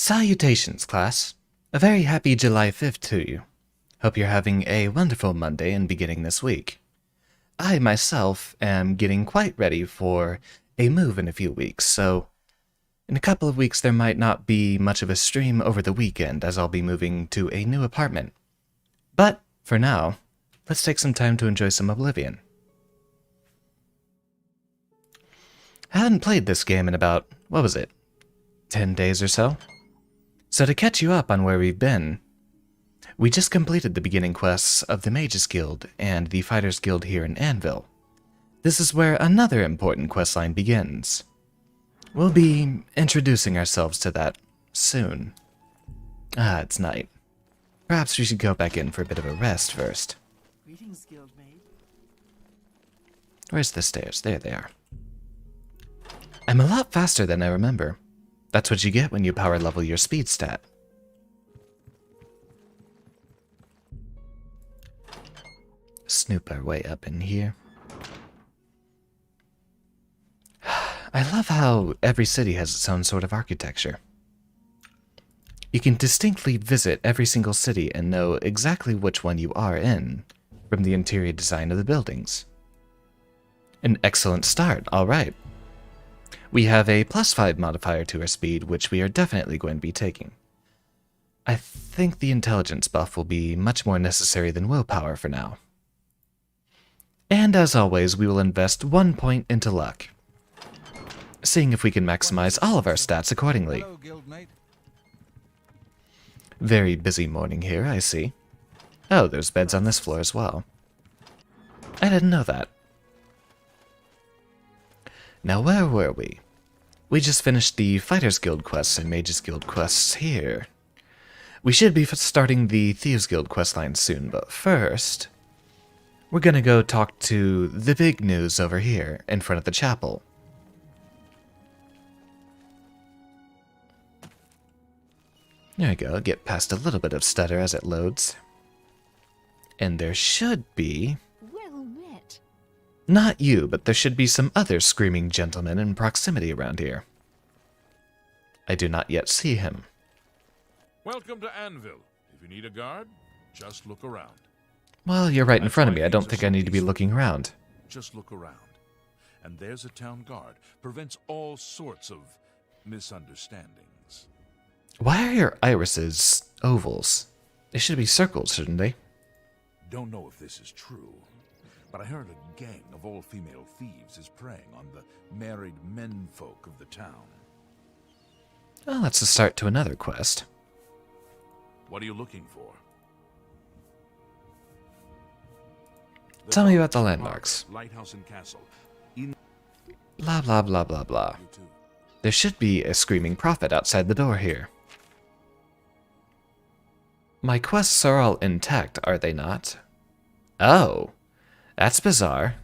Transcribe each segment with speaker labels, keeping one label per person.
Speaker 1: Salutations, class. A very happy July 5th to you. Hope you're having a wonderful Monday and beginning this week. I, myself, am getting quite ready for a move in a few weeks, so in a couple of weeks there might not be much of a stream over the weekend as I'll be moving to a new apartment. But, for now, let's take some time to enjoy some Oblivion. I hadn't played this game in about, 10 days or so? So to catch you up on where we've been, we just completed the beginning quests of the Mages Guild and the Fighters Guild here in Anvil. This is where another important questline begins. We'll be introducing ourselves to that soon. It's night. Perhaps we should go back in for a bit of a rest first.
Speaker 2: Greetings, guildmate.
Speaker 1: Where's the stairs? There they are. I'm a lot faster than I remember. That's what you get when you power level your speed stat. Snoop our way up in here. I love how every city has its own sort of architecture. You can distinctly visit every single city and know exactly which one you are in from the interior design of the buildings. An excellent start, alright. We have a +5 modifier to our speed, which we are definitely going to be taking. I think the intelligence buff will be much more necessary than willpower for now. And as always, we will invest 1 point into luck, seeing if we can maximize all of our stats accordingly.
Speaker 3: Hello, guildmate.
Speaker 1: Very busy morning here, I see. Oh, there's beds on this floor as well. I didn't know that. Now where were we? We just finished the Fighters Guild quests and Mages Guild quests here. We should be starting the Thieves Guild questline soon, but first, we're gonna go talk to the big news over here in front of the chapel. There we go, get past a little bit of stutter as it loads. And there should be...
Speaker 2: Well met.
Speaker 1: Not you, but there should be some other screaming gentlemen in proximity around here. I do not yet see him.
Speaker 4: Welcome to Anvil. If you need a guard, just look around.
Speaker 1: Well, you're right in front of me. I don't think I need to be looking around.
Speaker 4: Just look around. And there's a town guard. Prevents all sorts of misunderstandings.
Speaker 1: Why are your irises ovals? They should be circles, shouldn't they?
Speaker 4: Don't know if this is true, but I heard a gang of all-female thieves is preying on the married menfolk of the town.
Speaker 1: Well, that's the start to another quest.
Speaker 4: What are you looking for?
Speaker 1: Tell me about the landmarks.
Speaker 4: Lighthouse and castle.
Speaker 1: Blah, blah, blah, blah, blah.
Speaker 4: You too.
Speaker 1: There should be a screaming prophet outside the door here. My quests are all intact, are they not? Oh, that's bizarre.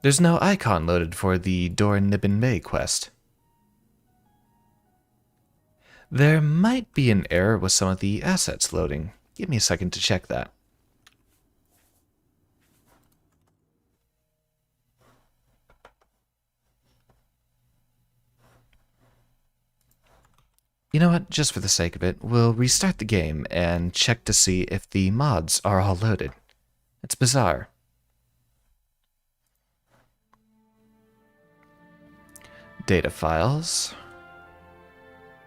Speaker 1: There's no icon loaded for the Dor Nibbin Bay quest. There might be an error with some of the assets loading. Give me a second to check that. You know what, just for the sake of it, we'll restart the game and check to see if the mods are all loaded. It's bizarre. Data files.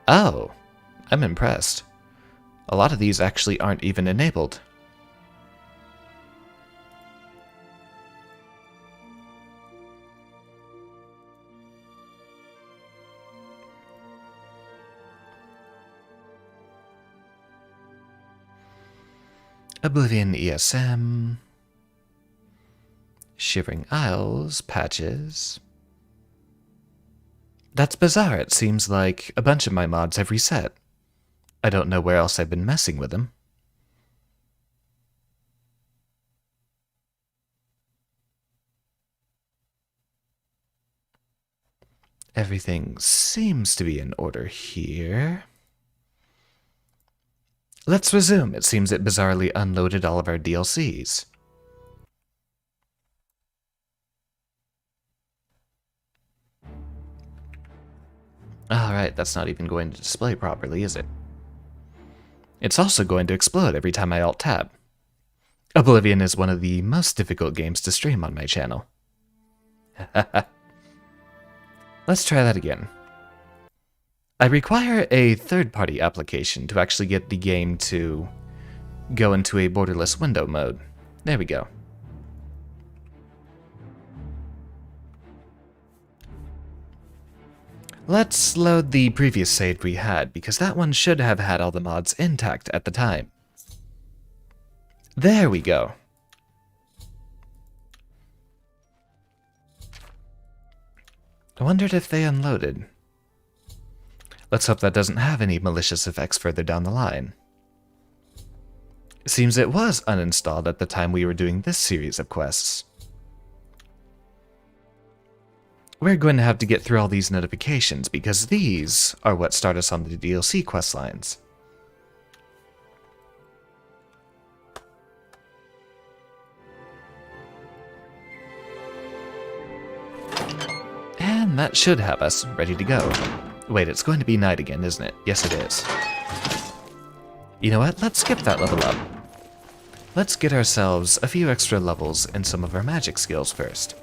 Speaker 1: Oh, I'm impressed. A lot of these actually aren't even enabled. Oblivion ESM, Shivering Isles, patches. That's bizarre, it seems like a bunch of my mods have reset. I don't know where else I've been messing with them. Everything seems to be in order here. Let's resume. It seems it bizarrely unloaded all of our DLCs. Alright, that's not even going to display properly, is it? It's also going to explode every time I Alt-Tab. Oblivion is one of the most difficult games to stream on my channel. Let's try that again. I require a third-party application to actually get the game to go into a borderless window mode. There we go. Let's load the previous save we had, because that one should have had all the mods intact at the time. There we go. I wondered if they unloaded. Let's hope that doesn't have any malicious effects further down the line. Seems it was uninstalled at the time we were doing this series of quests. We're going to have to get through all these notifications because these are what start us on the DLC quest lines. And that should have us ready to go. Wait, it's going to be night again, isn't it? Yes, it is. You know what? Let's skip that level up. Let's get ourselves a few extra levels in some of our magic skills first.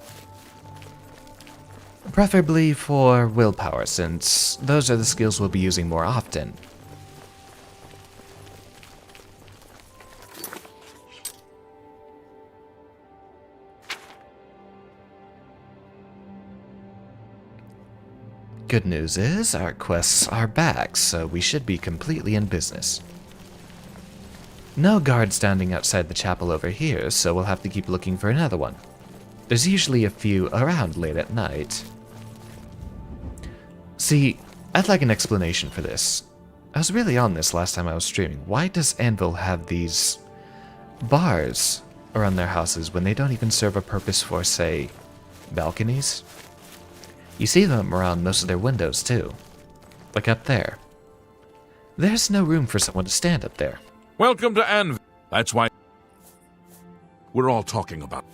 Speaker 1: Preferably for willpower, since those are the skills we'll be using more often. Good news is, our quests are back, so we should be completely in business. No guard standing outside the chapel over here, so we'll have to keep looking for another one. There's usually a few around late at night. See, I'd like an explanation for this. I was really on this last time I was streaming. Why does Anvil have these bars around their houses when they don't even serve a purpose for, say, balconies? You see them around most of their windows, too. Like up there. There's no room for someone to stand up there.
Speaker 4: Welcome to Anvil. That's why we're all talking about.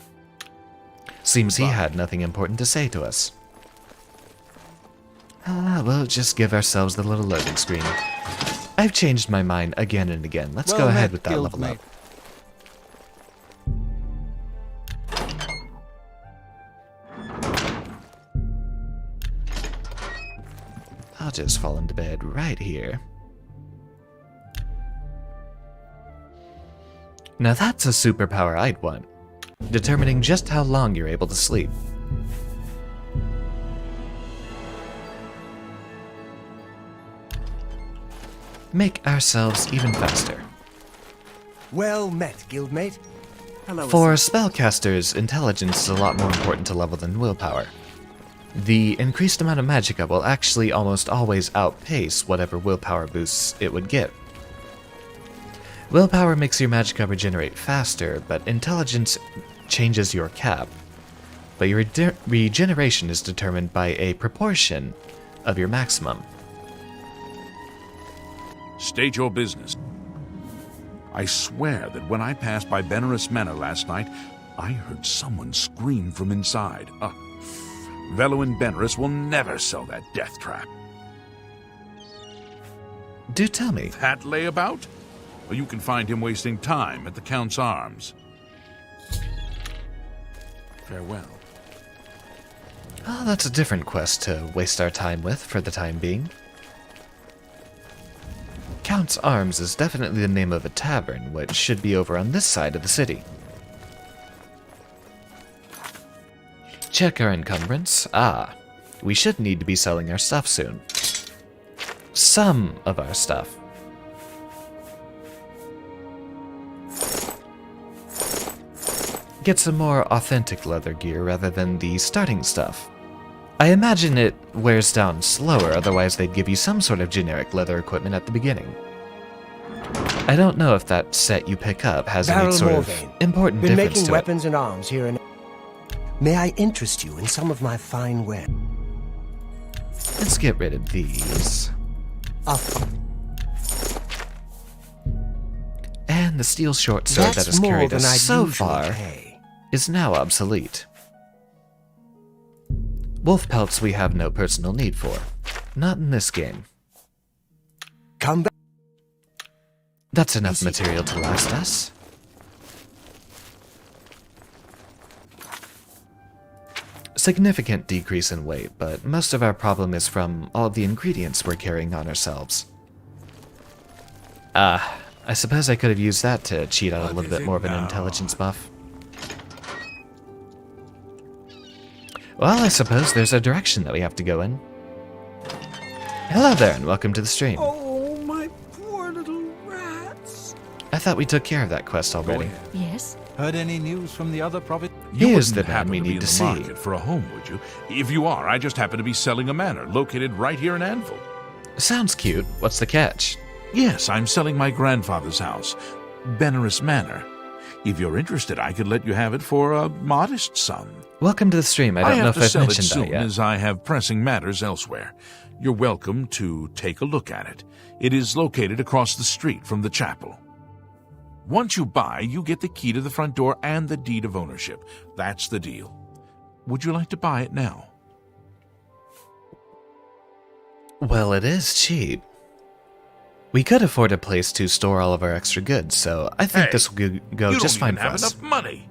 Speaker 1: Seems he had nothing important to say to us. We'll just give ourselves the little loading screen. I've changed my mind again and again. Let's go ahead with that level up. I'll just fall into bed right here. Now that's a superpower I'd want. Determining just how long you're able to sleep. Make ourselves even faster.
Speaker 3: Well met, guildmate.
Speaker 2: Hello.
Speaker 1: For spellcasters, intelligence is a lot more important to level than willpower. The increased amount of magicka will actually almost always outpace whatever willpower boosts it would get. Willpower makes your magicka regenerate faster, but intelligence changes your cap. But your regeneration is determined by a proportion of your maximum.
Speaker 4: State your business. I swear that when I passed by Benares Manor last night, I heard someone scream from inside. Velo and Benares will never sell that death trap.
Speaker 1: Do tell me.
Speaker 4: That layabout? Well, you can find him wasting time at the Count's Arms. Farewell.
Speaker 1: Oh, that's a different quest to waste our time with for the time being. Count's Arms is definitely the name of a tavern, which should be over on this side of the city. Check our encumbrance. We should need to be selling our stuff soon. Some of our stuff. Get some more authentic leather gear rather than the starting stuff. I imagine it wears down slower, otherwise they'd give you some sort of generic leather equipment at the beginning. I don't know if that set you pick up has any sort of important
Speaker 3: Been
Speaker 1: difference
Speaker 3: making
Speaker 1: to
Speaker 3: weapons and arms here and... May I interest you in some of my fine ware?
Speaker 1: Let's get rid of these. And the steel short sword that has carried us so far is now obsolete. Wolf pelts we have no personal need for. Not in this game.
Speaker 3: Come back.
Speaker 1: That's enough material to last us. Significant decrease in weight, but most of our problem is from all of the ingredients we're carrying on ourselves. I suppose I could have used that to cheat out a little bit more of an intelligence buff. Well, I suppose there's a direction that we have to go in. Hello there, and welcome to the stream.
Speaker 2: Oh, my poor little rats.
Speaker 1: I thought we took care of that quest already.
Speaker 2: Yes?
Speaker 5: Heard any news from the other province?
Speaker 4: You
Speaker 1: Here's
Speaker 4: wouldn't
Speaker 1: the man
Speaker 4: happen
Speaker 1: we
Speaker 4: to be
Speaker 1: need
Speaker 4: in
Speaker 1: to
Speaker 4: the
Speaker 1: see.
Speaker 4: market for a home, would you? If you are, I just happen to be selling a manor located right here in Anvil.
Speaker 1: Sounds cute. What's the catch?
Speaker 4: Yes, I'm selling my grandfather's house, Benerus Manor. If you're interested, I could let you have it for a modest sum.
Speaker 1: Welcome to the stream. I don't know
Speaker 4: have
Speaker 1: if
Speaker 4: to
Speaker 1: I've
Speaker 4: sell it
Speaker 1: mentioned
Speaker 4: soon,
Speaker 1: that yet.
Speaker 4: as I have pressing matters elsewhere. You're welcome to take a look at it. It is located across the street from the chapel. Once you buy, you get the key to the front door and the deed of ownership. That's the deal. Would you like to buy it now?
Speaker 1: Well, it is cheap. We could afford a place to store all of our extra goods, so I think
Speaker 4: Hey,
Speaker 1: this will go
Speaker 4: you
Speaker 1: just
Speaker 4: don't
Speaker 1: fine
Speaker 4: even
Speaker 1: for
Speaker 4: have
Speaker 1: us.
Speaker 4: enough money.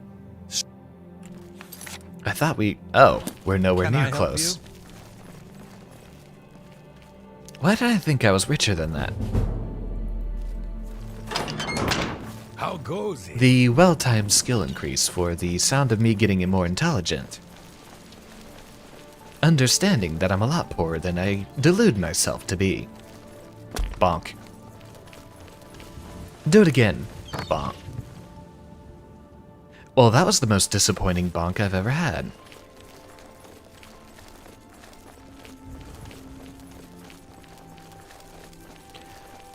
Speaker 1: I thought we... Oh, we're nowhere
Speaker 5: Can I
Speaker 1: near
Speaker 5: help
Speaker 1: close.
Speaker 5: you?
Speaker 1: Why did I think I was richer than that?
Speaker 5: How goes it?
Speaker 1: The well-timed skill increase for the sound of me getting more intelligent. Understanding that I'm a lot poorer than I delude myself to be. Bonk. Do it again. Bonk. Well, that was the most disappointing bonk I've ever had.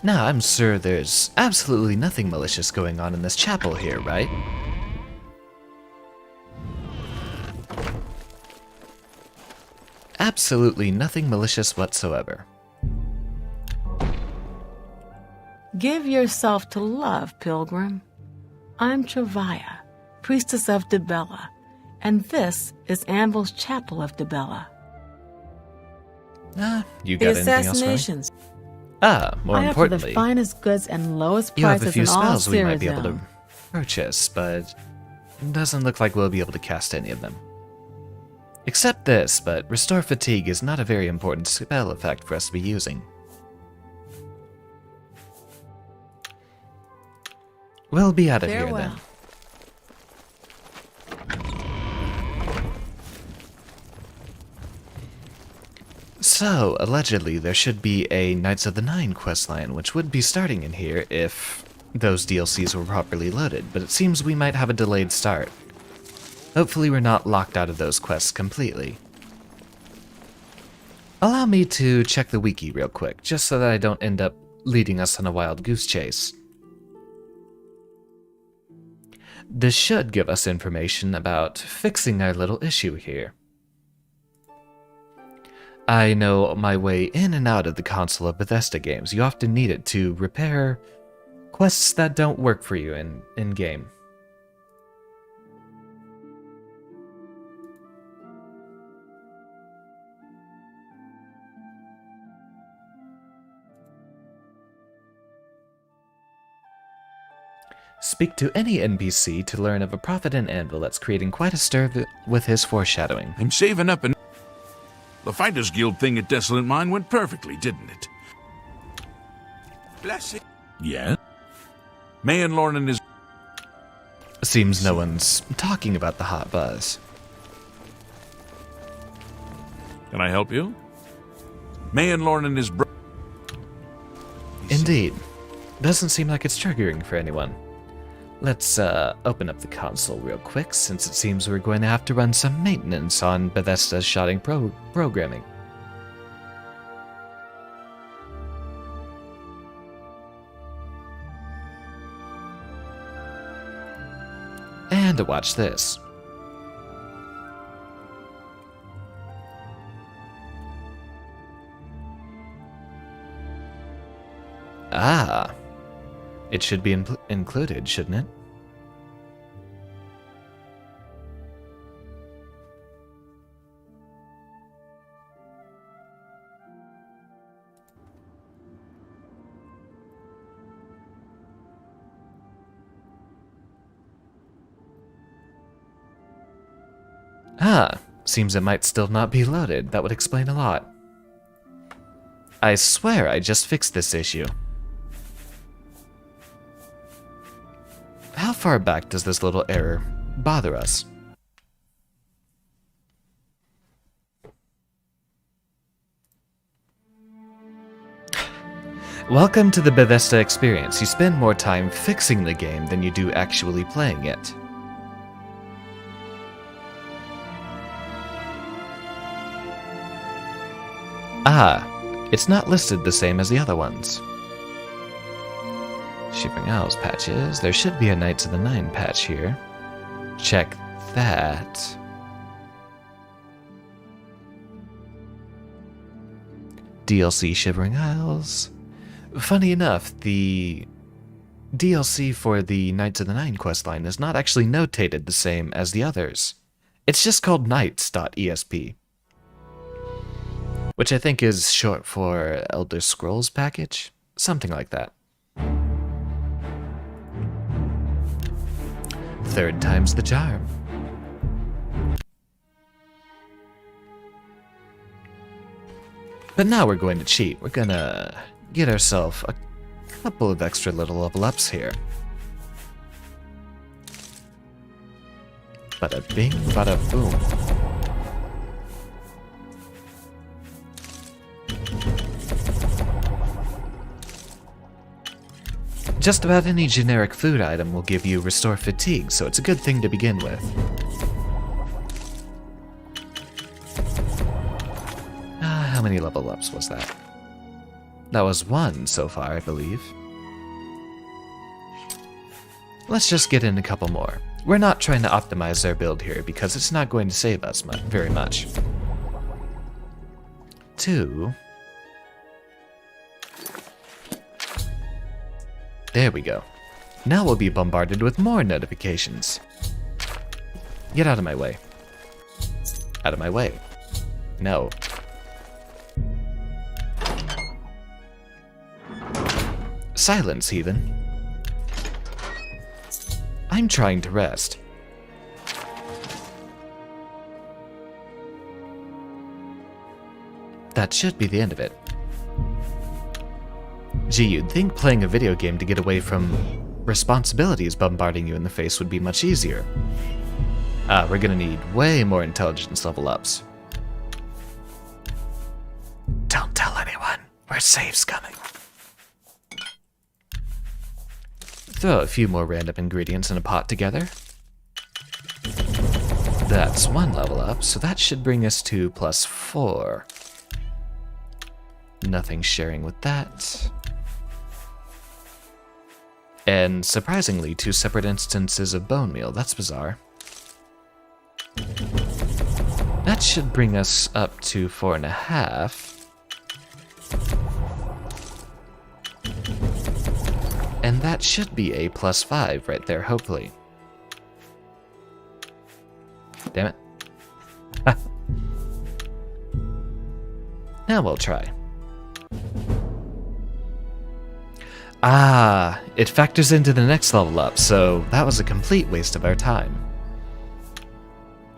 Speaker 1: Now, I'm sure there's absolutely nothing malicious going on in this chapel here, right? Absolutely nothing malicious whatsoever.
Speaker 6: Give yourself to love, pilgrim. I'm Travaya, priestess of Dibella, and this is Anvil's chapel of Dibella.
Speaker 1: You
Speaker 6: The
Speaker 1: got anything else for me?
Speaker 6: assassinations.
Speaker 1: More
Speaker 6: I offer the
Speaker 1: importantly,
Speaker 6: finest goods and lowest
Speaker 1: you have
Speaker 6: prices
Speaker 1: a few
Speaker 6: in all
Speaker 1: spells we might be able to
Speaker 6: Cyrodiil.
Speaker 1: purchase, but it doesn't look like we'll be able to cast any of them. Except this, but Restore Fatigue is not a very important spell effect for us to be using. We'll be out of here
Speaker 6: Farewell.
Speaker 1: then. So, allegedly, there should be a Knights of the Nine questline, which would be starting in here if those DLCs were properly loaded, but it seems we might have a delayed start. Hopefully we're not locked out of those quests completely. Allow me to check the wiki real quick, just so that I don't end up leading us on a wild goose chase. This should give us information about fixing our little issue here. I know my way in and out of the console of Bethesda games. You often need it to repair quests that don't work for you in-game. Speak to any NPC to learn of a prophet in Anvil that's creating quite a stir with his foreshadowing.
Speaker 4: I'm saving up and... The Fighters Guild thing at Desolate Mine went perfectly, didn't it?
Speaker 5: Bless it.
Speaker 4: Yeah? May and Lornan is...
Speaker 1: Seems no one's talking about the hot buzz.
Speaker 4: Can I help you? May and Lornan is...
Speaker 1: Indeed. Doesn't seem like it's triggering for anyone. Let's open up the console real quick, since it seems we're going to have to run some maintenance on Bethesda's shotting programming. And watch this. Ah. It should be included, shouldn't it? Ah, seems it might still not be loaded. That would explain a lot. I swear I just fixed this issue. How far back does this little error bother us? Welcome to the Bethesda experience. You spend more time fixing the game than you do actually playing it. Ah, it's not listed the same as the other ones. Shivering Owls patches. There should be a Knights of the Nine patch here. Check that. DLC Shivering Isles. Funny enough, the DLC for the Knights of the Nine questline is not actually notated the same as the others. It's just called Knights.esp, which I think is short for Elder Scrolls package, something like that. Third time's the charm. But now we're going to cheat. We're gonna get ourselves a couple of extra little level ups here. Bada bing, bada boom. Just about any generic food item will give you restore fatigue, so it's a good thing to begin with. How many level ups was that? That was 1 so far, I believe. Let's just get in a couple more. We're not trying to optimize our build here because it's not going to save us very much. 2. There we go. Now we'll be bombarded with more notifications. Get out of my way. Out of my way. No. Silence, heathen. I'm trying to rest. That should be the end of it. Gee, you'd think playing a video game to get away from responsibilities bombarding you in the face would be much easier. We're gonna need way more intelligence level ups. Don't tell anyone. We're safe, coming. Throw a few more random ingredients in a pot together. That's 1 level up, so that should bring us to +4. Nothing sharing with that. And surprisingly, 2 separate instances of bone meal. That's bizarre. That should bring us up to 4.5. And that should be a +5 right there, hopefully. Damn it. Now we'll try. It factors into the next level up, so that was a complete waste of our time.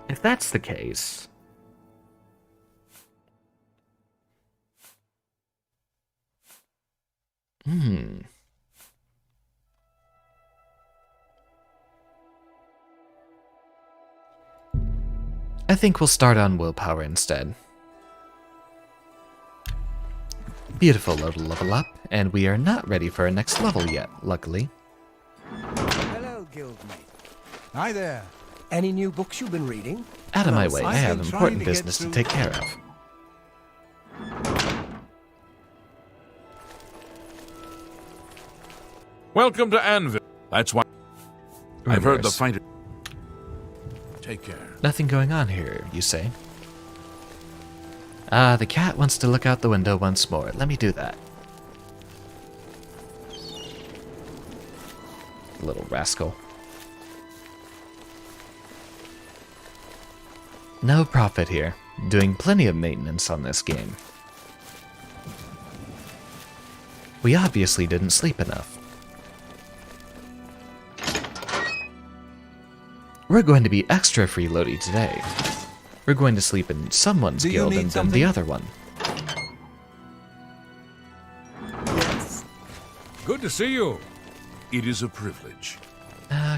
Speaker 1: If that's the case... I think we'll start on willpower instead. Beautiful little level up, and we are not ready for our next level yet, luckily.
Speaker 2: Hello, guildmate. Hi there.
Speaker 3: Any new books you've been reading?
Speaker 1: Out of my way, I
Speaker 2: I've
Speaker 1: have
Speaker 2: been
Speaker 1: important
Speaker 2: trying to get
Speaker 1: business to
Speaker 2: through-
Speaker 1: take care of.
Speaker 4: — Welcome to Anvil. That's why I've heard the
Speaker 1: Rumors.
Speaker 4: fighter. Take care.
Speaker 1: Nothing going on here, you say? The cat wants to look out the window once more. Let me do that. Little rascal. No profit here. Doing plenty of maintenance on this game. We obviously didn't sleep enough. We're going to be extra freeloady today. We're going to sleep in someone's
Speaker 5: Do you
Speaker 1: guild
Speaker 5: need
Speaker 1: and then
Speaker 5: something?
Speaker 1: the other one.
Speaker 2: Yes.
Speaker 5: Good to see you.
Speaker 4: It is a privilege.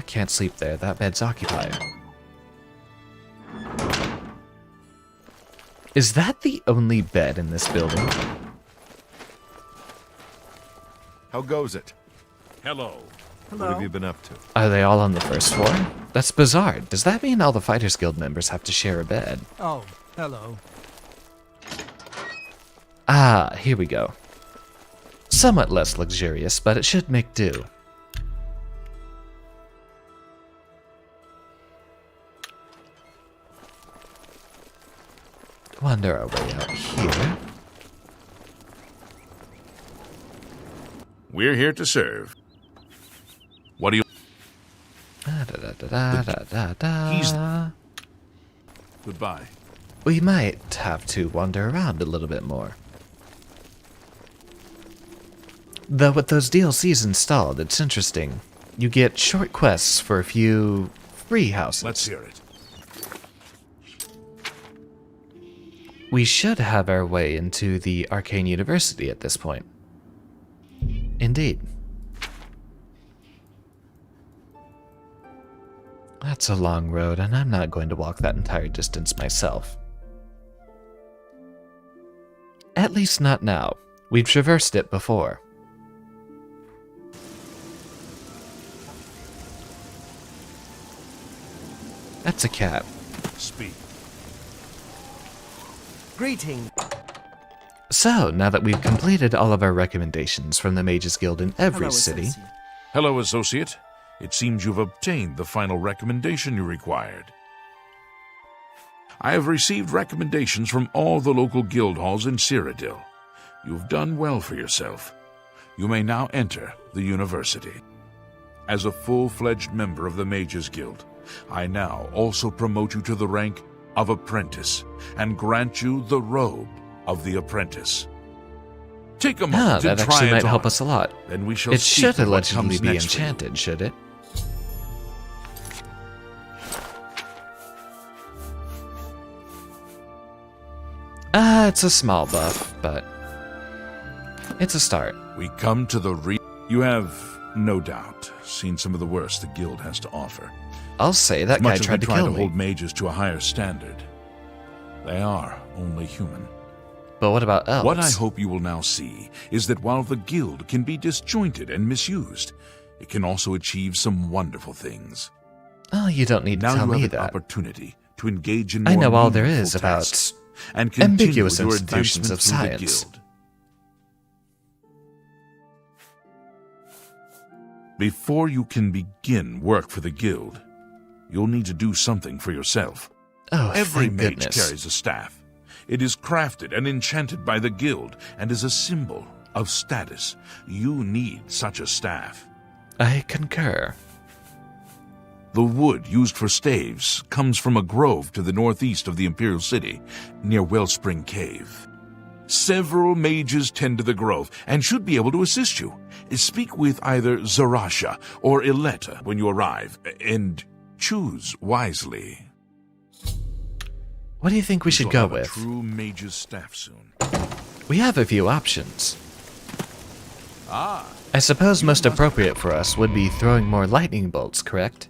Speaker 1: Can't sleep there. That bed's occupied. Is that the only bed in this building?
Speaker 7: How goes it?
Speaker 4: Hello.
Speaker 7: What have you been up to?
Speaker 1: Are they all on the first floor? That's bizarre. Does that mean all the Fighters Guild members have to share a bed?
Speaker 2: Oh, hello.
Speaker 1: Ah, here we go. Somewhat less luxurious, but it should make do. Wander our way out here.
Speaker 4: We're here to serve. What do you... He's- Goodbye.
Speaker 1: We might have to wander around a little bit more. Though with those DLCs installed, it's interesting. You get short quests for a few free houses.
Speaker 4: Let's hear it.
Speaker 1: We should have our way into the Arcane University at this point. Indeed. That's a long road, and I'm not going to walk that entire distance myself. At least not now. We've traversed it before. That's a cat.
Speaker 4: Speak.
Speaker 3: Greeting.
Speaker 1: So, now that we've completed all of our recommendations from the Mages Guild in every
Speaker 2: Hello,
Speaker 1: city,
Speaker 2: associate.
Speaker 4: Hello, associate. It seems you've obtained the final recommendation you required. I have received recommendations from all the local guild halls in Cyrodiil. You've done well for yourself. You may now enter the university. As a full-fledged member of the Mages Guild, I now also promote you to the rank of apprentice and grant you the robe of the apprentice. Take a moment
Speaker 1: that
Speaker 4: and try
Speaker 1: actually
Speaker 4: it
Speaker 1: might help
Speaker 4: on.
Speaker 1: us a lot.
Speaker 4: Then we shall
Speaker 1: It
Speaker 4: speak
Speaker 1: should
Speaker 4: of what
Speaker 1: allegedly
Speaker 4: comes
Speaker 1: be
Speaker 4: next for you.
Speaker 1: enchanted, should it? It's a small buff, but it's a start.
Speaker 4: We come to the You have, no doubt, seen some of the worst the guild has to offer.
Speaker 1: I'll say that guy
Speaker 4: Much as
Speaker 1: tried
Speaker 4: we
Speaker 1: to
Speaker 4: try
Speaker 1: kill
Speaker 4: to
Speaker 1: me.
Speaker 4: hold mages to a higher standard, they are only human.
Speaker 1: But what about elves?
Speaker 4: What I hope you will now see is that while the guild can be disjointed and misused, it can also achieve some wonderful things.
Speaker 1: Oh, you don't need to
Speaker 4: Now
Speaker 1: tell
Speaker 4: you
Speaker 1: me
Speaker 4: have an
Speaker 1: that.
Speaker 4: opportunity to engage in
Speaker 1: I
Speaker 4: more
Speaker 1: know all there
Speaker 4: meaningful
Speaker 1: is about
Speaker 4: tasks and continue
Speaker 1: ambiguous
Speaker 4: your
Speaker 1: institutions
Speaker 4: advancement
Speaker 1: of
Speaker 4: through the
Speaker 1: science.
Speaker 4: guild. Before you can begin work for the guild, you'll need to do something for yourself.
Speaker 1: Oh,
Speaker 4: Every
Speaker 1: thank
Speaker 4: mage
Speaker 1: goodness.
Speaker 4: carries a staff. It is crafted and enchanted by the guild and is a symbol of status. You need such a staff.
Speaker 1: I concur.
Speaker 4: The wood used for staves comes from a grove to the northeast of the Imperial City, near Wellspring Cave. Several mages tend to the grove and should be able to assist you. Speak with either Zarasha or Ileta when you arrive, and choose wisely.
Speaker 1: What do you think we should
Speaker 4: You'll
Speaker 1: go
Speaker 4: have a
Speaker 1: with?
Speaker 4: true mage's staff soon.
Speaker 1: We have a few options.
Speaker 4: Ah,
Speaker 1: I suppose most appropriate for us would be throwing more lightning bolts, correct?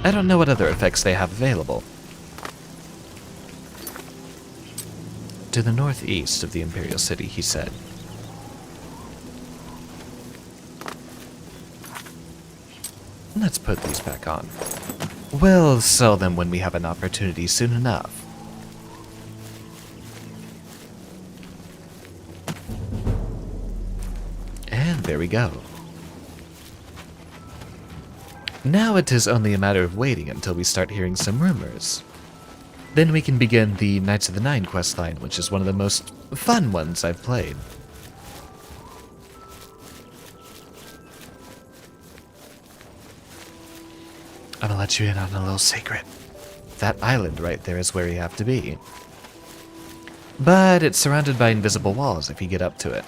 Speaker 1: I don't know what other effects they have available. To the northeast of the Imperial City, he said. Let's put these back on. We'll sell them when we have an opportunity soon enough. And there we go. Now it is only a matter of waiting until we start hearing some rumors. Then we can begin the Knights of the Nine questline, which is one of the most fun ones I've played. I'm gonna let you in on a little secret. That island right there is where you have to be. But it's surrounded by invisible walls if you get up to it.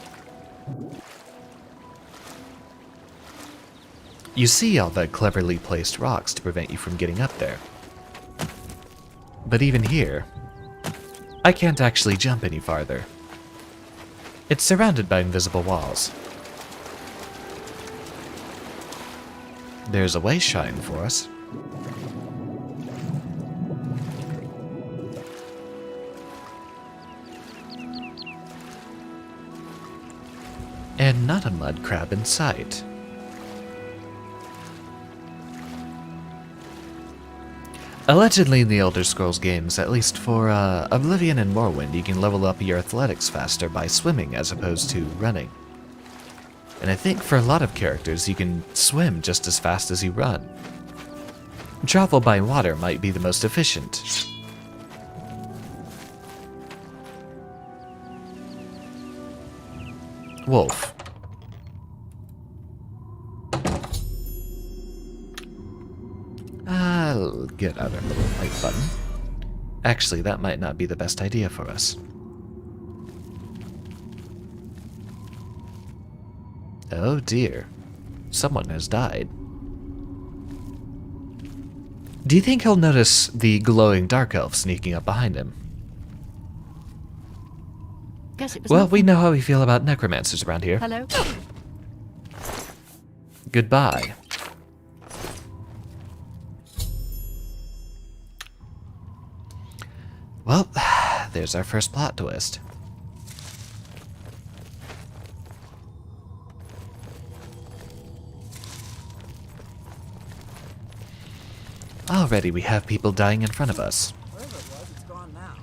Speaker 1: You see all the cleverly placed rocks to prevent you from getting up there. But even here, I can't actually jump any farther. It's surrounded by invisible walls. There's a way shrine for us. And not a mud crab in sight. Allegedly in the Elder Scrolls games, at least for Oblivion and Morrowind, you can level up your athletics faster by swimming as opposed to running. And I think for a lot of characters, you can swim just as fast as you run. Travel by water might be the most efficient. Wolf. I'll get out our little white button. Actually, that might not be the best idea for us. Oh dear. Someone has died. Do you think he'll notice the glowing dark elf sneaking up behind him?
Speaker 8: Guess it was
Speaker 1: Well,
Speaker 8: nothing.
Speaker 1: we know how we feel about necromancers around here.
Speaker 8: Hello?
Speaker 1: Goodbye. Well, there's our first plot twist. Already we have people dying in front of us.
Speaker 2: Wherever it was, it's gone now.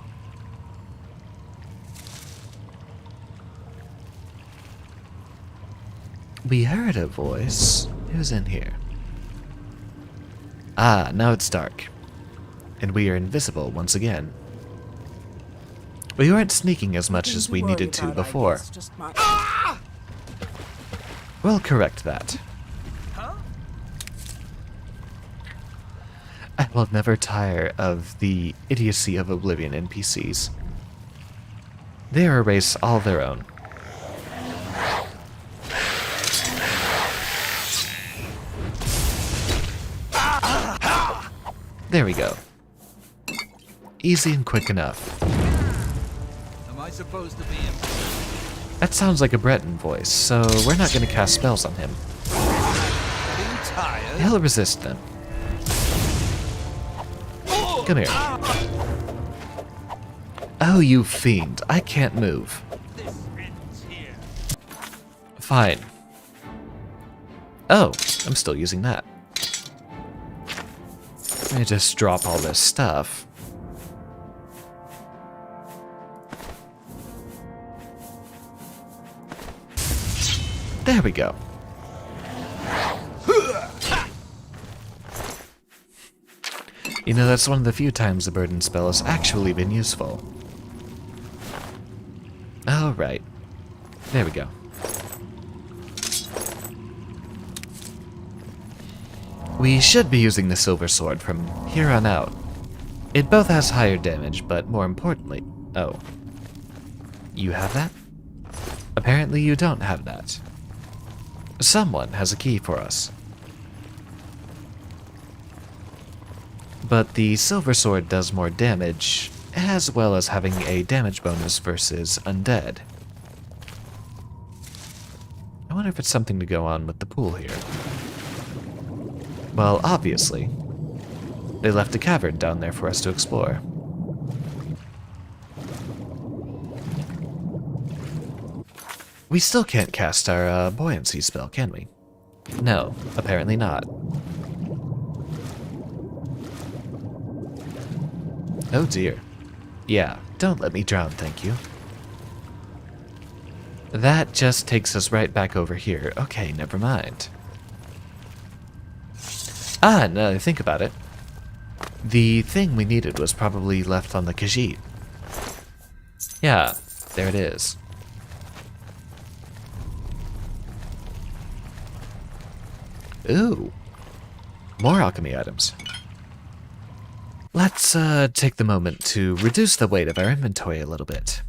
Speaker 1: We heard a voice. Who's in here? Ah, now it's dark. And we are invisible once again. We weren't sneaking as much as we needed to before.
Speaker 2: It's just my...
Speaker 1: We'll correct that. I will never tire of the idiocy of Oblivion NPCs. They are a race all their own. There we go. Easy and quick enough.
Speaker 2: Am I supposed to be in...
Speaker 1: That sounds like a Breton voice, so we're not going to cast spells on him.
Speaker 2: Getting tired?
Speaker 1: He'll resist them. Come here. Oh, you fiend. I can't move.
Speaker 2: This ends here.
Speaker 1: Fine. Oh, I'm still using that. Let me just drop all this stuff. There we go. You know, that's one of the few times the burden spell has actually been useful. Alright. There we go. We should be using the silver sword from here on out. It both has higher damage, but more importantly... Oh. You have that? Apparently you don't have that. Someone has a key for us. But the silver sword does more damage, as well as having a damage bonus versus undead. I wonder if it's something to go on with the pool here. Well, obviously. They left a cavern down there for us to explore. We still can't cast our buoyancy spell, can we? No, apparently not. Oh dear. Yeah, don't let me drown, thank you. That just takes us right back over here. Okay, never mind. Ah, now that I think about it. The thing we needed was probably left on the Khajiit. Yeah, there it is. Ooh. More alchemy items. Let's take the moment to reduce the weight of our inventory a little bit.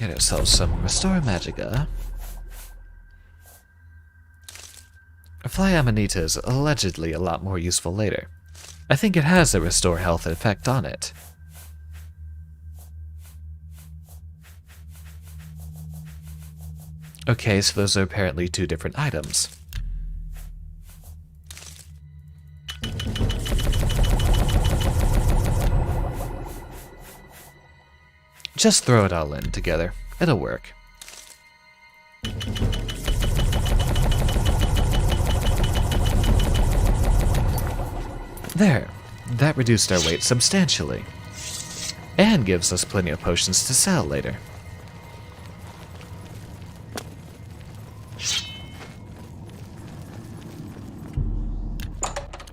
Speaker 1: Get ourselves some Restore Magica. Fly Amanita is allegedly a lot more useful later. I think it has a Restore Health effect on it. Okay, so those are apparently two different items. Just throw it all in together. It'll work. There. That reduced our weight substantially. And gives us plenty of potions to sell later.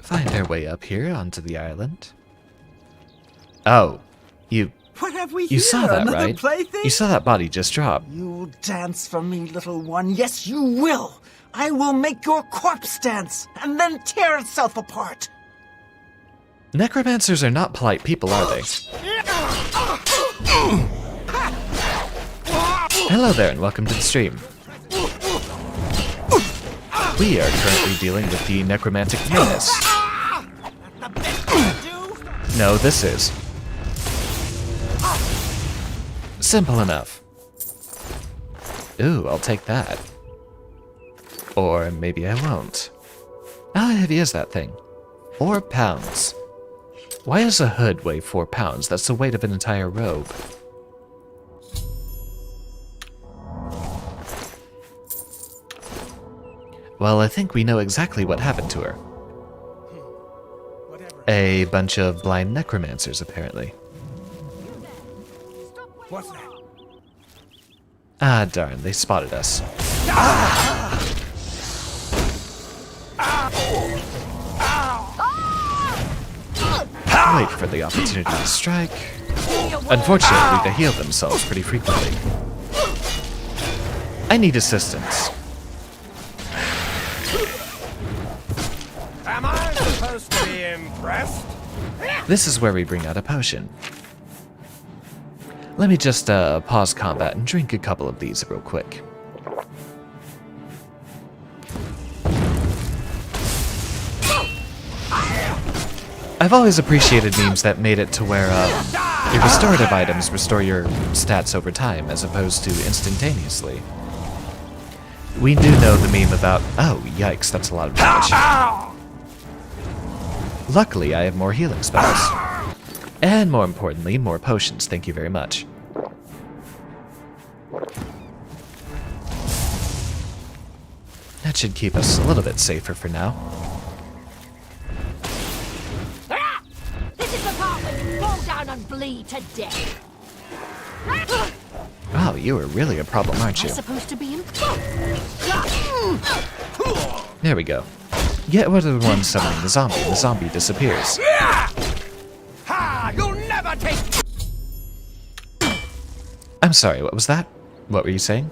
Speaker 1: Find our way up here onto the island. Oh,
Speaker 2: What have we
Speaker 1: you
Speaker 2: here?
Speaker 1: saw that,
Speaker 2: Another
Speaker 1: right?
Speaker 2: plaything?
Speaker 1: You saw that body just drop.
Speaker 2: You'll dance for me, little one. Yes, you will. I will make your corpse dance and then tear itself apart.
Speaker 1: Necromancers are not polite people, are they? Hello there and welcome to the stream. We are currently dealing with the necromantic menace. No, this is. Simple enough. Ooh, I'll take that. Or maybe I won't. How heavy is that thing? 4 pounds. Why does a hood weigh 4 pounds? That's the weight of an entire robe. Well, I think we know exactly what happened to her. A bunch of blind necromancers, apparently.
Speaker 2: What's that?
Speaker 1: Ah, darn, they spotted us. Wait for the opportunity to strike. Unfortunately, they heal themselves pretty frequently. I need assistance.
Speaker 2: Am I supposed to be impressed?
Speaker 1: This is where we bring out a potion. Let me just pause combat and drink a couple of these real quick. I've always appreciated memes that made it to where your restorative items restore your stats over time as opposed to instantaneously. We do know the meme about, oh yikes, that's a lot of damage. Luckily, I have more healing spells. And more importantly, more potions, thank you very much. That should keep us a little bit safer for now.
Speaker 8: This is the part where you fall down and bleed to death.
Speaker 1: Wow, you are really a problem, aren't
Speaker 8: I'm
Speaker 1: you?
Speaker 8: supposed to be in.
Speaker 1: There we go. Get rid of the one summoning the zombie disappears.
Speaker 2: Ha! You'll never take.
Speaker 1: I'm sorry, what was that? What were you saying?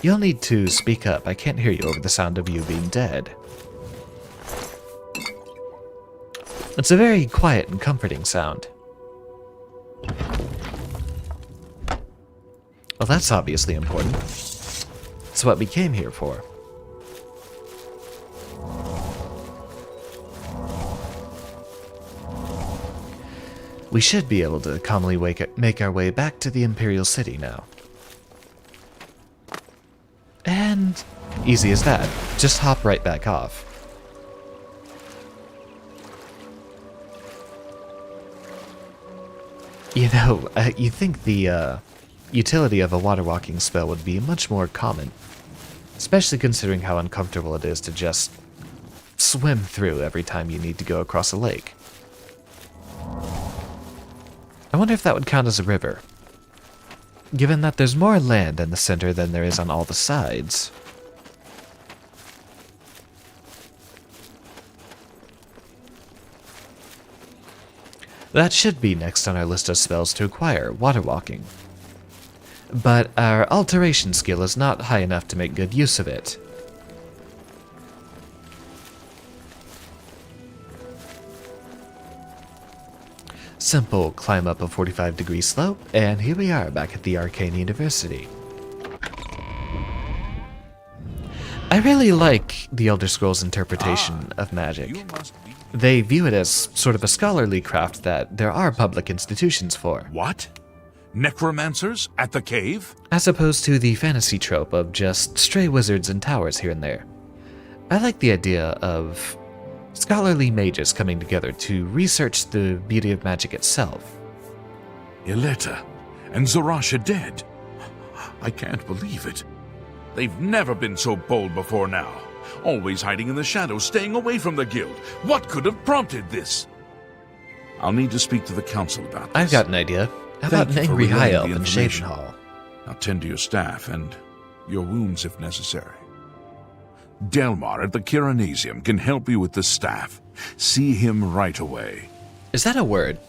Speaker 1: You'll need to speak up. I can't hear you over the sound of you being dead. It's a very quiet and comforting sound. Well, that's obviously important. It's what we came here for. We should be able to calmly make our way back to the Imperial City now. And easy as that. Just hop right back off. You know, you'd think the utility of a water walking spell would be much more common. Especially considering how uncomfortable it is to just swim through every time you need to go across a lake. I wonder if that would count as a river. Given that there's more land in the center than there is on all the sides. That should be next on our list of spells to acquire, water walking. But our alteration skill is not high enough to make good use of it. simple climb up a 45-degree slope, and here we are back at the Arcane University. I really like the Elder Scrolls' interpretation of magic.
Speaker 4: You must be...
Speaker 1: They view it as sort of a scholarly craft that there are public institutions for,
Speaker 4: What? Necromancers at the cave?
Speaker 1: as opposed to the fantasy trope of just stray wizards and towers here and there. I like the idea of scholarly mages coming together to research the beauty of magic itself.
Speaker 4: Ileta and Zarasha dead. I can't believe it. They've never been so bold before now. Always hiding in the shadows, staying away from the guild. What could have prompted this? I'll need to speak to the council about this.
Speaker 1: I've got an idea. How
Speaker 4: Thank
Speaker 1: about an
Speaker 4: you for
Speaker 1: angry high
Speaker 4: relaying
Speaker 1: elf
Speaker 4: the
Speaker 1: in
Speaker 4: information.
Speaker 1: Shadenhall?
Speaker 4: Now tend to your staff and your wounds if necessary. Delmar at the Kiranasium can help you with the staff. See him right away.
Speaker 1: Is that a word?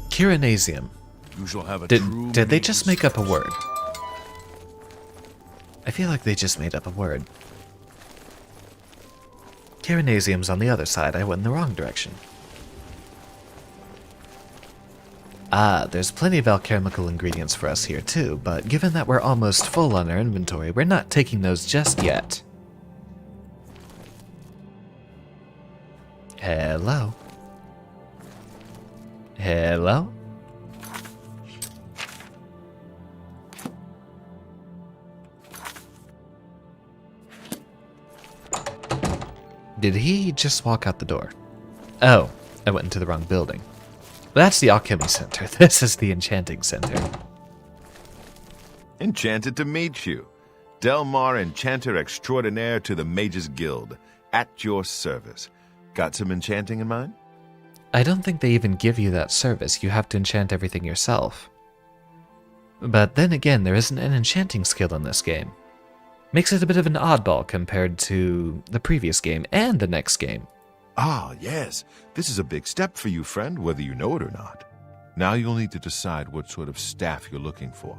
Speaker 1: Kiranasium.
Speaker 4: You shall have a true
Speaker 1: Did they
Speaker 4: means-
Speaker 1: just make up a word? I feel like they just made up a word. Kiranasium's on the other side. I went in the wrong direction. Ah, there's plenty of alchemical ingredients for us here too, but given that we're almost full on our inventory, we're not taking those just yet. Hello? Hello? Did he just walk out the door? Oh, I went into the wrong building. That's the Alchemy Center. This is the Enchanting Center.
Speaker 7: Enchanted to meet you. Delmar, Enchanter Extraordinaire to the Mages Guild. At your service. Got some enchanting in mind?
Speaker 1: I don't think they even give you that service. You have to enchant everything yourself. But then again, there isn't an enchanting skill in this game. Makes it a bit of an oddball compared to the previous game and the next game.
Speaker 7: Ah, yes. This is a big step for you, friend, whether you know it or not. Now you'll need to decide what sort of staff you're looking for.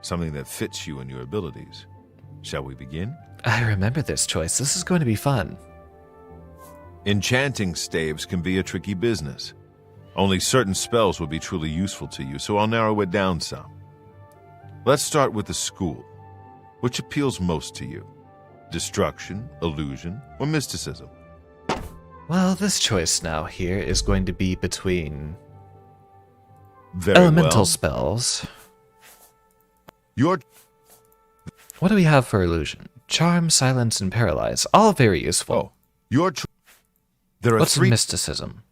Speaker 7: Something that fits you and your abilities. Shall we begin?
Speaker 1: I remember this choice. This is going to be fun.
Speaker 7: Enchanting staves can be a tricky business. Only certain spells will be truly useful to you, so I'll narrow it down some. Let's start with the school. Which appeals most to you? Destruction, illusion, or mysticism?
Speaker 1: Well, this choice now here is going to be between
Speaker 7: Very
Speaker 1: elemental
Speaker 7: well.
Speaker 1: spells.
Speaker 7: Your
Speaker 1: What do we have for illusion? Charm, silence, and paralyze. All very useful.
Speaker 7: there are
Speaker 1: What's
Speaker 7: three.
Speaker 1: mysticism?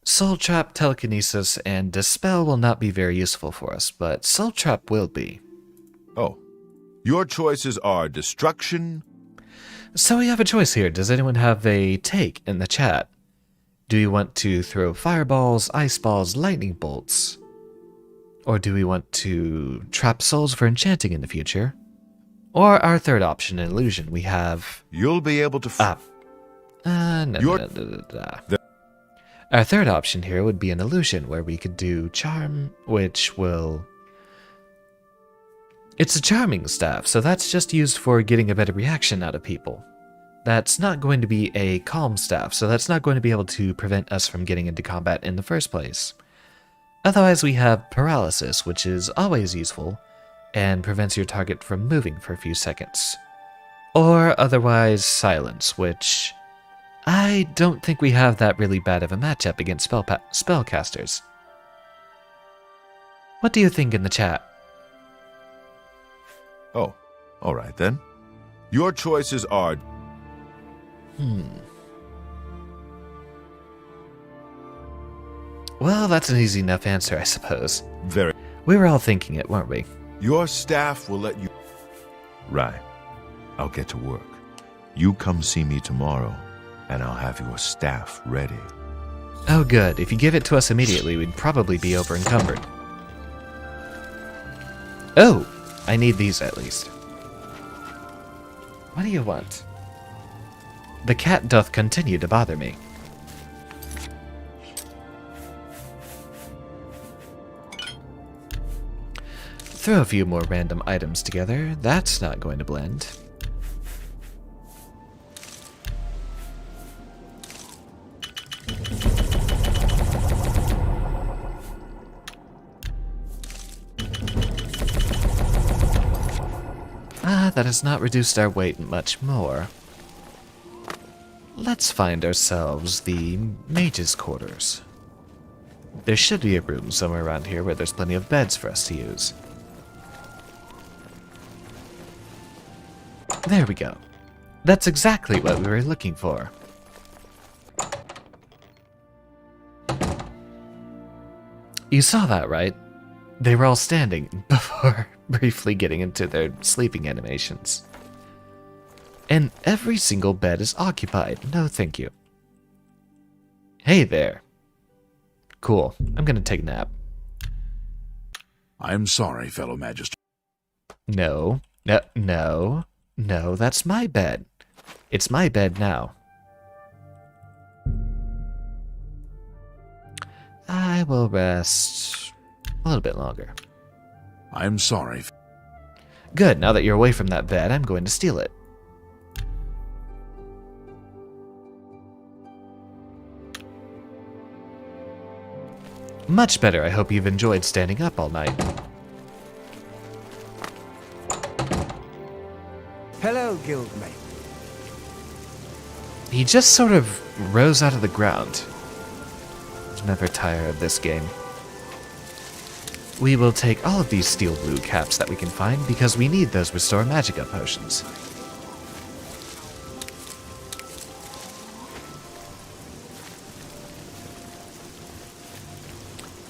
Speaker 1: Soul Trap, Telekinesis, and Dispel will not be very useful for us, but Soul Trap will be.
Speaker 7: Your choices are destruction.
Speaker 1: So we have a choice here. Does anyone have a take in the chat? Do you want to throw fireballs, ice balls, lightning bolts? Or do we want to trap souls for enchanting in the future? Or our third option, illusion, we have...
Speaker 7: You'll be able to.
Speaker 1: Our third option here would be an illusion, where we could do charm, which will... It's a charming staff, so that's just used for getting a better reaction out of people. That's not going to be a calm staff, so that's not going to be able to prevent us from getting into combat in the first place. Otherwise, we have paralysis, which is always useful, and prevents your target from moving for a few seconds. Or otherwise, silence, which... I don't think we have that really bad of a matchup against spellcasters. What do you think in the chat?
Speaker 7: Oh, all right then. Your choices are.
Speaker 1: Well, that's an easy enough answer, I suppose.
Speaker 7: Very.
Speaker 1: We were all thinking it, weren't we?
Speaker 7: Your staff will let you. Right. I'll get to work. You come see me tomorrow, and I'll have your staff ready.
Speaker 1: Oh good, if you give it to us immediately, we'd probably be over-encumbered. Oh! I need these at least. What do you want? The cat doth continue to bother me. Throw a few more random items together. That's not going to blend. That has not reduced our weight much more. Let's find ourselves the mage's quarters. There should be a room somewhere around here where there's plenty of beds for us to use. There we go. That's exactly what we were looking for. You saw that, right? They were all standing before briefly getting into their sleeping animations. And every single bed is occupied. No, thank you. Hey there. Cool. I'm gonna take a nap.
Speaker 4: I'm sorry, fellow Magistrate.
Speaker 1: No, that's my bed. It's my bed now. I will rest a little bit longer.
Speaker 4: I'm sorry.
Speaker 1: Good, now that you're away from that bed, I'm going to steal it. Much better. I hope you've enjoyed standing up all night.
Speaker 3: Hello, guildmate.
Speaker 1: He just sort of rose out of the ground. I'll never tire of this game. We will take all of these steel blue caps that we can find because we need those Restore Magica potions.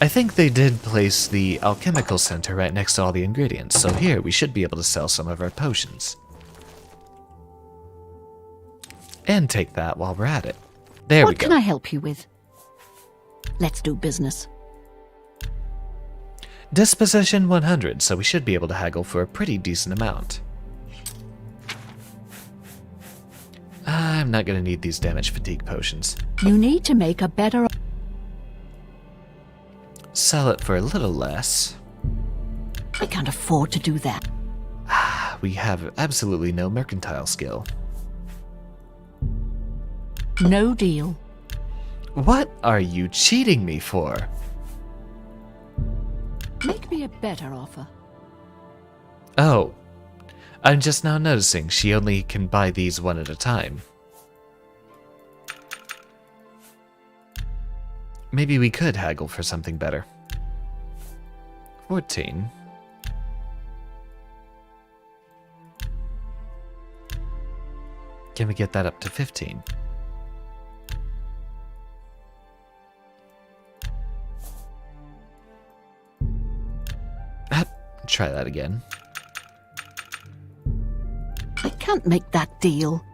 Speaker 1: I think they did place the alchemical center right next to all the ingredients, so here we should be able to sell some of our potions. And take that while we're at it. There we
Speaker 8: What
Speaker 1: go.
Speaker 8: can I help you with? Let's do business.
Speaker 1: Disposition 100, so we should be able to haggle for a pretty decent amount. I'm not going to need these damage fatigue potions.
Speaker 8: You need to make a better...
Speaker 1: Sell it for a little less.
Speaker 8: I can't afford to do that.
Speaker 1: We have absolutely no mercantile skill.
Speaker 8: No deal.
Speaker 1: What are you cheating me for?
Speaker 8: Make me a better offer.
Speaker 1: Oh, I'm just now noticing she only can buy these one at a time. Maybe we could haggle for something better. 14. Can we get that up to 15? Try that again.
Speaker 8: I can't make that deal.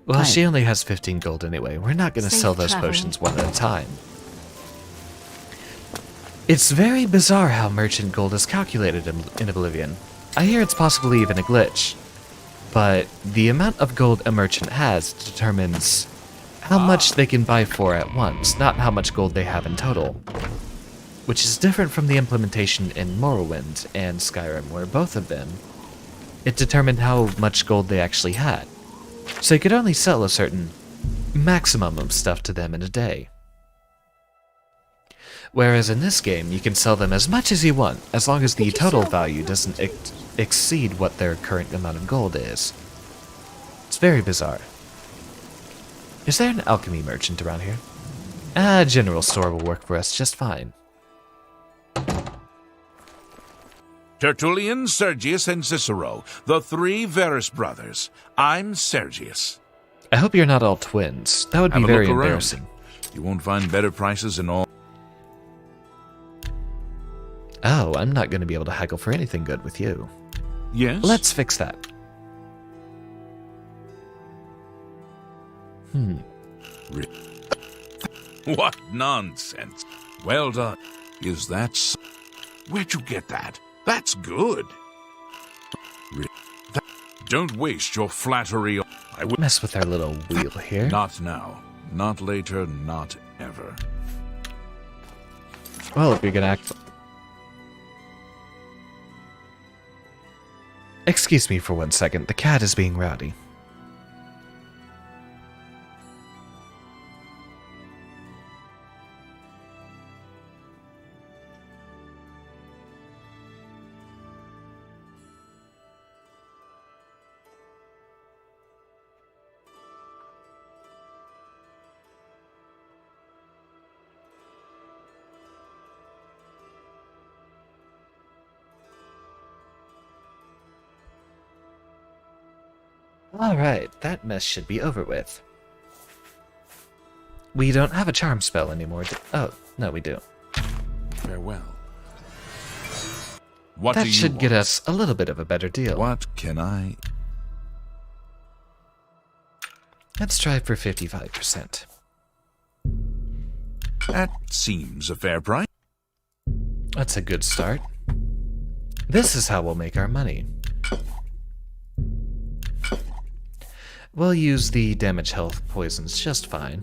Speaker 1: Well,
Speaker 8: Fine.
Speaker 1: she only has 15 gold anyway. We're not going to
Speaker 8: Safe
Speaker 1: sell those
Speaker 8: travel.
Speaker 1: potions one at a time. It's very bizarre how merchant gold is calculated in Oblivion. I hear it's possibly even a glitch. But the amount of gold a merchant has determines how much they can buy for at once, not how much gold they have in total. Which is different from the implementation in Morrowind and Skyrim, where both of them, it determined how much gold they actually had. So you could only sell a certain maximum of stuff to them in a day. Whereas in this game, you can sell them as much as you want, as long as the total value doesn't exceed what their current amount of gold is. It's very bizarre. Is there an alchemy merchant around here? A general store will work for us just fine.
Speaker 4: Tertullian, Sergius, and Cicero, the three Verus brothers. I'm Sergius.
Speaker 1: I hope you're not all twins. That would be
Speaker 4: Have a
Speaker 1: very
Speaker 4: look around.
Speaker 1: embarrassing.
Speaker 4: You won't find better prices in all.
Speaker 1: Oh, I'm not going to be able to haggle for anything good with you.
Speaker 4: Yes?
Speaker 1: Let's fix that.
Speaker 4: What nonsense. Well done. Is that so? Where'd you get that? That's good. Don't waste your flattery. I will
Speaker 1: Mess with our little wheel here.
Speaker 4: not now. Not later, not ever.
Speaker 1: Well, if you're going to act... Excuse me for 1 second. The cat is being rowdy. Alright, that mess should be over with. We don't have a charm spell anymore. Oh, no, we do.
Speaker 4: Farewell. What
Speaker 1: That
Speaker 4: do you
Speaker 1: should get
Speaker 4: want?
Speaker 1: us a little bit of a better deal.
Speaker 4: What can I...
Speaker 1: Let's try for 55%.
Speaker 4: That seems a fair price.
Speaker 1: That's a good start. This is how we'll make our money. We'll use the damage health poisons just fine.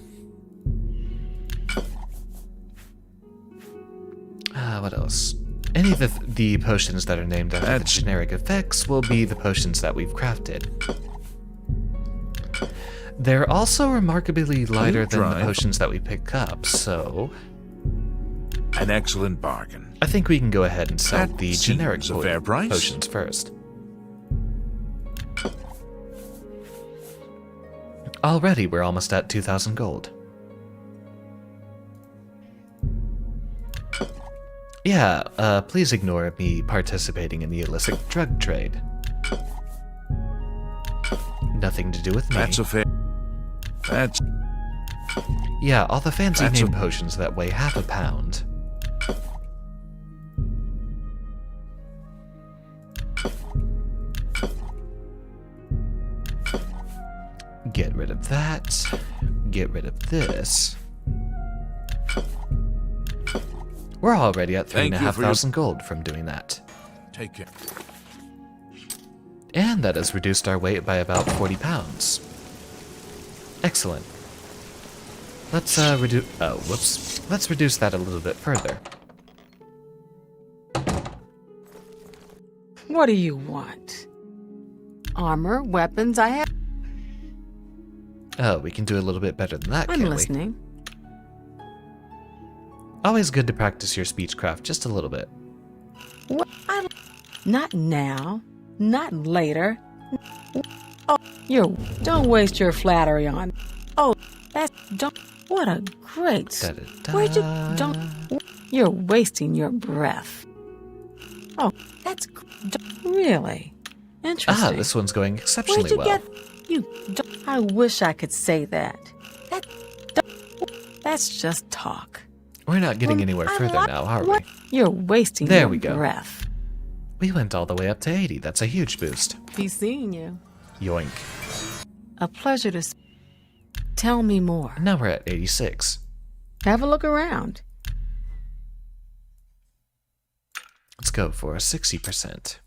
Speaker 1: What else? Any of the potions that are named after the generic effects will be the potions that we've crafted. They're also remarkably lighter than the potions that we pick up, so...
Speaker 4: An excellent bargain.
Speaker 1: I think we can go ahead and sell
Speaker 4: That
Speaker 1: the generic
Speaker 4: seems a fair price.
Speaker 1: potions first. Already, we're almost at 2,000 gold. Yeah, please ignore me participating in the illicit drug trade. Nothing to do with me.
Speaker 4: That's a fair... That's...
Speaker 1: Yeah, all the fancy
Speaker 4: That's
Speaker 1: name potions that weigh half a pound. Get rid of that. Get rid of this. We're already at
Speaker 4: Thank you for your-
Speaker 1: 3,500 gold from doing that.
Speaker 4: Take care.
Speaker 1: And that has reduced our weight by about 40 pounds. Excellent. Let's reduce... Oh, whoops. Let's reduce that a little bit further.
Speaker 6: What do you want? Armor, weapons, I have.
Speaker 1: Oh, we can do a little bit better than that,
Speaker 6: I'm
Speaker 1: can't
Speaker 6: listening.
Speaker 1: we? Always good to practice your speechcraft just a little bit.
Speaker 6: What? Not now. Not later. Oh, don't waste your flattery on. Oh, that's don't. What a great.
Speaker 1: Da-da-da.
Speaker 6: Where'd you don't? You're wasting your breath. Oh, that's really interesting.
Speaker 1: Ah, this one's going exceptionally
Speaker 6: Where'd you
Speaker 1: well.
Speaker 6: get? You. Don't, I wish I could say that. That's just talk.
Speaker 1: We're not getting anywhere further now, are we?
Speaker 6: What? You're wasting
Speaker 1: There
Speaker 6: your
Speaker 1: we go.
Speaker 6: breath.
Speaker 1: We went all the way up to 80. That's a huge boost.
Speaker 6: Be seeing you.
Speaker 1: Yoink.
Speaker 6: A pleasure to. Tell me more.
Speaker 1: Now we're at 86.
Speaker 6: Have a look around.
Speaker 1: Let's go for 60%.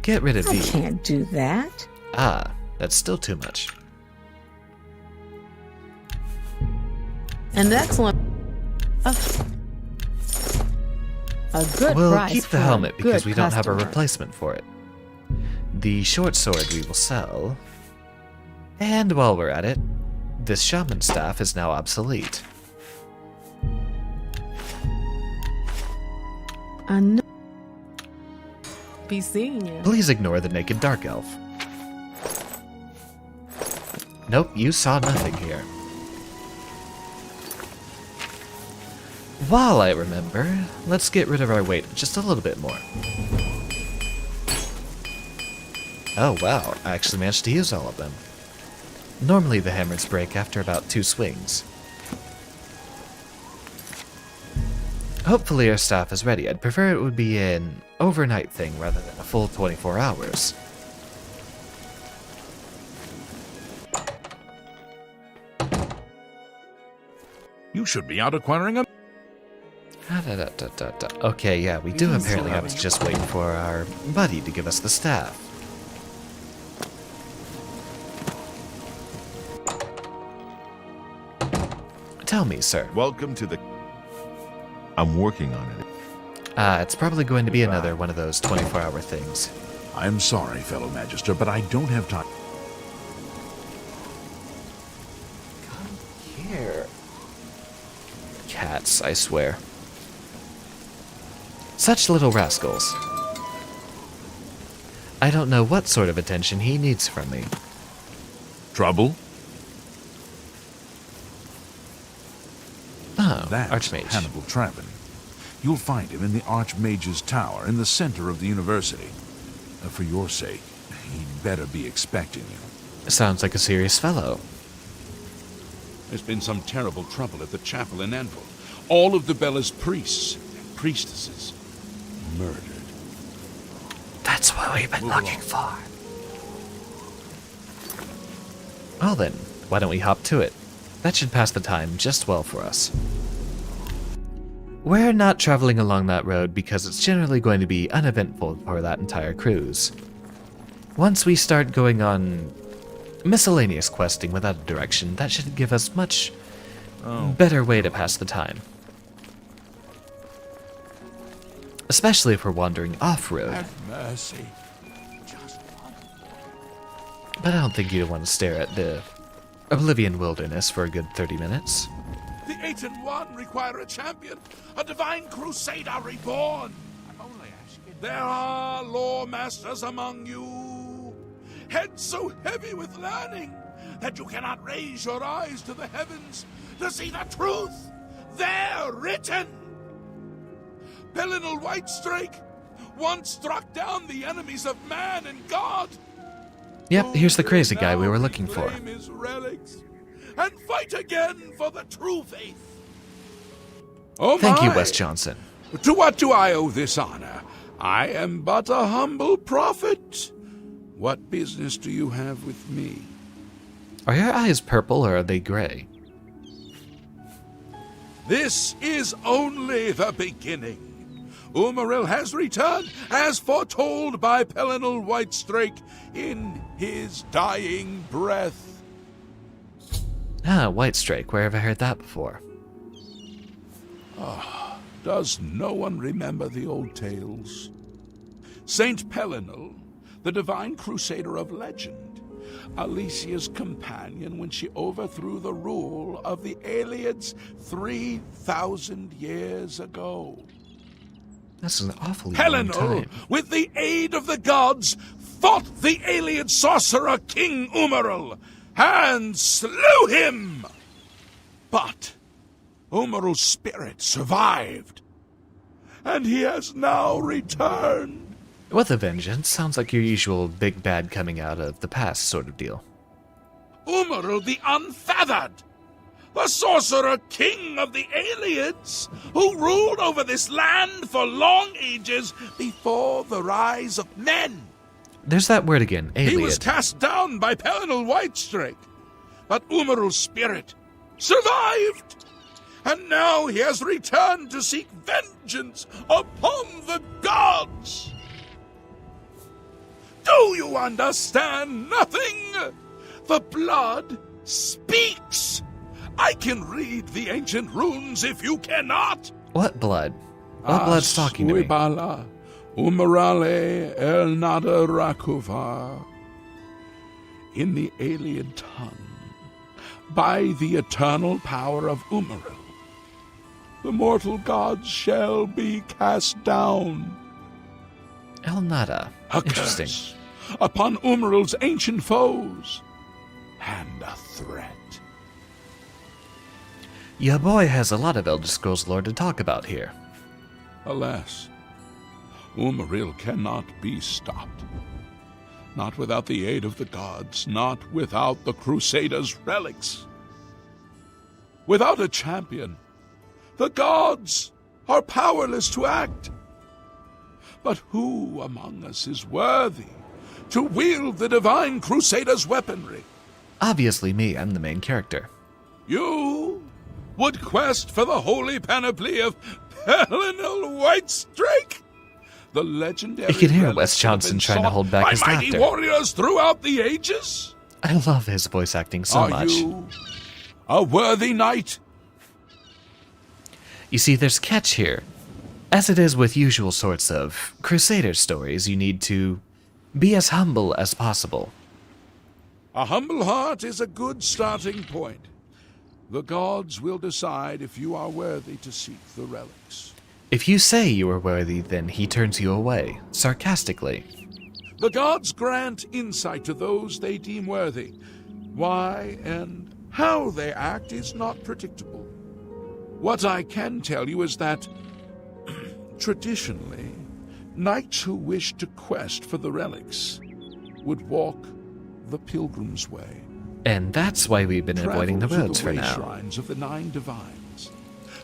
Speaker 1: Get rid of
Speaker 6: I
Speaker 1: the...
Speaker 6: can't do that.
Speaker 1: Ah, that's still too much.
Speaker 6: An excellent. A good
Speaker 1: We'll
Speaker 6: price
Speaker 1: keep the
Speaker 6: for a
Speaker 1: helmet because
Speaker 6: good
Speaker 1: we don't have a
Speaker 6: customer.
Speaker 1: replacement for it. The short sword we will sell. And while we're at it, this shaman staff is now obsolete.
Speaker 6: Be seeing you.
Speaker 1: Please ignore the naked dark elf. Nope, you saw nothing here. While I remember, let's get rid of our weight just a little bit more. Oh wow, I actually managed to use all of them. Normally the hammers break after about 2 swings. Hopefully our staff is ready. I'd prefer it would be an overnight thing rather than a full 24 hours.
Speaker 4: You should be out acquiring a...
Speaker 1: Okay, yeah, we do apparently have to just wait for our buddy to give us the staff. Tell me, sir.
Speaker 7: Welcome to the... I'm working on it.
Speaker 1: It's probably going to be another one of those 24-hour things.
Speaker 4: I'm sorry, fellow Magister, but I don't have time.
Speaker 1: Here. Cats, I swear. Such little rascals. I don't know what sort of attention he needs from me.
Speaker 4: Trouble?
Speaker 1: Oh,
Speaker 4: That's
Speaker 1: Archmage.
Speaker 4: Hannibal Trappin. You'll find him in the Archmage's Tower in the center of the university. For your sake, He'd better be expecting you.
Speaker 1: Sounds like a serious fellow.
Speaker 4: There's been some terrible trouble at the chapel in Envil. All of the Bella's priests and priestesses murdered.
Speaker 1: That's what we've been
Speaker 4: Move
Speaker 1: looking
Speaker 4: along.
Speaker 1: for. Well then, why don't we hop to it? That should pass the time just well for us. We're not traveling along that road because it's generally going to be uneventful for that entire cruise. Once we start going on miscellaneous questing without a direction, that should give us much better way to pass the time. Especially if we're wandering off-road.
Speaker 4: Have mercy.
Speaker 1: But I don't think you'd want to stare at the Oblivion wilderness for a good 30 minutes.
Speaker 4: The 8 and 1 require a champion, a divine crusader reborn. I'm only asking. There are lore masters among you, heads so heavy with learning that you cannot raise your eyes to the heavens to see the truth there written. Pellinal Whitestrake once struck down the enemies of man and God.
Speaker 1: Yep, here's the crazy guy we were looking for.
Speaker 4: Reclaim his relics and fight again for the true faith. Oh
Speaker 1: Thank you,
Speaker 4: my.
Speaker 1: Wes Johnson.
Speaker 4: To what do I owe this honor? I am but a humble prophet. What business do you have with me?
Speaker 1: Are your eyes purple or are they gray?
Speaker 4: This is only the beginning. Umaril has returned, as foretold by Pellinal Whitestrake in his dying breath.
Speaker 1: Ah, Whitestrake, where have I heard that before?
Speaker 4: Does no one remember the old tales? Saint Pellinal, the divine crusader of legend, Alicia's companion when she overthrew the rule of the Aelids 3,000 years ago.
Speaker 1: That's an awfully long
Speaker 4: Pellinal,
Speaker 1: time.
Speaker 4: with the aid of the gods, fought the Aeliad sorcerer King Umaril, and slew him! But Umaril's spirit survived, and he has now returned.
Speaker 1: With a vengeance, sounds like your usual big bad coming out of the past sort of deal.
Speaker 4: Umaril the Unfeathered, the sorcerer king of the Aelids, who ruled over this land for long ages before the rise of men.
Speaker 1: There's that word again,
Speaker 4: He was
Speaker 1: Aeliad.
Speaker 4: cast down by Pellinal Whitestrake, but Umaril's spirit survived, and now he has returned to seek vengeance upon the gods. Do you understand nothing? The blood speaks. I can read the ancient runes if you cannot.
Speaker 1: What blood? What blood's talking to me?
Speaker 4: Aswibala, Umarale el Nada Rakuva. In the Aeliad tongue, by the eternal power of Umaril, the mortal gods shall be cast down.
Speaker 1: El Nada.
Speaker 4: A
Speaker 1: Interesting.
Speaker 4: curse upon Umaril's ancient foes, and a threat.
Speaker 1: Ya boy has a lot of Elder Scrolls lore to talk about here.
Speaker 4: Alas, Umaril cannot be stopped. Not without the aid of the gods, not without the Crusaders' relics. Without a champion, the gods are powerless to act. But who among us is worthy to wield the divine Crusaders' weaponry?
Speaker 1: Obviously me, I'm the main character.
Speaker 4: You would quest for the holy panoply of Pellinal Whitestrake? The legendary
Speaker 1: You can hear
Speaker 4: relics
Speaker 1: Wes
Speaker 4: that have
Speaker 1: Johnson
Speaker 4: been
Speaker 1: trying to
Speaker 4: sought
Speaker 1: hold back
Speaker 4: by
Speaker 1: his
Speaker 4: mighty
Speaker 1: laughter.
Speaker 4: warriors throughout the ages?
Speaker 1: I love his voice acting so
Speaker 4: Are
Speaker 1: much.
Speaker 4: you a worthy knight?
Speaker 1: You see, there's a catch here. As it is with usual sorts of Crusader stories, you need to be as humble as possible.
Speaker 4: A humble heart is a good starting point. The gods will decide if you are worthy to seek the relics.
Speaker 1: If you say you are worthy, then he turns you away, sarcastically.
Speaker 4: The gods grant insight to those they deem worthy. Why and how they act is not predictable. What I can tell you is that, traditionally, knights who wish to quest for the relics would walk the pilgrim's way.
Speaker 1: And that's why we've been avoiding the
Speaker 4: Travel
Speaker 1: roads
Speaker 4: to
Speaker 1: for
Speaker 4: the way
Speaker 1: now.
Speaker 4: shrines of the 9 divines.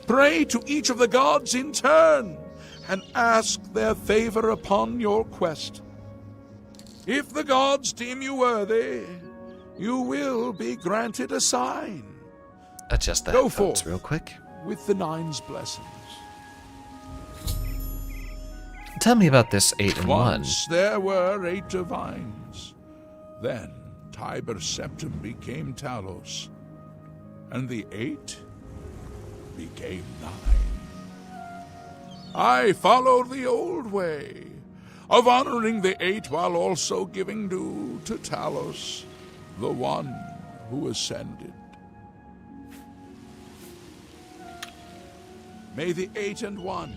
Speaker 4: Pray to each of the gods in turn, and ask their favor upon your quest. If the gods deem you worthy, you will be granted a sign.
Speaker 1: Adjust the
Speaker 4: Go
Speaker 1: headphones
Speaker 4: forth.
Speaker 1: real quick.
Speaker 4: With the 9's blessings.
Speaker 1: Tell me about this 8 and 1.
Speaker 4: Once there were 8 divines. Then Tiber Septim became Talos, and the 8 became 9. I followed the old way of honoring the 8 while also giving due to Talos, the one who ascended. May the 8 and 1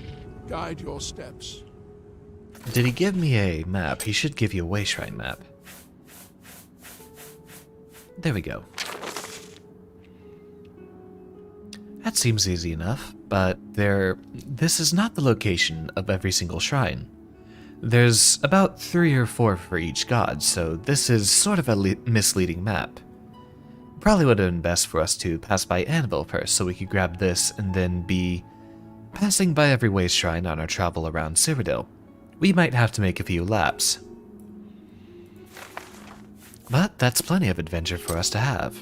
Speaker 4: guide your steps.
Speaker 1: Did he give me a map? He should give you a way shrine map. There we go. That seems easy enough, but this is not the location of every single shrine. There's about 3 or 4 for each god, so this is sort of a misleading map. Probably would have been best for us to pass by Anvil first so we could grab this and then be passing by every way shrine on our travel around Cyrodiil. We might have to make a few laps. But that's plenty of adventure for us to have.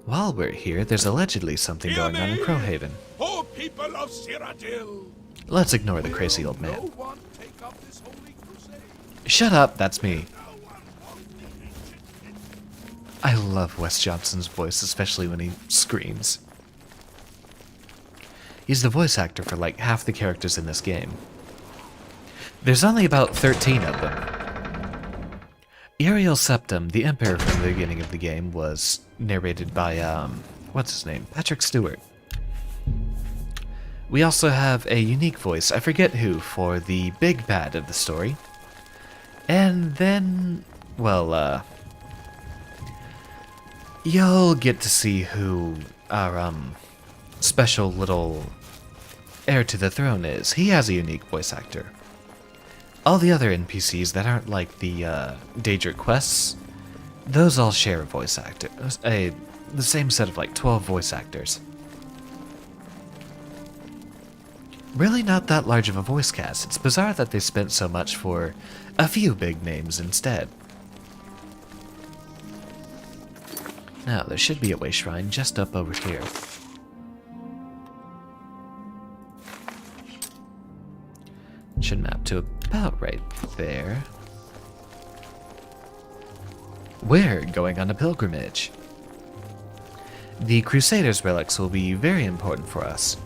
Speaker 1: While we're here, there's allegedly something going on in Crowhaven.
Speaker 4: O people of Cyrodiil!
Speaker 1: Let's ignore the crazy old
Speaker 4: No
Speaker 1: man.
Speaker 4: one take up this holy crusade.
Speaker 1: Shut up, that's me. I love Wes Johnson's voice, especially when he screams. He's the voice actor for like half the characters in this game. There's only about 13 of them. Uriel Septim, the Emperor from the beginning of the game, was narrated by, what's his name? Patrick Stewart. We also have a unique voice, I forget who, for the big bad of the story. And then, well, you'll get to see who our, special little heir to the throne is. He has a unique voice actor. All the other NPCs that aren't like the Daedric quests, those all share a voice actor. The same set of like 12 voice actors. Really not that large of a voice cast. It's bizarre that they spent so much for a few big names instead. Now, there should be a way shrine just up over here. Should map to about right there. We're going on a pilgrimage. The Crusaders relics will be very important for us.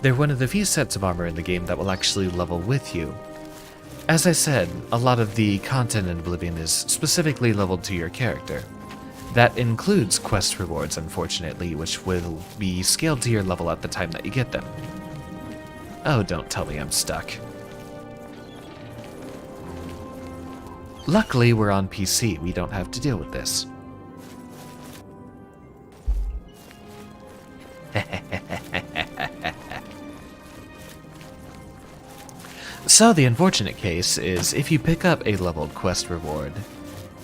Speaker 1: They're one of the few sets of armor in the game that will actually level with you. As I said, a lot of the content in Oblivion is specifically leveled to your character. That includes quest rewards, unfortunately, which will be scaled to your level at the time that you get them. Oh, don't tell me I'm stuck. Luckily, we're on PC. We don't have to deal with this. So the unfortunate case is if you pick up a leveled quest reward,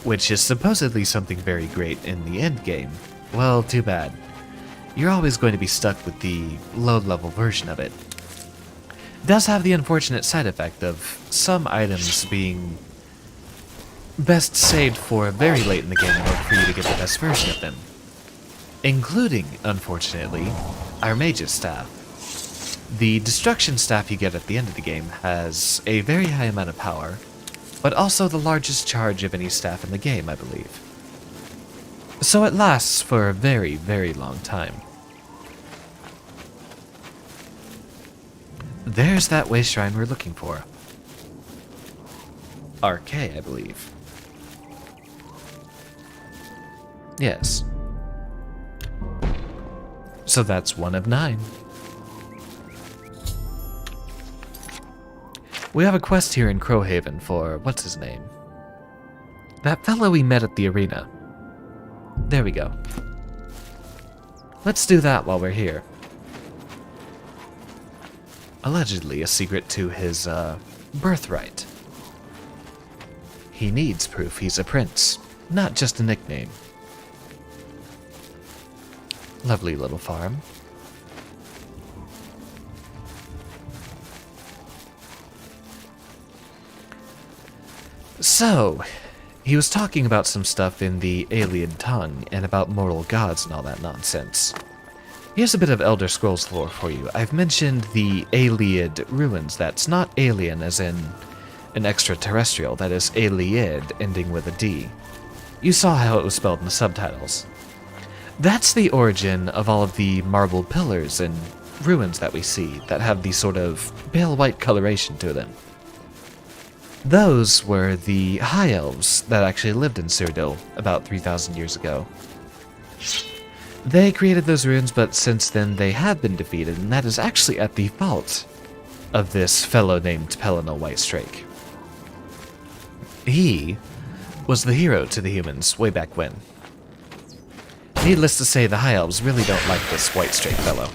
Speaker 1: which is supposedly something very great in the end game, well, too bad. You're always going to be stuck with the low-level version of it. It does have the unfortunate side effect of some items being best saved for very late in the game in order for you to get the best version of them. Including, unfortunately, our Mage's Staff. The Destruction Staff you get at the end of the game has a very high amount of power, but also the largest charge of any staff in the game, I believe. So it lasts for a very, very long time. There's that way shrine we're looking for. RK, I believe. Yes. So that's 1 of 9. We have a quest here in Crowhaven for, what's his name? That fellow we met at the arena. There we go. Let's do that while we're here. allegedly a secret to his birthright. He needs proof he's a prince, not just a nickname. Lovely little farm. So, he was talking about some stuff in the alien tongue and about mortal gods and all that nonsense. Here's a bit of Elder Scrolls lore for you. I've mentioned the Ayleid ruins. That's not alien as in an extraterrestrial. That is Ayleid, ending with a D. You saw how it was spelled in the subtitles. That's the origin of all of the marble pillars and ruins that we see that have the sort of pale white coloration to them. Those were the High Elves that actually lived in Cyrodiil about 3,000 years ago. They created those ruins, but since then they have been defeated, and that is actually at the fault of this fellow named Pellinal Whitestrake. He was the hero to the humans way back when. Needless to say, the High Elves really don't like this Whitestrake fellow.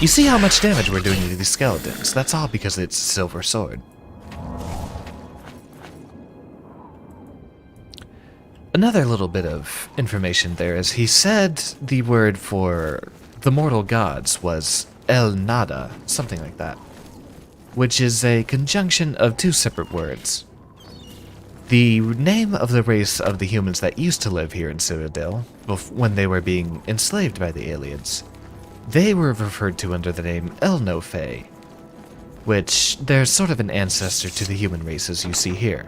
Speaker 1: You see how much damage we're doing to these skeletons? That's all because it's a silver sword. Another little bit of information there is he said the word for the mortal gods was El Nada, something like that, which is a conjunction of two separate words. The name of the race of the humans that used to live here in Cyrodiil, when they were being enslaved by the aliens, they were referred to under the name Elnofe, which they're sort of an ancestor to the human races you see here.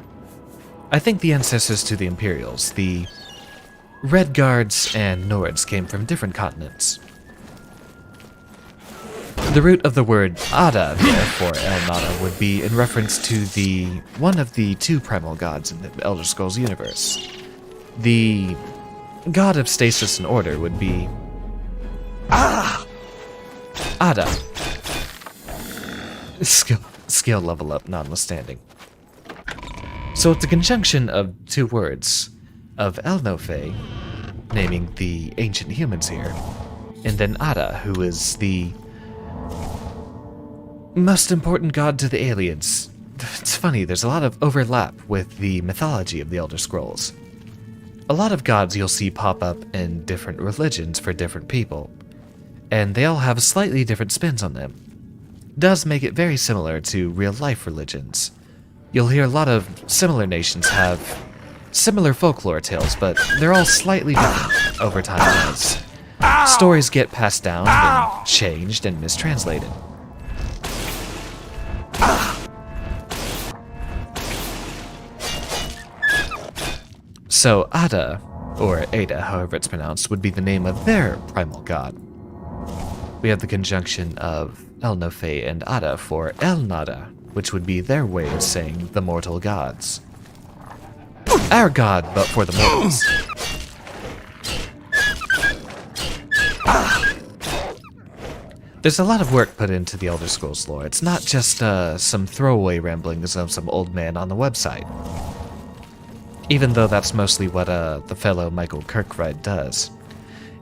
Speaker 1: I think the ancestors to the Imperials, the Redguards and Nords, came from different continents. The root of the word Ada, therefore, El Nada, would be in reference to one of the two primal gods in the Elder Scrolls universe. The god of stasis and order would be Ada. Skill level up notwithstanding. So it's a conjunction of two words of Elnofe, naming the ancient humans here, and then Ada, who is the most important god to the aliens. It's funny, there's a lot of overlap with the mythology of the Elder Scrolls. A lot of gods you'll see pop up in different religions for different people, and they all have slightly different spins on them. Does make it very similar to real-life religions. You'll hear a lot of similar nations have similar folklore tales, but they're all slightly different over time as stories get passed down and changed and mistranslated. So Ada, or Ada, however it's pronounced, would be the name of their primal god. We have the conjunction of Elnofe and Ada for El Nada, which would be their way of saying the mortal gods. Our god, but for the mortals. There's a lot of work put into the Elder Scrolls lore. It's not just some throwaway ramblings of some old man on the website. Even though that's mostly what the fellow Michael Kirkbride does.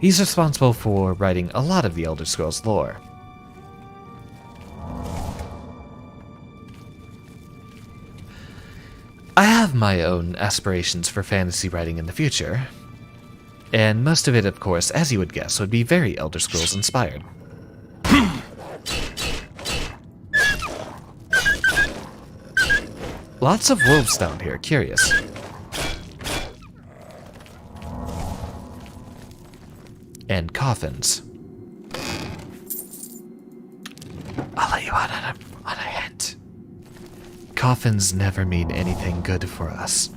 Speaker 1: He's responsible for writing a lot of the Elder Scrolls lore. I have my own aspirations for fantasy writing in the future, and most of it, of course, as you would guess, would be very Elder Scrolls inspired. Lots of wolves down here, curious. And coffins. I'll let you out on a hint. Coffins never mean anything good for us.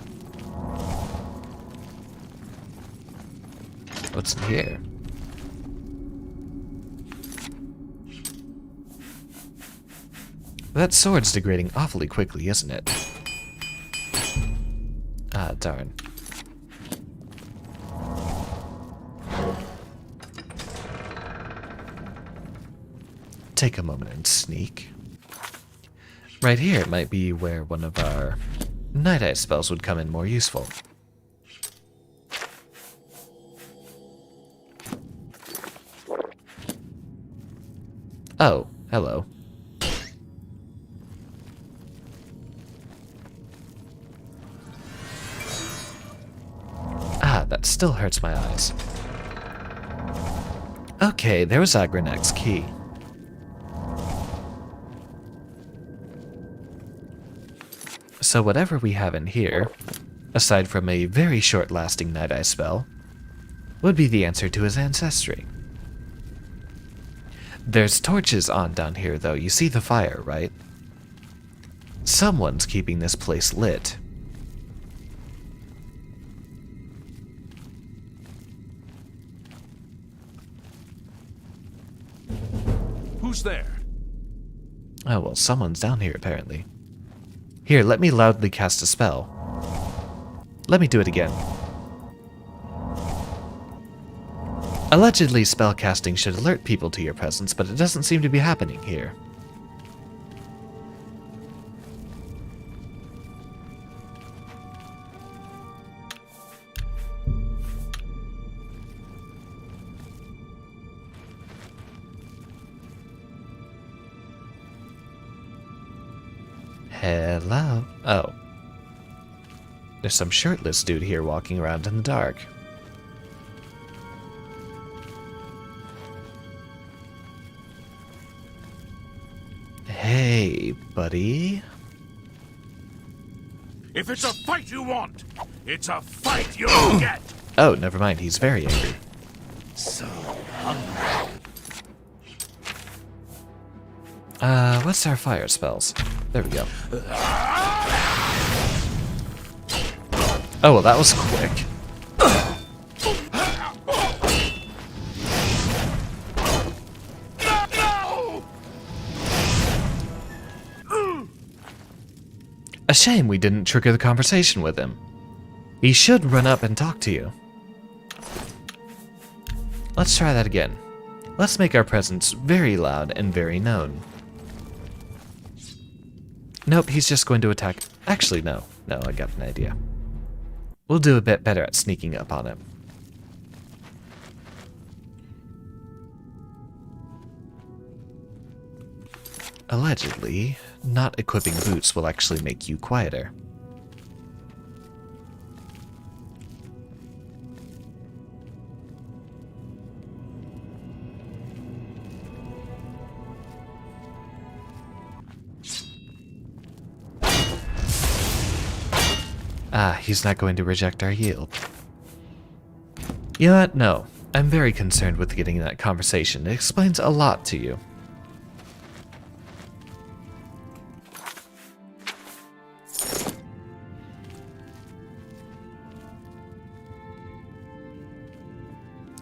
Speaker 1: What's in here? That sword's degrading awfully quickly, isn't it? Ah, darn. Take a moment and sneak. Right here might be where one of our Night Eye spells would come in more useful. Oh, hello. Ah, that still hurts my eyes. Okay, there was Agranek's key. So whatever we have in here, aside from a very short-lasting Night Eye spell, would be the answer to his ancestry. There's torches on down here, though. You see the fire, right? Someone's keeping this place lit.
Speaker 4: Who's there?
Speaker 1: Oh, well, someone's down here, apparently. Here, let me loudly cast a spell. Let me do it again. Allegedly, spellcasting should alert people to your presence, but it doesn't seem to be happening here. Hello? Oh. There's some shirtless dude here walking around in the dark. Hey, buddy.
Speaker 4: If it's a fight you want, it's a fight you'll get!
Speaker 1: Oh, never mind, he's very angry.
Speaker 4: So hungry.
Speaker 1: What's our fire spells? There we go. Oh, well, that was quick. A shame we didn't trigger the conversation with him. He should run up and talk to you. Let's try that again. Let's make our presence very loud and very known. Nope, he's just going to attack. Actually, no. No, I got an idea. We'll do a bit better at sneaking up on him. Allegedly, not equipping boots will actually make you quieter. Ah, he's not going to reject our yield. You know what? No. I'm very concerned with getting that conversation. It explains a lot to you.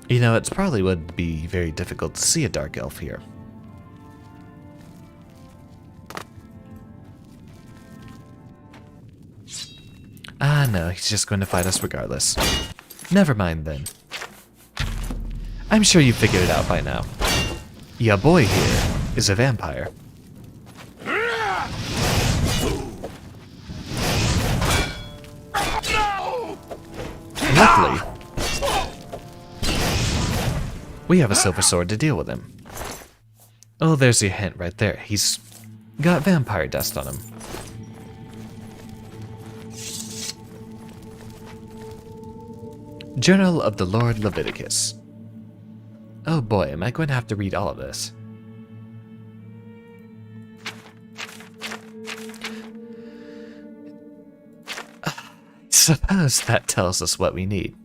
Speaker 1: You know, it probably would be very difficult to see a dark elf here. Ah, no, he's just going to fight us regardless. Never mind then. I'm sure you figured it out by now. Ya boy here is a vampire. Luckily, we have a silver sword to deal with him. Oh, there's your hint right there. He's got vampire dust on him. Journal of the Lord Leviticus. Oh boy, am I going to have to read all of this. I suppose that tells us what we need.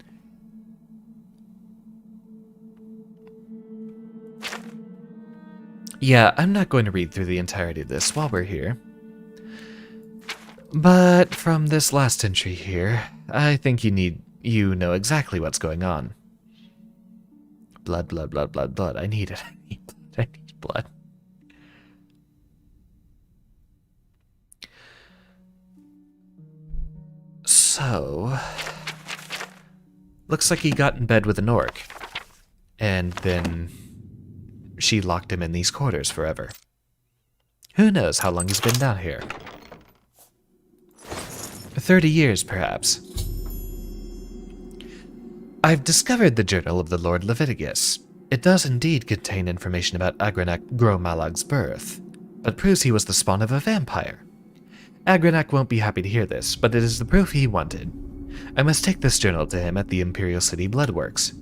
Speaker 1: Yeah, I'm not going to read through the entirety of this while we're here. But from this last entry here, I think you know exactly what's going on. Blood, blood, blood, blood, blood. I need it. I need blood. So, looks like he got in bed with an orc. And then she locked him in these quarters forever. Who knows how long he's been down here? 30 years, perhaps. I've discovered the Journal of the Lord Leviticus. It does indeed contain information about Agranak Gromalag's birth, but proves he was the spawn of a vampire. Agranak won't be happy to hear this, but it is the proof he wanted. I must take this journal to him at the Imperial City Bloodworks.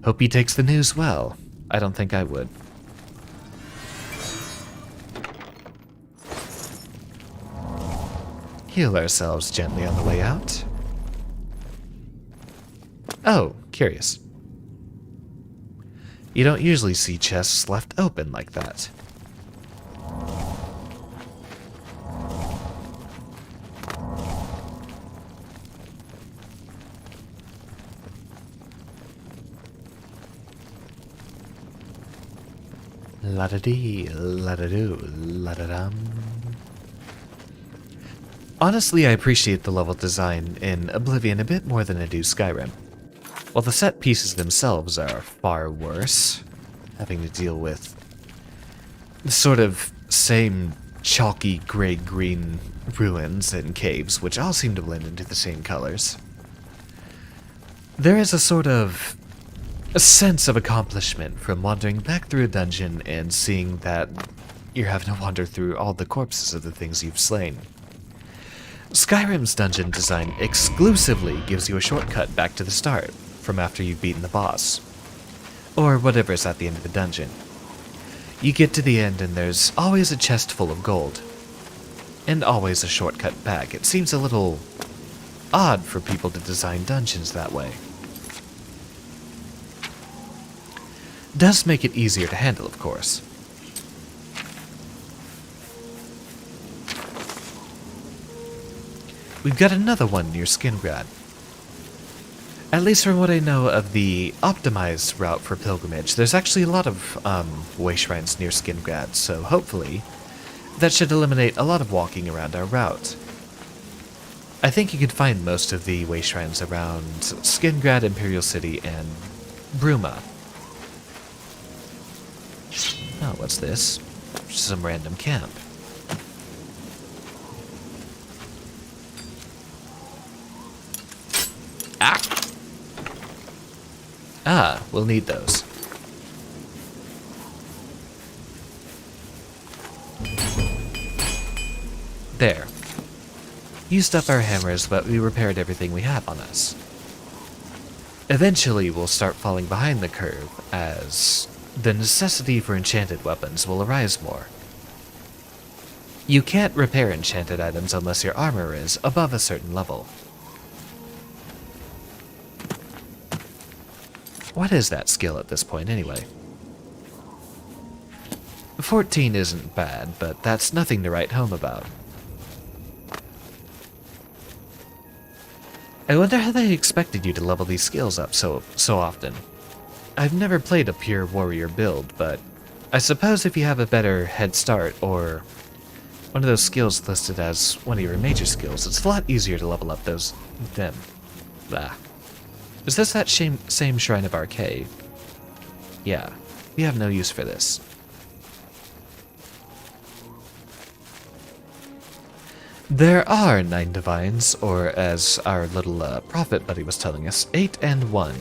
Speaker 1: Hope he takes the news well. I don't think I would. Heal ourselves gently on the way out. Oh, curious. You don't usually see chests left open like that. La-da-dee, la-da-doo, la-da-dum. Honestly, I appreciate the level design in Oblivion a bit more than I do Skyrim. While the set pieces themselves are far worse, having to deal with the sort of same chalky gray-green ruins and caves, which all seem to blend into the same colors. There is a sort of a sense of accomplishment from wandering back through a dungeon and seeing that you're having to wander through all the corpses of the things you've slain. Skyrim's dungeon design exclusively gives you a shortcut back to the start, from after you've beaten the boss, or whatever's at the end of the dungeon. You get to the end and there's always a chest full of gold, and always a shortcut back. It seems a little odd for people to design dungeons that way. Does make it easier to handle, of course. We've got another one near Skingrad. At least from what I know of the optimized route for pilgrimage, there's actually a lot of way shrines near Skingrad, so hopefully that should eliminate a lot of walking around our route. I think you could find most of the way shrines around Skingrad, Imperial City, and Bruma. Oh, what's this? Some random camp. Ah, we'll need those. There. Used up our hammers, but we repaired everything we have on us. Eventually, we'll start falling behind the curve, as the necessity for enchanted weapons will arise more. You can't repair enchanted items unless your armor is above a certain level. What is that skill at this point, anyway? 14 isn't bad, but that's nothing to write home about. I wonder how they expected you to level these skills up so often. I've never played a pure warrior build, but I suppose if you have a better head start, or one of those skills listed as one of your major skills, it's a lot easier to level up them. Blah. Is this that same Shrine of Arcade? Yeah, we have no use for this. There are 9 divines, or as our little prophet buddy was telling us, 8 and 1.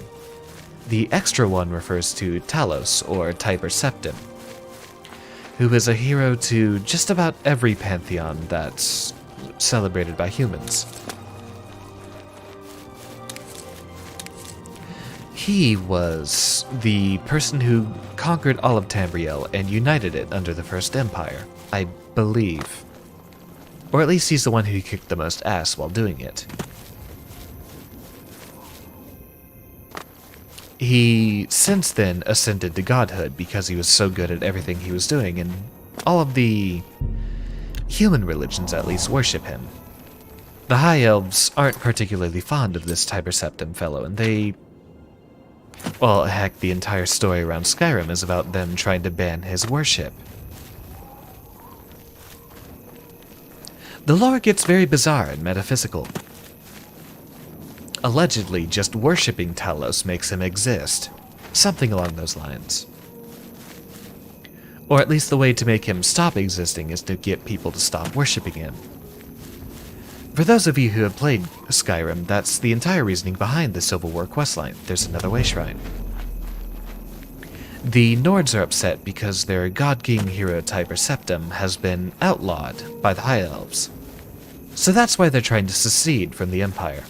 Speaker 1: The extra one refers to Talos, or Tiber Septim, who is a hero to just about every pantheon that's celebrated by humans. He was the person who conquered all of Tamriel and united it under the First Empire, I believe. Or at least he's the one who kicked the most ass while doing it. He since then ascended to godhood because he was so good at everything he was doing, and all of the human religions at least worship him. The High Elves aren't particularly fond of this Tiber Septim fellow, and they... well, heck, the entire story around Skyrim is about them trying to ban his worship. The lore gets very bizarre and metaphysical. Allegedly, just worshipping Talos makes him exist. Something along those lines. Or at least the way to make him stop existing is to get people to stop worshipping him. For those of you who have played Skyrim, that's the entire reasoning behind the Civil War questline. There's another way shrine. The Nords are upset because their god-king hero Tiber Septim has been outlawed by the High Elves. So that's why they're trying to secede from the Empire.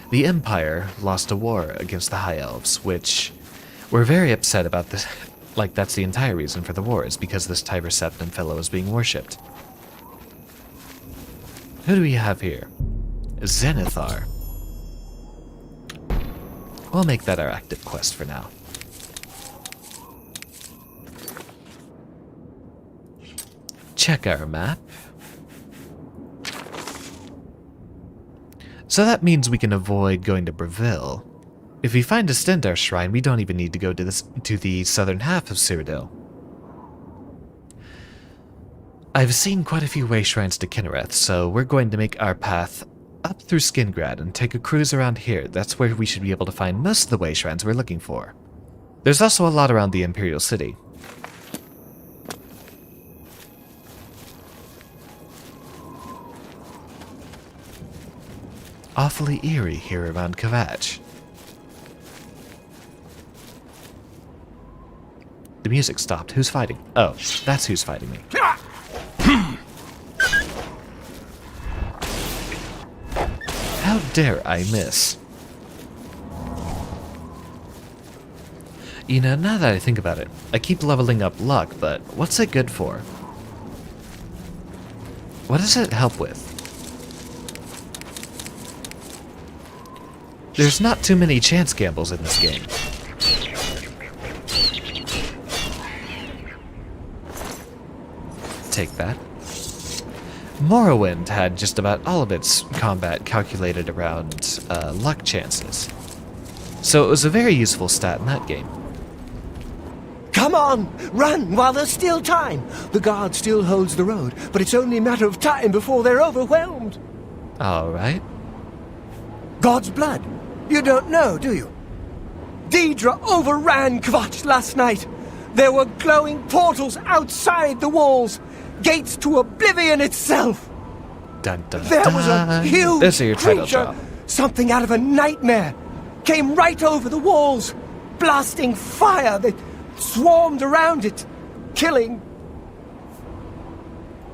Speaker 1: The Empire lost a war against the High Elves, which were very upset about this. Like, that's the entire reason for the war, is because this Tiber Septim fellow is being worshipped. Who do we have here? Zenithar. We'll make that our active quest for now. Check our map. So that means we can avoid going to Breville. If we find a Stendarr shrine, we don't even need to go to the southern half of Cyrodiil. I've seen quite a few way shrines to Kinnereth, so we're going to make our path up through Skingrad and take a cruise around here. That's where we should be able to find most of the way shrines we're looking for. There's also a lot around the Imperial City. Awfully eerie here around Kvatch. The music stopped. Who's fighting? Oh, that's who's fighting me. How dare I miss? You know, now that I think about it, I keep leveling up luck, but what's it good for? What does it help with? There's not too many chance gambles in this game. Take that. Morrowind had just about all of its combat calculated around luck chances. So it was a very useful stat in that game.
Speaker 3: Come on! Run while there's still time! The guard still holds the road, but it's only a matter of time before they're overwhelmed.
Speaker 1: Alright.
Speaker 3: God's blood. You don't know, do you? Daedra overran Kvatch last night. There were glowing portals outside the walls. Gates to Oblivion itself.
Speaker 1: Dun, dun,
Speaker 3: There was a huge
Speaker 1: This is your title
Speaker 3: creature,
Speaker 1: drop.
Speaker 3: something out of a nightmare. Came right over the walls, blasting fire that swarmed around it, killing.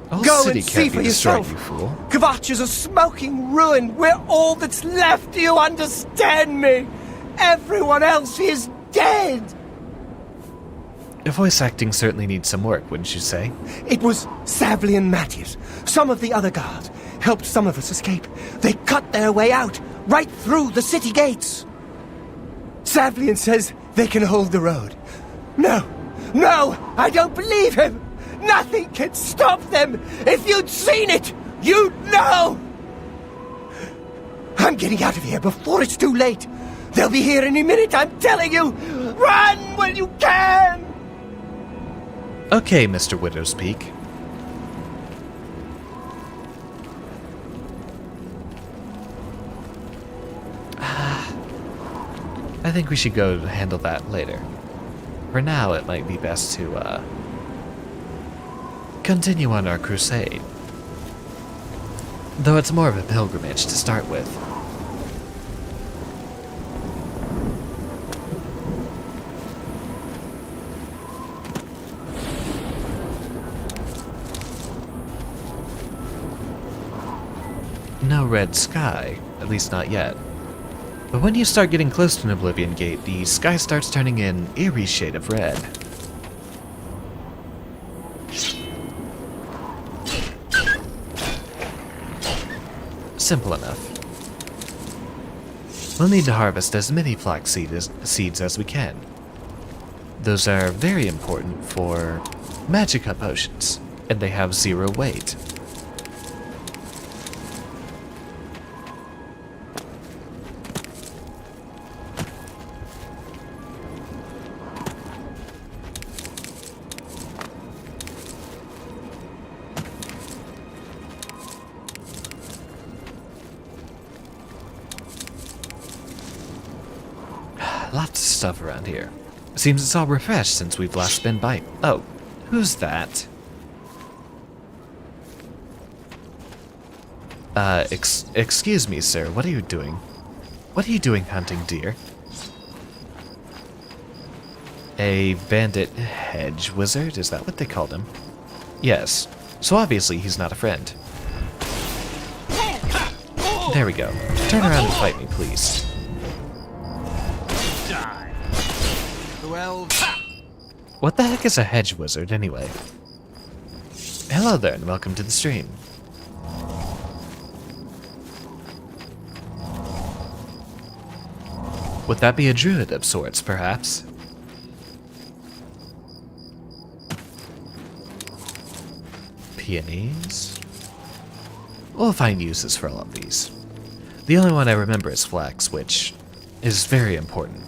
Speaker 1: Whole
Speaker 3: Go
Speaker 1: city
Speaker 3: and see
Speaker 1: can't
Speaker 3: for
Speaker 1: be destroyed,
Speaker 3: yourself.
Speaker 1: you fool.
Speaker 3: Kvatch is a smoking ruin. We're all that's left. Do you understand me? Everyone else is dead.
Speaker 1: The voice acting certainly needs some work, wouldn't you say?
Speaker 3: It was Savli and Matthias. Some of the other guards helped some of us escape. They cut their way out, right through the city gates. Savlian says they can hold the road. No, I don't believe him. Nothing can stop them. If you'd seen it, you'd know. I'm getting out of here before it's too late. They'll be here any minute, I'm telling you. Run when you can.
Speaker 1: Okay, Mr. Widow's Peak. I think we should go handle that later. For now, it might be best to, continue on our crusade. Though it's more of a pilgrimage to start with. No red sky, at least not yet. But when you start getting close to an Oblivion Gate, the sky starts turning an eerie shade of red. Simple enough. We'll need to harvest as many flax seeds as we can. Those are very important for Magicka potions, and they have 0 weight. Lots of stuff around here. Seems it's all refreshed since we've last been by. Oh, who's that? Excuse me, sir, what are you doing? What are you doing hunting deer? A bandit hedge wizard? Is that what they called him? Yes. So obviously he's not a friend. There we go. Turn around and fight me, please. What the heck is a hedge wizard, anyway? Hello there, and welcome to the stream. Would that be a druid of sorts, perhaps? Peonies? We'll find uses for all of these. The only one I remember is flax, which is very important.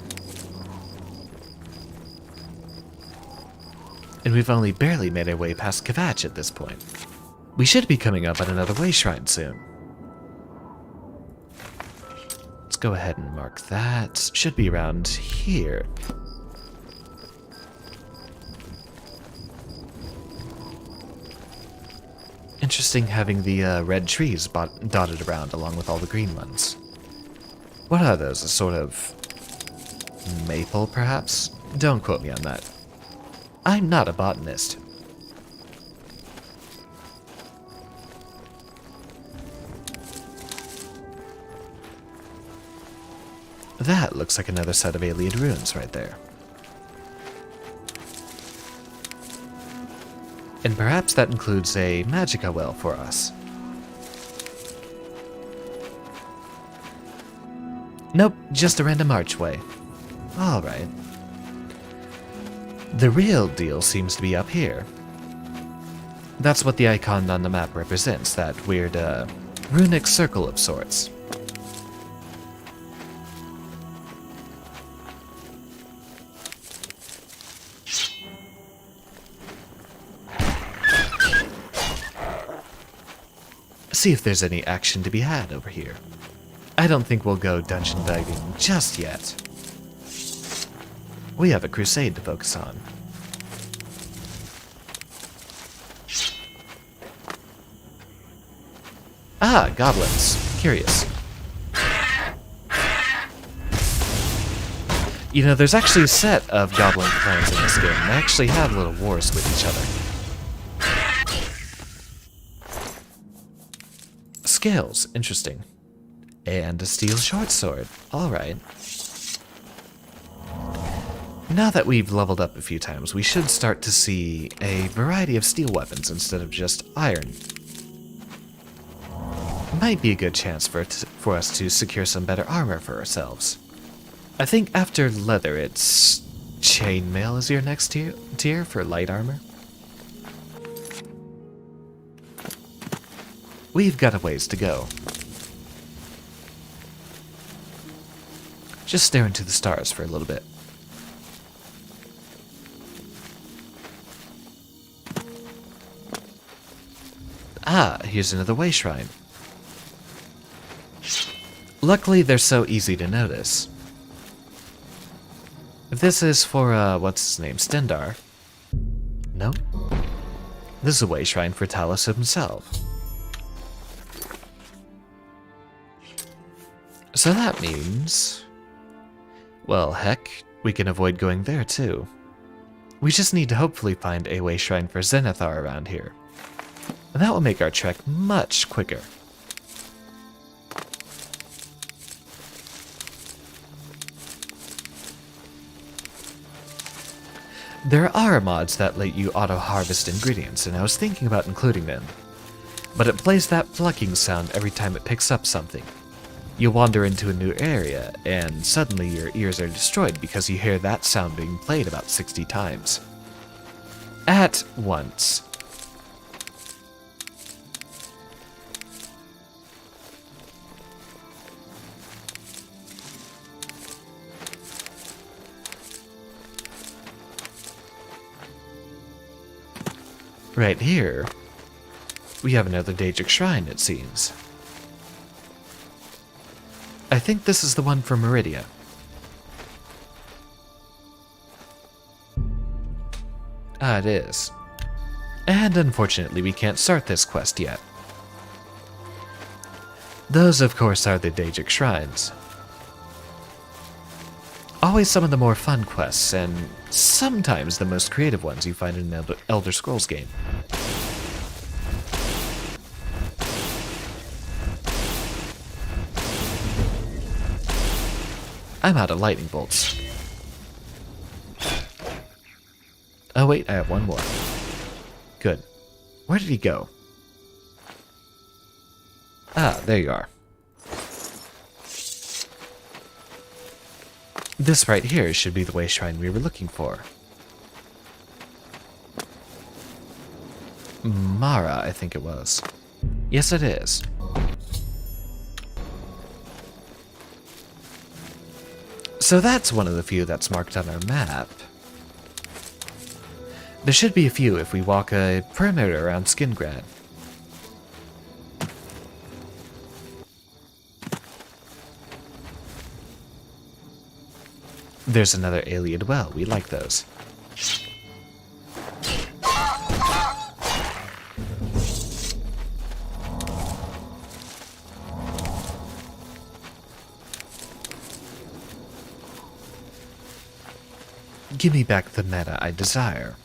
Speaker 1: And we've only barely made our way past Kvatch at this point. We should be coming up on another way shrine soon. Let's go ahead and mark that. Should be around here. Interesting having the red trees dotted around along with all the green ones. What are those? A sort of maple, perhaps? Don't quote me on that. I'm not a botanist. That looks like another set of alien ruins right there. And perhaps that includes a magica well for us. Nope, just a random archway. Alright. The real deal seems to be up here. That's what the icon on the map represents, that weird, runic circle of sorts. See if there's any action to be had over here. I don't think we'll go dungeon diving just yet. We have a crusade to focus on. Ah, goblins. Curious. You know, there's actually a set of goblin clans in this game. They actually have little wars with each other. Scales, interesting. And a steel short sword. Alright. Now that we've leveled up a few times, we should start to see a variety of steel weapons instead of just iron. Might be a good chance for us to secure some better armor for ourselves. I think after leather, it's chainmail is your next tier for light armor. We've got a ways to go. Just stare into the stars for a little bit. Ah, here's another way shrine. Luckily, they're so easy to notice. If this is for, what's his name, Stendar? No? This is a way shrine for Talos himself. So that means... well, heck, we can avoid going there too. We just need to hopefully find a way shrine for Zenithar around here. And that will make our trek much quicker. There are mods that let you auto-harvest ingredients, and I was thinking about including them. But it plays that plucking sound every time it picks up something. You wander into a new area, and suddenly your ears are destroyed because you hear that sound being played about 60 times. At once. Right here, we have another Daedric shrine, it seems. I think this is the one for Meridia. Ah, it is. And unfortunately, we can't start this quest yet. Those, of course, are the Daedric Shrines. Always some of the more fun quests, and sometimes the most creative ones you find in an Elder Scrolls game. I'm out of lightning bolts. Oh wait, I have one more. Good. Where did he go? Ah, there you are. This right here should be the way shrine we were looking for. Mara, I think it was. Yes, it is. So that's one of the few that's marked on our map. There should be a few if we walk a perimeter around Skingrad. There's another Ayleid well. We like those. Give me back the meta I desire.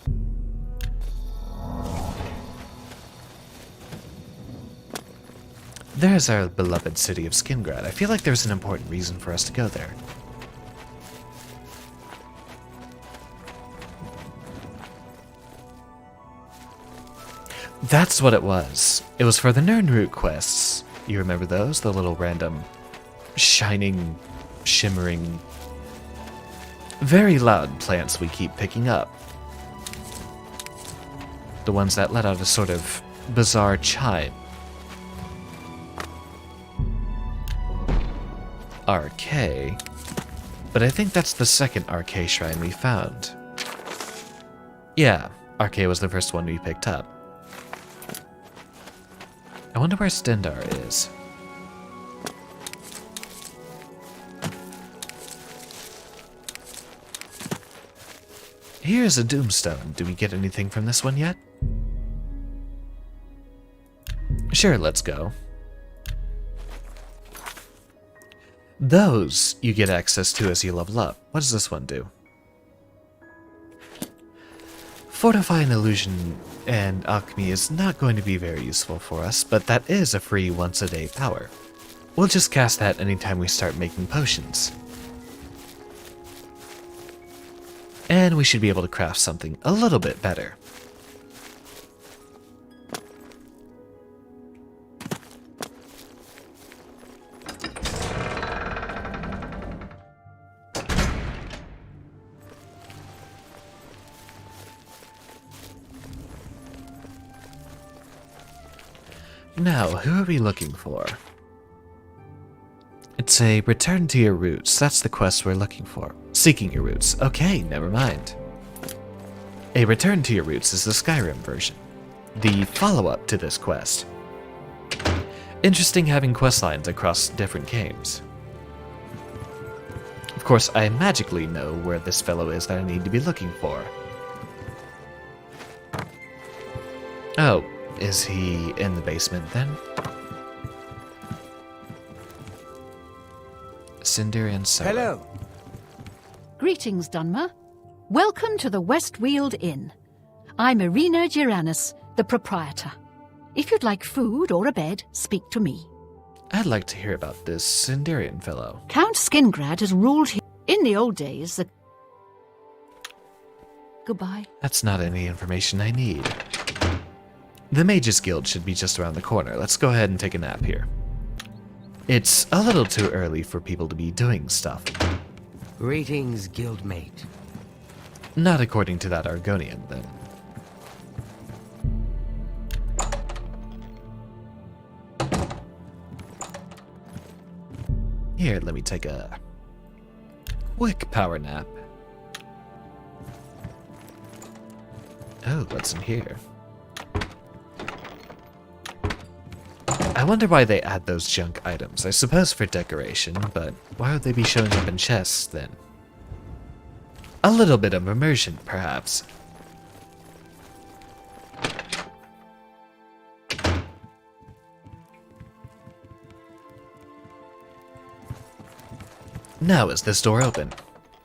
Speaker 1: There's our beloved city of Skingrad. I feel like there's an important reason for us to go there. That's what it was. It was for the Nirnroot quests. You remember those? The little random, shining, shimmering, very loud plants we keep picking up. The ones that let out a sort of bizarre chime. RK. But I think that's the second RK shrine we found. Yeah, RK was the first one we picked up. I wonder where Stendarr is. Here's a Doomstone. Do we get anything from this one yet? Sure, let's go. Those you get access to as you level up. What does this one do? Fortify an illusion and alchemy is not going to be very useful for us, but that is a free once-a-day power. We'll just cast that anytime we start making potions. And we should be able to craft something a little bit better. Now, who are we looking for? It's a return to your roots. That's the quest we're looking for. Seeking your roots. Okay, never mind. A return to your roots is the Skyrim version. The follow-up to this quest. Interesting having quest lines across different games. Of course, I magically know where this fellow is that I need to be looking for. Oh. Is he in the basement then? Sinderian Cellar.
Speaker 3: Hello.
Speaker 8: Greetings, Dunmer. Welcome to the Westweald Inn. I'm Irina Giranus, the proprietor. If you'd like food or a bed, speak to me.
Speaker 1: I'd like to hear about this Sinderian fellow.
Speaker 8: Count Skingrad has ruled here. In the old days, the... Goodbye.
Speaker 1: That's not any information I need. The Mages Guild should be just around the corner. Let's go ahead and take a nap here. It's a little too early for people to be doing stuff.
Speaker 3: Greetings, guildmate.
Speaker 1: Not according to that Argonian, then. Here, let me take a quick power nap. Oh, what's in here? I wonder why they add those junk items. I suppose for decoration, but why would they be showing up in chests then? A little bit of immersion, perhaps. Now is this door open?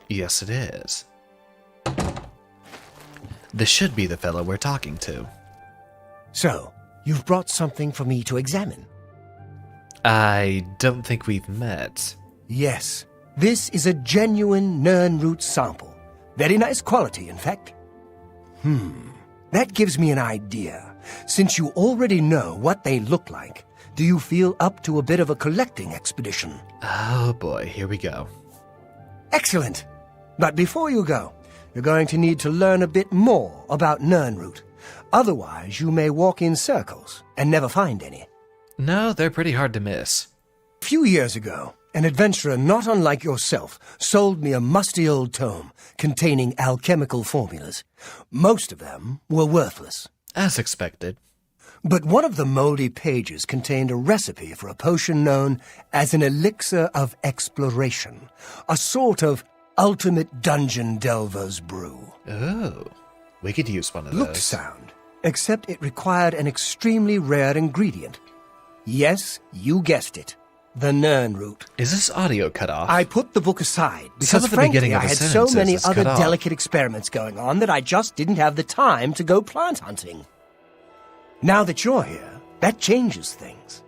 Speaker 1: Yes, it is. This should be the fellow we're talking to.
Speaker 3: So, you've brought something for me to examine?
Speaker 1: I don't think we've met.
Speaker 3: Yes. This is a genuine Nirnroot sample. Very nice quality, in fact. That gives me an idea. Since you already know what they look like, do you feel up to a bit of a collecting expedition?
Speaker 1: Oh boy, here we go.
Speaker 3: Excellent. But before you go, you're going to need to learn a bit more about Nirnroot. Otherwise, you may walk in circles and never find any.
Speaker 1: No, they're pretty hard to miss.
Speaker 3: A few years ago, an adventurer not unlike yourself sold me a musty old tome containing alchemical formulas. Most of them were worthless.
Speaker 1: As expected.
Speaker 3: But one of the moldy pages contained a recipe for a potion known as an elixir of exploration, a sort of ultimate dungeon delver's brew.
Speaker 1: Oh, we could use one of
Speaker 3: Looked
Speaker 1: those.
Speaker 3: sound, except it required an extremely rare ingredient. Yes, you guessed it. The Nirnroot.
Speaker 1: Is this audio cut off?
Speaker 3: I put the book aside
Speaker 1: Some
Speaker 3: because,
Speaker 1: of the
Speaker 3: frankly,
Speaker 1: beginning of
Speaker 3: I
Speaker 1: the
Speaker 3: had so
Speaker 1: sentences
Speaker 3: many
Speaker 1: is
Speaker 3: other
Speaker 1: cut off.
Speaker 3: delicate experiments going on that I just didn't have the time to go plant hunting. Now that you're here, that changes things.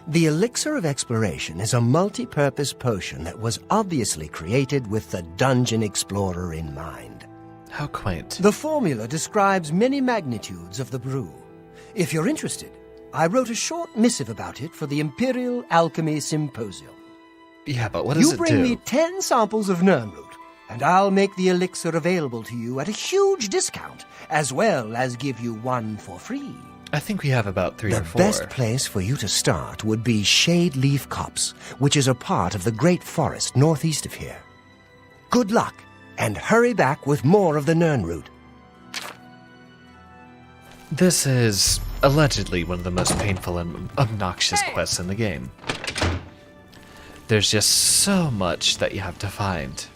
Speaker 3: The Elixir of Exploration is a multi-purpose potion that was obviously created with the dungeon explorer in mind.
Speaker 1: How quaint.
Speaker 3: The formula describes many magnitudes of the brew. If you're interested, I wrote a short missive about it for the Imperial Alchemy Symposium.
Speaker 1: Yeah, but what does
Speaker 3: You
Speaker 1: it
Speaker 3: bring
Speaker 1: do?
Speaker 3: me 10 samples of Nirnroot, and I'll make the elixir available to you at a huge discount, as well as give you one for free.
Speaker 1: I think we have about 3 or
Speaker 3: The
Speaker 1: 4.
Speaker 3: best place for you to start would be Shade Leaf Copse, which is a part of the Great Forest northeast of here. Good luck, and hurry back with more of the Nirnroot.
Speaker 1: This is allegedly one of the most painful and obnoxious quests in the game. There's just so much that you have to find.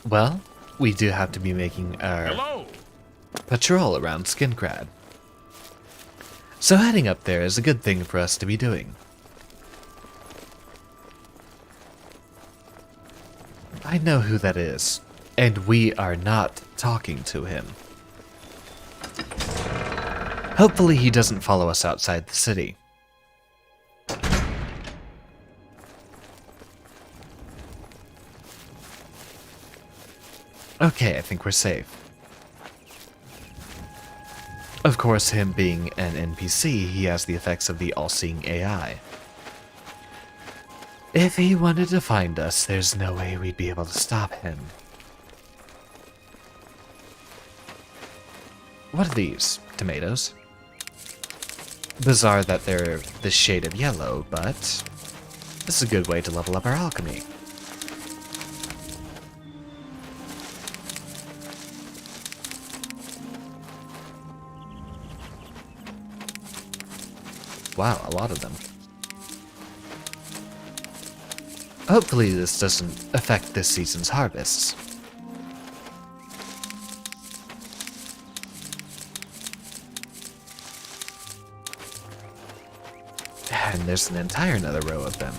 Speaker 1: Well, we do have to be making our patrol around Skincrad. So heading up there is a good thing for us to be doing. I know who that is, and we are not talking to him. Hopefully he doesn't follow us outside the city. Okay, I think we're safe. Of course, him being an NPC, he has the effects of the all-seeing AI. If he wanted to find us, there's no way we'd be able to stop him. What are these? Tomatoes? Bizarre that they're this shade of yellow, but this is a good way to level up our alchemy. Wow, a lot of them. Hopefully this doesn't affect this season's harvests. And there's an entire another row of them.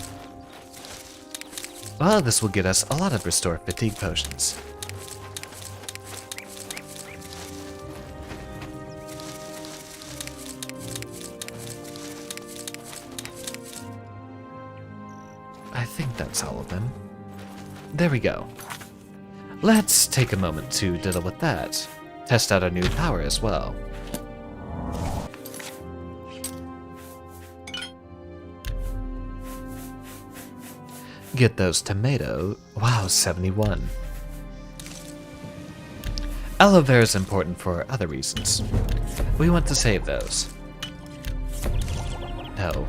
Speaker 1: Well, this will get us a lot of restore fatigue potions. I think that's all of them. There we go. Let's take a moment to diddle with that. Test out our new power as well. Get those tomato. Wow, 71. Aloe vera is important for other reasons. We want to save those. No.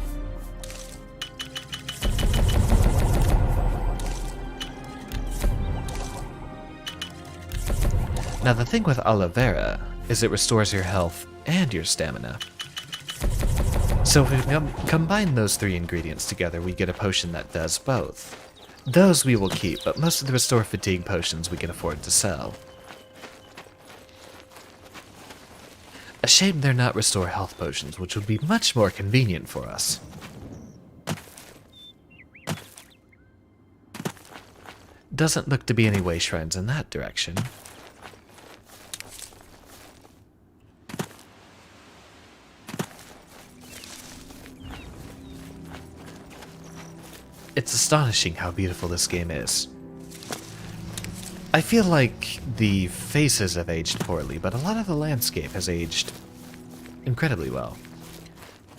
Speaker 1: Now the thing with aloe vera is it restores your health and your stamina. So if we combine those 3 ingredients together, we get a potion that does both. Those we will keep, but most of the restore fatigue potions we can afford to sell. A shame they're not restore health potions, which would be much more convenient for us. Doesn't look to be any way shrines in that direction. It's astonishing how beautiful this game is. I feel like the faces have aged poorly, but a lot of the landscape has aged incredibly well.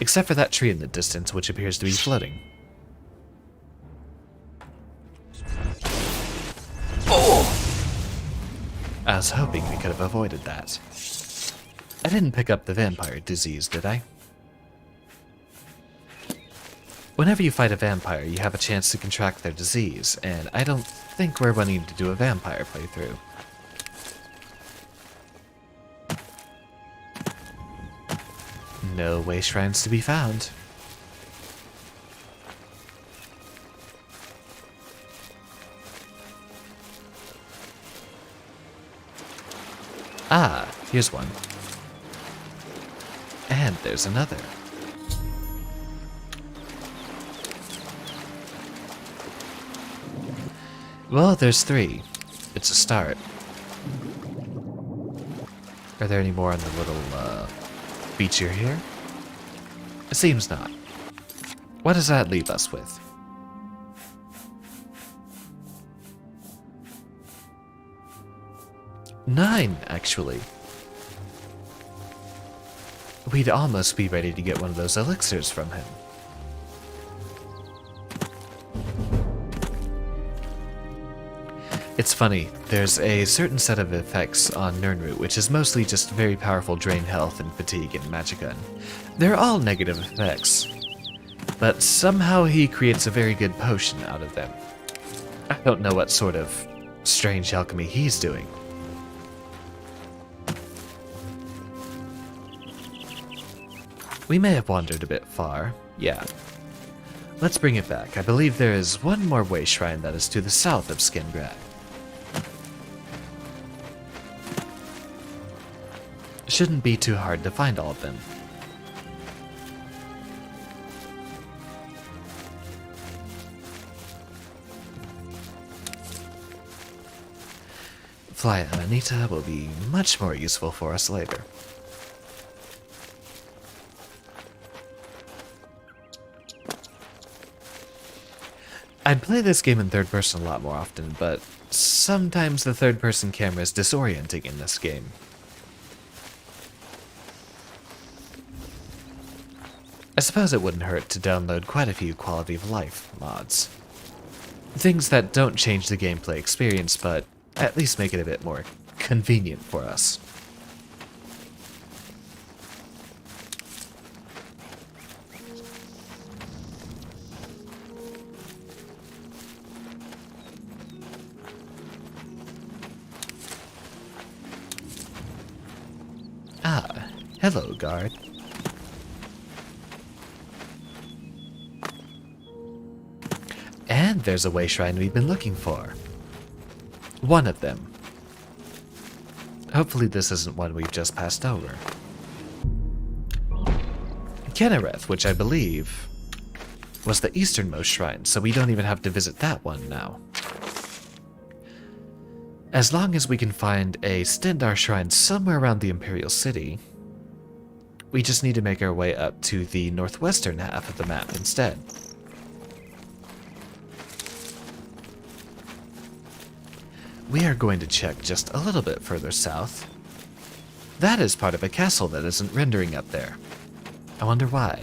Speaker 1: Except for that tree in the distance, which appears to be floating. I was hoping we could have avoided that. I didn't pick up the vampire disease, did I? Whenever you fight a vampire, you have a chance to contract their disease, and I don't think we're running to do a vampire playthrough. No way shrines to be found. Ah, here's one. And there's another. Well, there's 3. It's a start. Are there any more on the little, feature here? It seems not. What does that leave us with? Nine, actually. We'd almost be ready to get one of those elixirs from him. It's funny, there's a certain set of effects on Nirnroot which is mostly just very powerful drain health and fatigue and magic gun. They're all negative effects, but somehow he creates a very good potion out of them. I don't know what sort of strange alchemy he's doing. We may have wandered a bit far, yeah. Let's bring it back. I believe there is one more way shrine that is to the south of Skingrad. Shouldn't be too hard to find all of them. Fly Amanita will be much more useful for us later. I'd play this game in third person a lot more often, but sometimes the third person camera is disorienting in this game. I suppose it wouldn't hurt to download quite a few quality of life mods. Things that don't change the gameplay experience, but at least make it a bit more convenient for us. Ah, hello, guard. And there's a way shrine we've been looking for. One of them. Hopefully this isn't one we've just passed over. Kennereth, which I believe was the easternmost shrine, so we don't even have to visit that one now. As long as we can find a Stendarr shrine somewhere around the Imperial City, we just need to make our way up to the northwestern half of the map instead. We are going to check just a little bit further south. That is part of a castle that isn't rendering up there. I wonder why.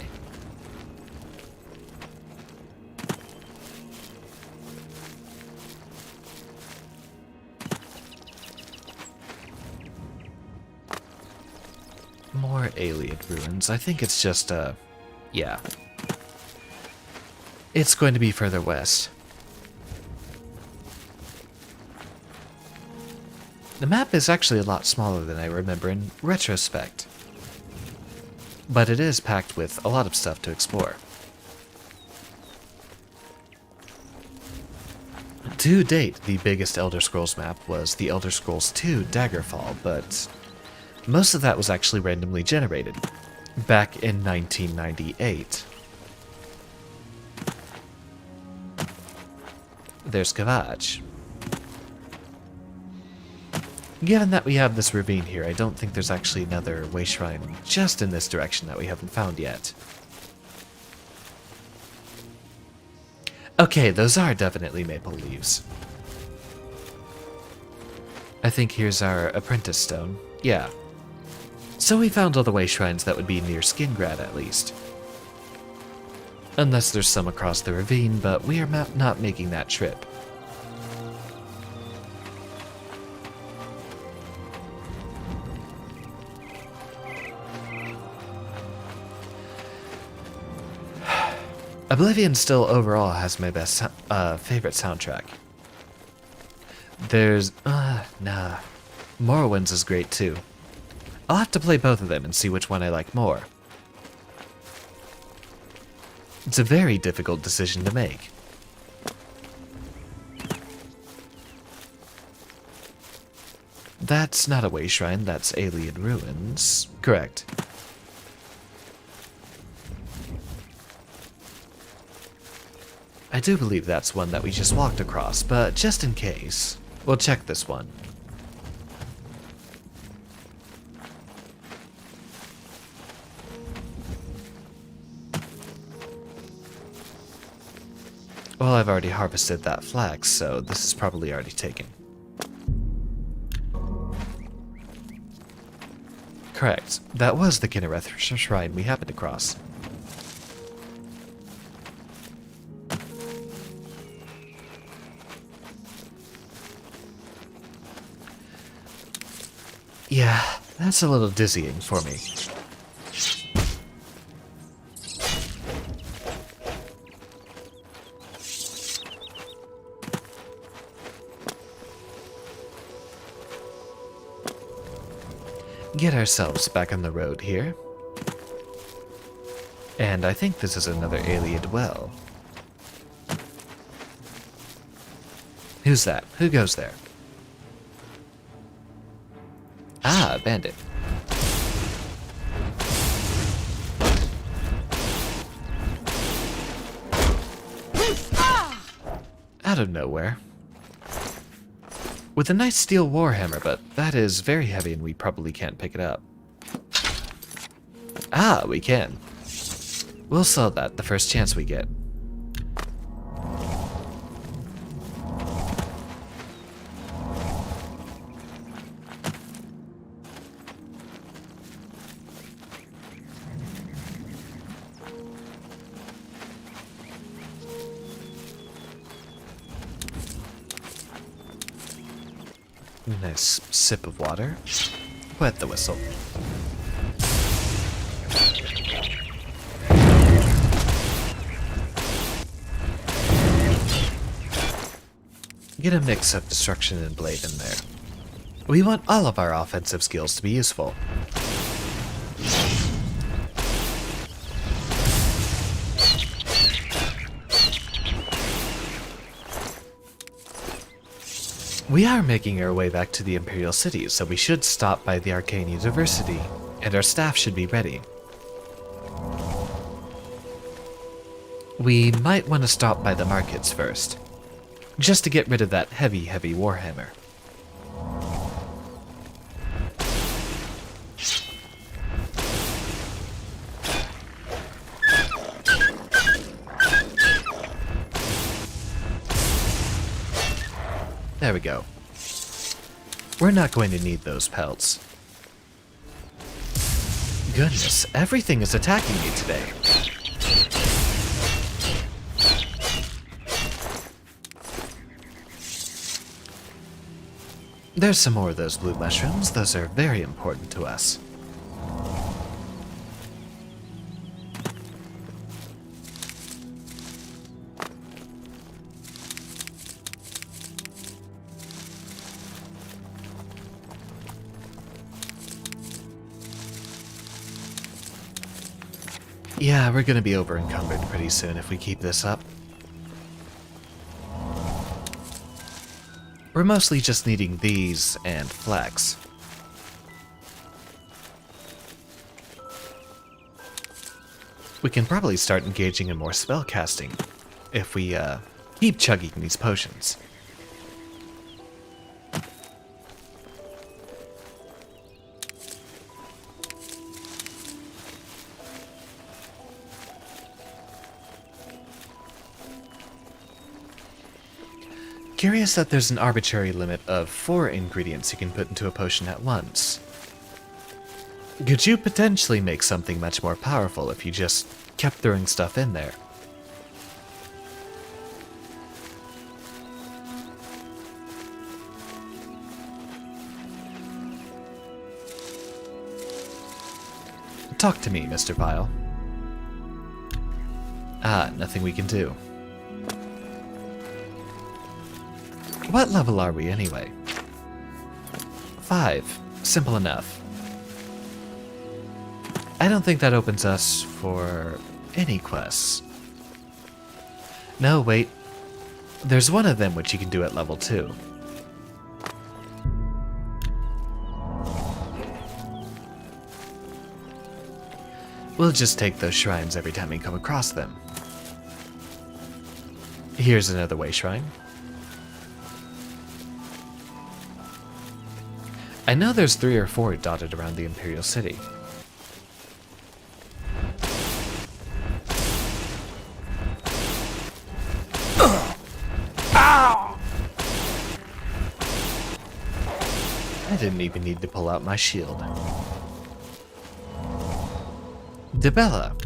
Speaker 1: More Ayleid ruins. I think it's just, yeah. It's going to be further west. The map is actually a lot smaller than I remember in retrospect, but it is packed with a lot of stuff to explore. To date, the biggest Elder Scrolls map was the Elder Scrolls II Daggerfall, but Most of that was actually randomly generated, back in 1998. There's Kavach. Given that we have this ravine here, I don't think there's actually another way shrine just in this direction that we haven't found yet. Okay, those are definitely maple leaves. I think here's our apprentice stone. Yeah. So we found all the way shrines that would be near Skingrad at least. Unless there's some across the ravine, but we are not making that trip. Oblivion still overall has my best favorite soundtrack. There's Morrowind's is great too. I'll have to play both of them and see which one I like more. It's a very difficult decision to make. That's not a way shrine, that's Alien Ruins. Correct. I do believe that's one that we just walked across, but just in case, we'll check this one. Well, I've already harvested that flax, so this is probably already taken. Correct. That was the Kinnereth shrine we happened across. Yeah, that's a little dizzying for me. Get ourselves back on the road here. And I think this is another alien well. Who's that? Who goes there? Ah, a bandit. Out of nowhere. With a nice steel warhammer, but that is very heavy and we probably can't pick it up. Ah, we can. We'll sell that the first chance we get. Nice sip of water. Wet the whistle. Get a mix of destruction and blade in there. We want all of our offensive skills to be useful. We are making our way back to the Imperial City, so we should stop by the Arcane University, and our staff should be ready. We might want to stop by the markets first, just to get rid of that heavy warhammer. There we go. We're not going to need those pelts. Goodness, everything is attacking me today. There's some more of those blue mushrooms. Those are very important to us. Yeah, we're gonna be over encumbered pretty soon if we keep this up. We're mostly just needing these and flax. We can probably start engaging in more spell casting if we keep chugging these potions. Curious that there's an arbitrary limit of 4 ingredients you can put into a potion at once. Could you potentially make something much more powerful if you just kept throwing stuff in there? Talk to me, Mr. Vile. Ah, nothing we can do. What level are we anyway? 5. Simple enough. I don't think that opens us for any quests. No, wait. There's one of them which you can do at level 2. We'll just take those shrines every time we come across them. Here's another way shrine. I know there's 3 or 4 dotted around the Imperial City.
Speaker 3: Ow!
Speaker 1: I didn't even need to pull out my shield. Debella.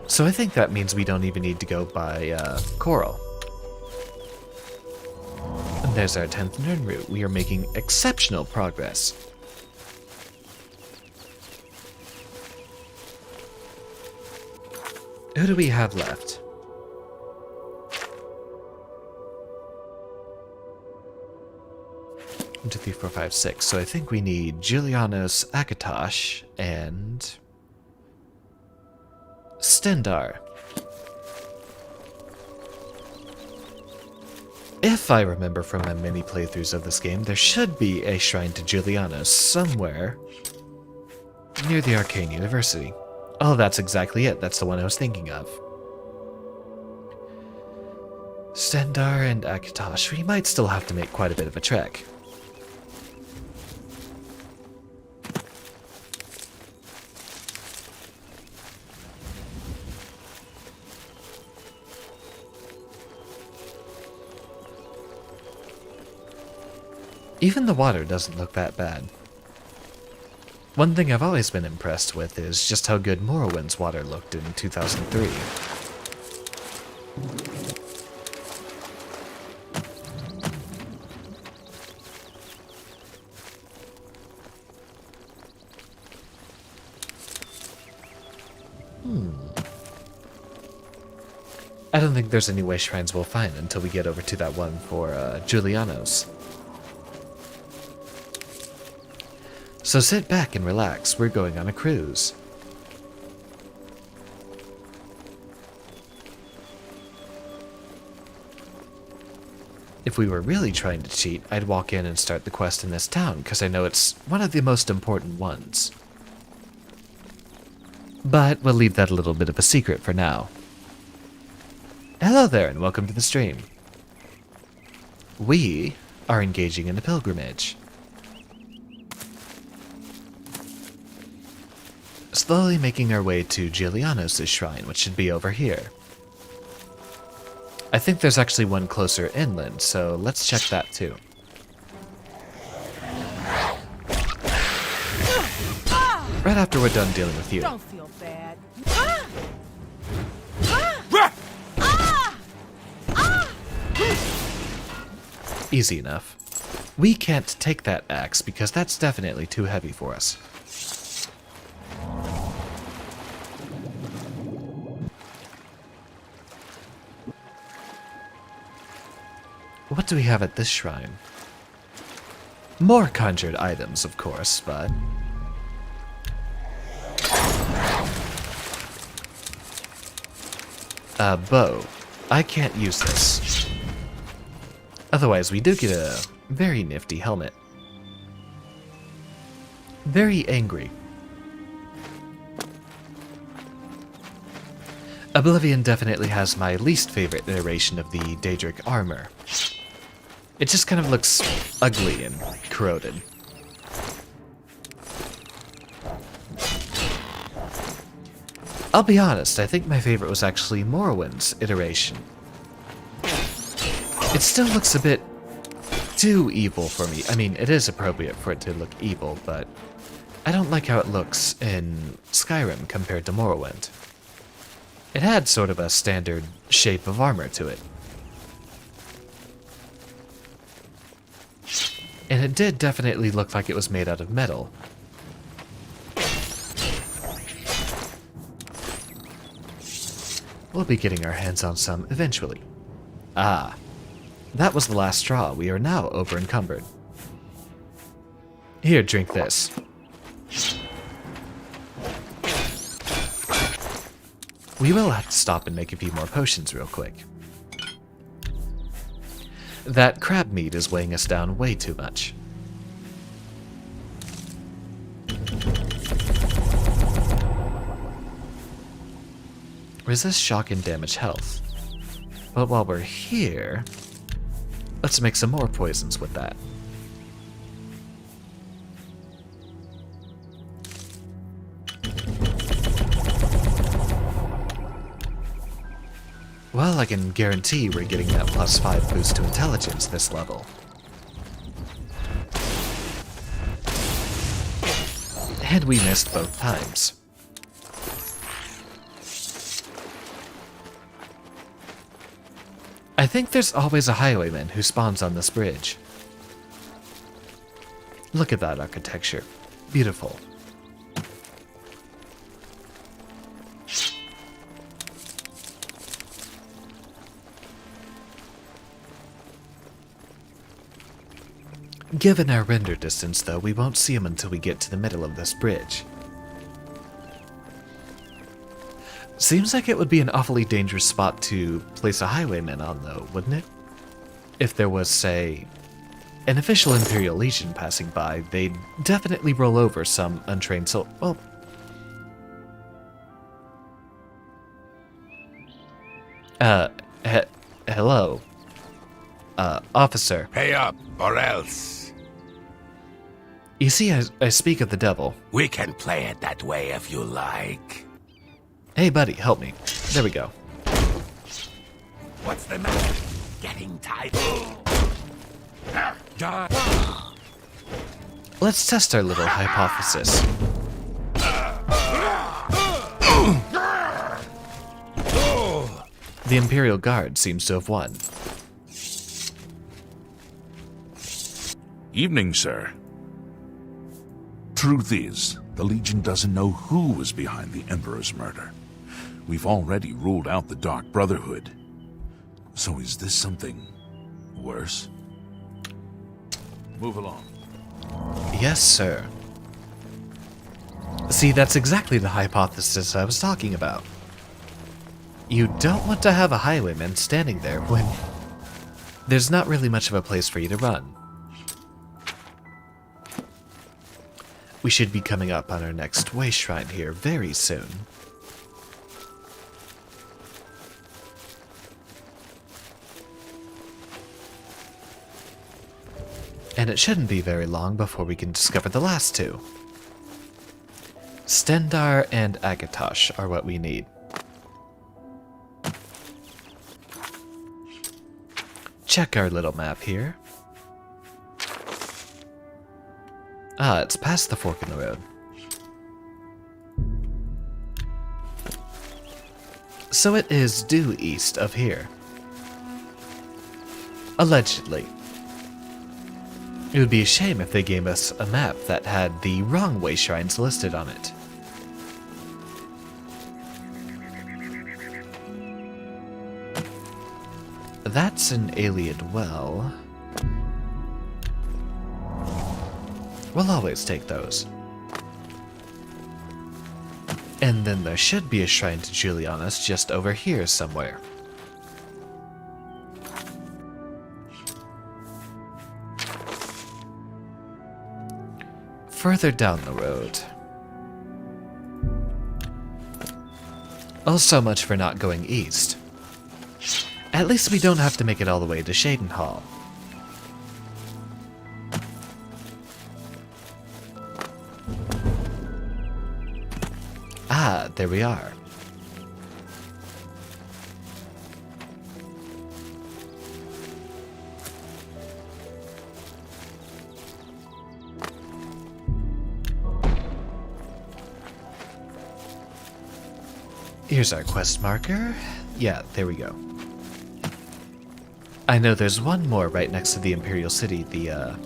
Speaker 1: So I think that means we don't even need to go by Coral. And there's our 10th Nern route. We are making exceptional progress. Who do we have left? One, 2, 3, 4, 5, 6. So I think we need Julianos Akatosh and Stendar. If I remember from my many playthroughs of this game, there should be a shrine to Julianos somewhere near the Arcane University. Oh, that's exactly it. That's the one I was thinking of. Stendar and Akatosh. We might still have to make quite a bit of a trek. Even the water doesn't look that bad. One thing I've always been impressed with is just how good Morrowind's water looked in 2003. I don't think there's any way shrines we'll find until we get over to that one for Julianos. So sit back and relax, we're going on a cruise. If we were really trying to cheat, I'd walk in and start the quest in this town, because I know it's one of the most important ones. But we'll leave that a little bit of a secret for now. Hello there, and welcome to the stream. We are engaging in a pilgrimage. Slowly making our way to Julianos' shrine, which should be over here. I think there's actually one closer inland, so let's check that too. Right after we're done dealing with you.
Speaker 6: Don't feel bad.
Speaker 1: Easy enough. We can't take that axe because that's definitely too heavy for us. What do we have at this shrine? More conjured items, of course, but... bow. I can't use this. Otherwise, we do get a very nifty helmet. Very angry. Oblivion definitely has my least favorite iteration of the Daedric armor. It just kind of looks ugly and corroded. I'll be honest, I think my favorite was actually Morrowind's iteration. It still looks a bit too evil for me. I mean, it is appropriate for it to look evil, but I don't like how it looks in Skyrim compared to Morrowind. It had sort of a standard shape of armor to it. And it did definitely look like it was made out of metal. We'll be getting our hands on some eventually. Ah, that was the last straw. We are now over-encumbered. Here, drink this. We will have to stop and make a few more potions real quick. That crab meat is weighing us down way too much. Resist shock and damage health. But while we're here, let's make some more poisons with that. Well, I can guarantee we're getting that +5 boost to intelligence this level. And we missed both times. I think there's always a highwayman who spawns on this bridge. Look at that architecture. Beautiful. Given our render distance, though, we won't see him until we get to the middle of this bridge. Seems like it would be an awfully dangerous spot to place a highwayman on, though, wouldn't it? If there was, say, an official Imperial Legion passing by, they'd definitely roll over some untrained soul. Well, hello. Officer.
Speaker 9: Pay up, or else.
Speaker 1: You see, I speak of the devil.
Speaker 9: We can play it that way if you like.
Speaker 1: Hey, buddy, help me. There we go.
Speaker 9: What's the matter? Getting tight.
Speaker 1: Let's test our little hypothesis. The Imperial Guard seems to have won.
Speaker 4: Evening, sir. Truth is, the Legion doesn't know who was behind the Emperor's murder. We've already ruled out the Dark Brotherhood. So is this something worse? Move along.
Speaker 1: Yes, sir. See, that's exactly the hypothesis I was talking about. You don't want to have a highwayman standing there when there's not really much of a place for you to run. We should be coming up on our next way shrine here very soon. And it shouldn't be very long before we can discover the last two. Stendarr and Akatosh are what we need. Check our little map here. Ah, it's past the fork in the road. So it is due east of here. Allegedly. It would be a shame if they gave us a map that had the wrong way shrines listed on it. That's an Ayleid well. We'll always take those. And then there should be a shrine to Julianus just over here somewhere. Further down the road. Oh, so much for not going east. At least we don't have to make it all the way to Shadenhall. Ah, there we are. Here's our quest marker. Yeah, there we go. I know there's one more right next to the Imperial City, the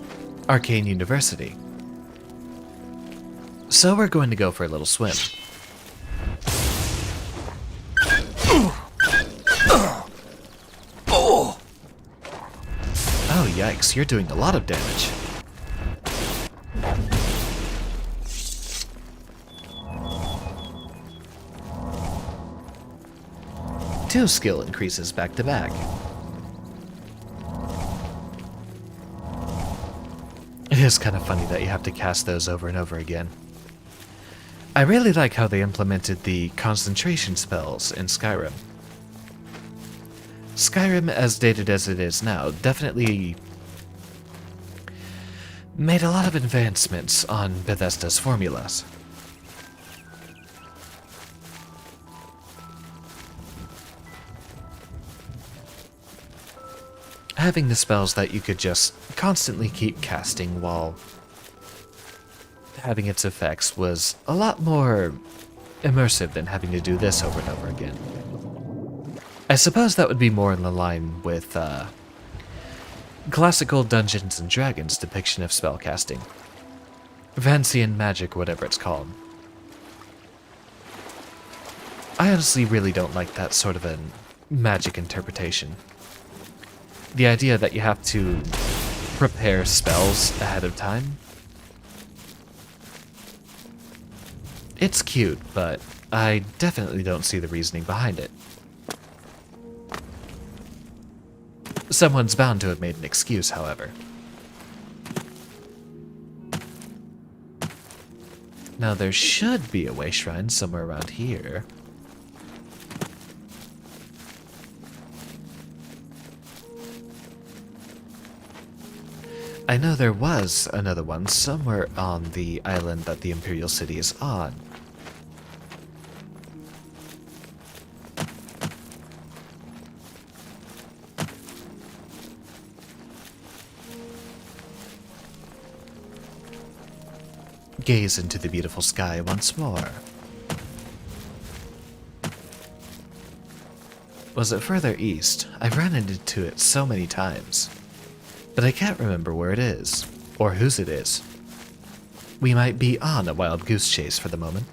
Speaker 1: Arcane University. So we're going to go for a little swim. Oh yikes, you're doing a lot of damage. Two skill increases back to back. It is kind of funny that you have to cast those over and over again. I really like how they implemented the concentration spells in Skyrim. Skyrim, as dated as it is now, definitely made a lot of advancements on Bethesda's formulas. Having the spells that you could just constantly keep casting while having its effects was a lot more immersive than having to do this over and over again. I suppose that would be more in the line with classical Dungeons and Dragons depiction of spellcasting. Vancian magic, whatever it's called. I honestly really don't like that sort of a magic interpretation. The idea that you have to prepare spells ahead of time. It's cute, but I definitely don't see the reasoning behind it. Someone's bound to have made an excuse, however. Now there should be a way shrine somewhere around here. I know there was another one somewhere on the island that the Imperial City is on. Gaze into the beautiful sky once more. Was it further east? I've run into it so many times. But I can't remember where it is, or whose it is. We might be on a wild goose chase for the moment.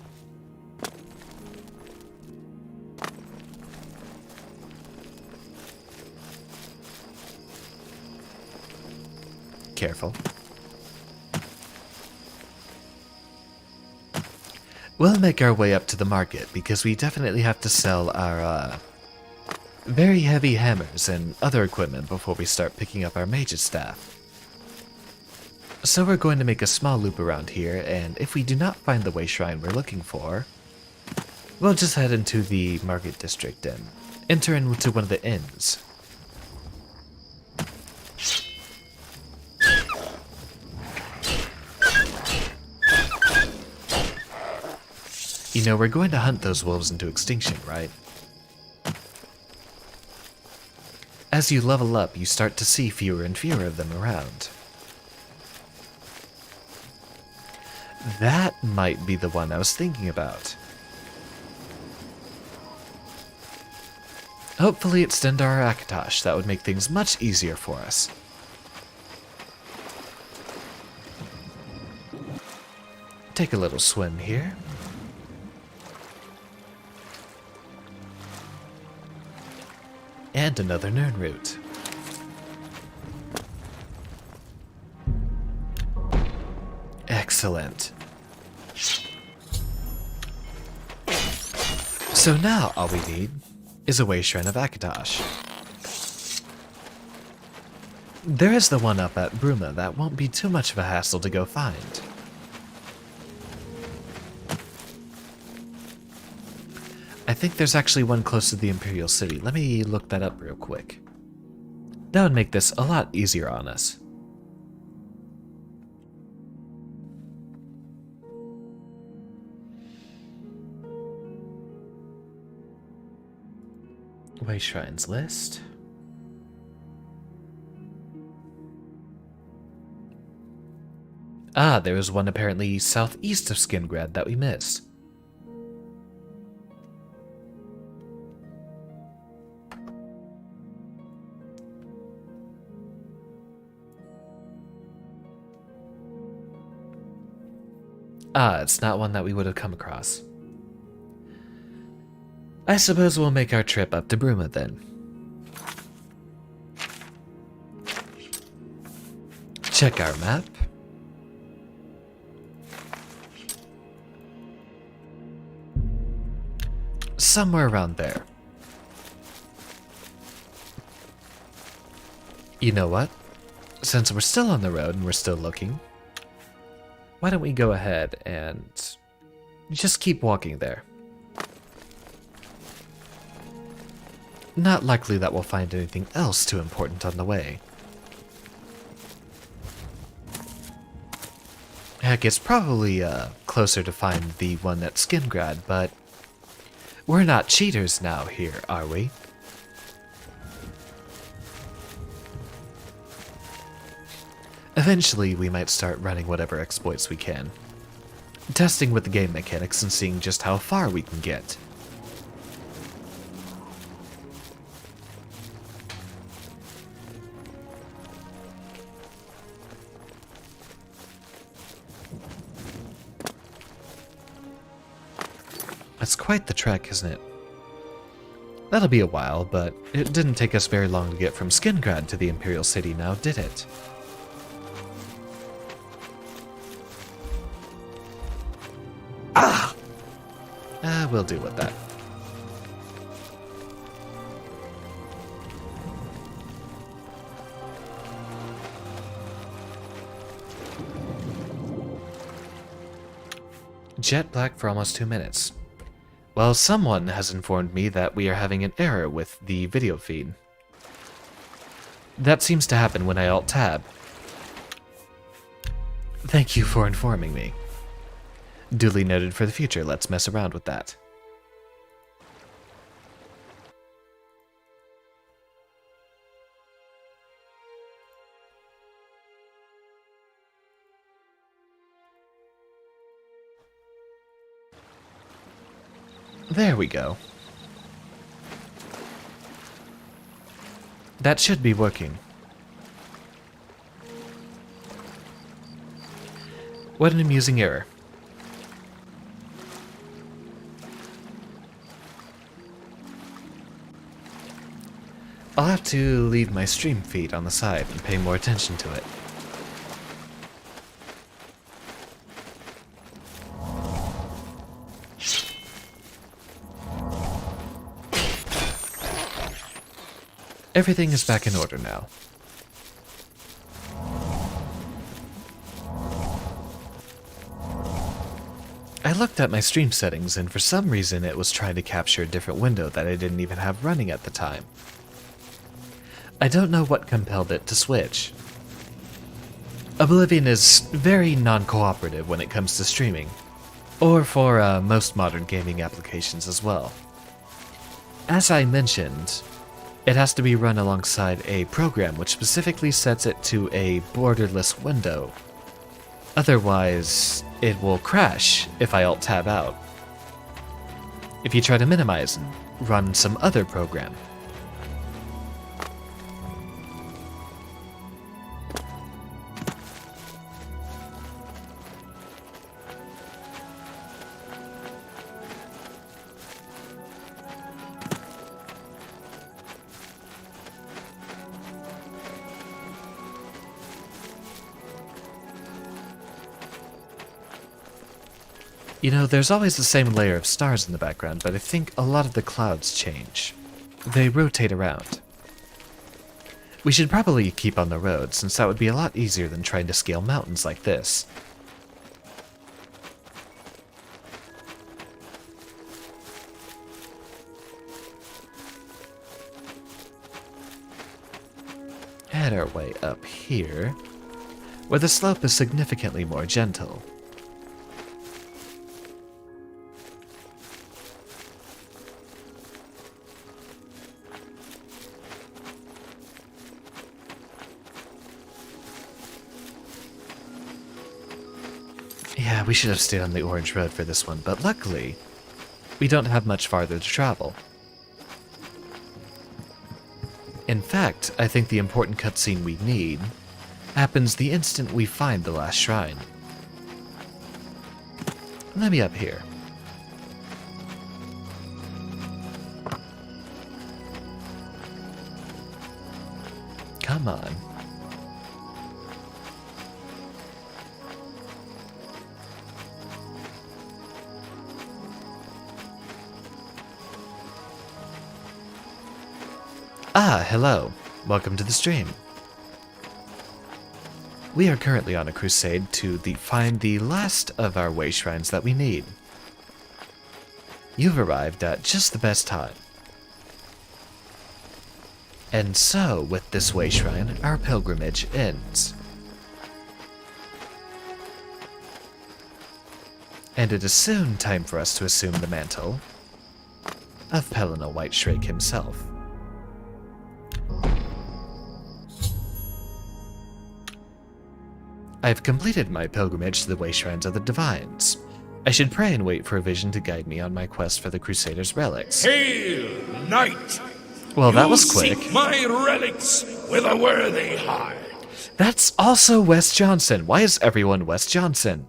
Speaker 1: Careful. We'll make our way up to the market, because we definitely have to sell our, very heavy hammers and other equipment before we start picking up our mage's staff. So we're going to make a small loop around here, and if we do not find the way shrine we're looking for, we'll just head into the market district and enter into one of the inns. You know, we're going to hunt those wolves into extinction, right? As you level up, you start to see fewer and fewer of them around. That might be the one I was thinking about. Hopefully it's Xander Akatosh. That would make things much easier for us. Take a little swim here. And another Nern route. Excellent. So now all we need is a way shrine of Akatosh. There is the one up at Bruma that won't be too much of a hassle to go find. I I think there's actually one close to the Imperial City. Let me look that up real quick. That would make this a lot easier on us. Way Shrines list. Ah, there was one apparently southeast of Skingrad that we missed. Ah, it's not one that we would have come across. I suppose we'll make our trip up to Bruma then. Check our map. Somewhere around there. You know what? Since we're still on the road and we're still looking, why don't we go ahead and just keep walking there? Not likely that we'll find anything else too important on the way. Heck, it's probably closer to find the one at Skingrad, but we're not cheaters now here, are we? Eventually, we might start running whatever exploits we can, testing with the game mechanics and seeing just how far we can get. That's quite the trek, isn't it? That'll be a while, but it didn't take us very long to get from Skingrad to the Imperial City now, did it? We'll deal with that. Jet black for almost 2 minutes. Well, someone has informed me that we are having an error with the video feed. That seems to happen when I Alt-Tab. Thank you for informing me. Duly noted for the future, let's mess around with that. There we go. That should be working. What an amusing error. I'll have to leave my stream feed on the side and pay more attention to it. Everything is back in order now. I looked at my stream settings and for some reason it was trying to capture a different window that I didn't even have running at the time. I don't know what compelled it to switch. Oblivion is very non-cooperative when it comes to streaming, or for most modern gaming applications as well. As I mentioned, it has to be run alongside a program which specifically sets it to a borderless window. Otherwise, it will crash if I Alt-Tab out. If you try to minimize and run some other program. You know, there's always the same layer of stars in the background, but I think a lot of the clouds change. They rotate around. We should probably keep on the road, since that would be a lot easier than trying to scale mountains like this. head our way up here, where the slope is significantly more gentle. Yeah, we should have stayed on the orange road for this one, but luckily, we don't have much farther to travel. In fact, I think the important cutscene we need happens the instant we find the last shrine. Let me up here. Come on. Ah, hello. Welcome to the stream. We are currently on a crusade to find the last of our way shrines that we need. You've arrived at just the best time. And so, with this way shrine, our pilgrimage ends. And it is soon time for us to assume the mantle of Pelena Whitestrake himself. I've completed my pilgrimage to the way shrines of the Divines. I should pray and wait for a vision to guide me on my quest for the Crusader's relics.
Speaker 9: Hail, knight!
Speaker 1: Well, that was quick.
Speaker 9: Seek my relics with a worthy heart.
Speaker 1: That's also Wes Johnson. Why is everyone Wes Johnson?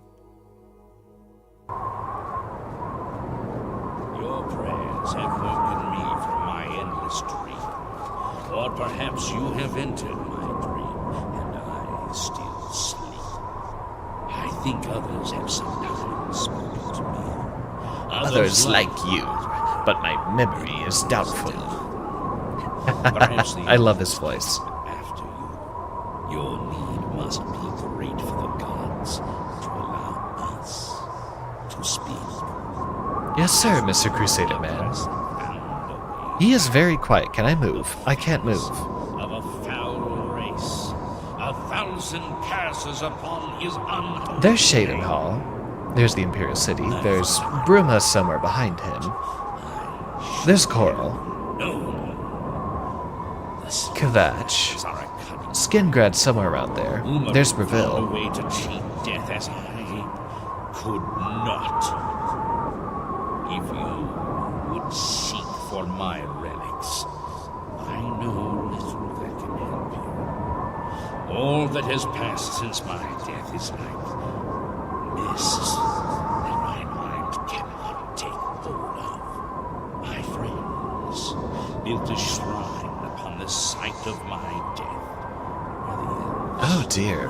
Speaker 10: Your prayers have woken me from my endless dream. Or perhaps you have entered my dream, and I still sleep. I think others have sometimes spoken to me.
Speaker 1: Others like you, but my memory is doubtful. I love his voice.
Speaker 10: After you, your need must be great for the gods to allow us to speak.
Speaker 1: Yes, sir, Mr. Crusader Man. He is very quiet. Can I move? I can't move.
Speaker 10: Of a foul race, 1,000 curses upon his unholy.
Speaker 1: There's Shaden Hall. There's the Imperial City. There's Bruma somewhere behind him. There's Coral. Kvatch. Skingrad somewhere around there. There's Breville.
Speaker 10: A way to cheat death as I could not. If you would seek for my relics, I know little that can help you. All that has passed since my death is like mists that my mind cannot take hold of. My friends built a shrine upon the site of my death.
Speaker 1: Oh dear.
Speaker 10: A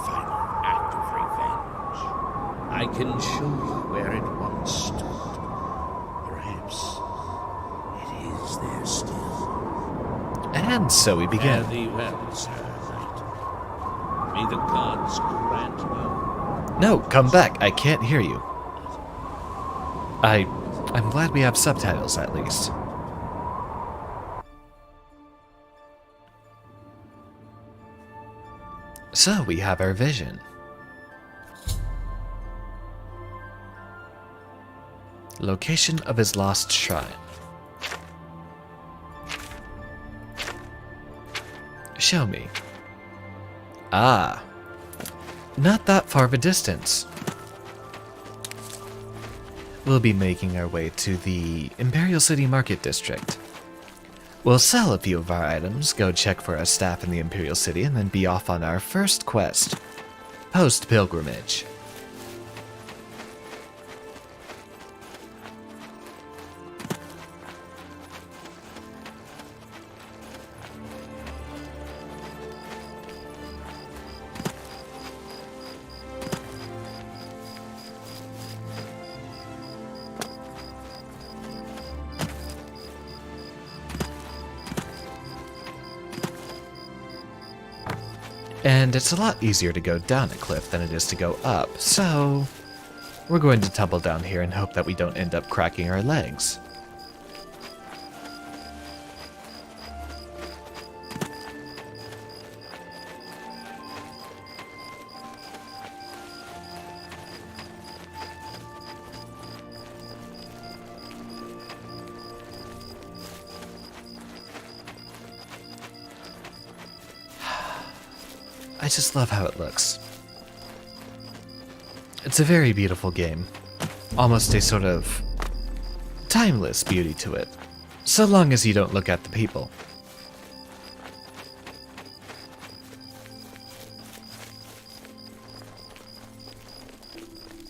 Speaker 10: final act of revenge. I can show you where it once stood. Perhaps it is there still.
Speaker 1: And so we begin.
Speaker 10: Fare thee well, Sir Knight. May the gods grant you.
Speaker 1: No, come back. I can't hear you. I'm glad we have subtitles at least. So we have our vision. Location of his lost shrine. Show me. Ah. Not that far of a distance. We'll be making our way to the Imperial City Market District. We'll sell a few of our items, go check for our staff in the Imperial City, and then be off on our first quest, post-pilgrimage. And it's a lot easier to go down a cliff than it is to go up, so we're going to tumble down here and hope that we don't end up cracking our legs. I just love how it looks. It's a very beautiful game. Almost a sort of timeless beauty to it, so long as you don't look at the people.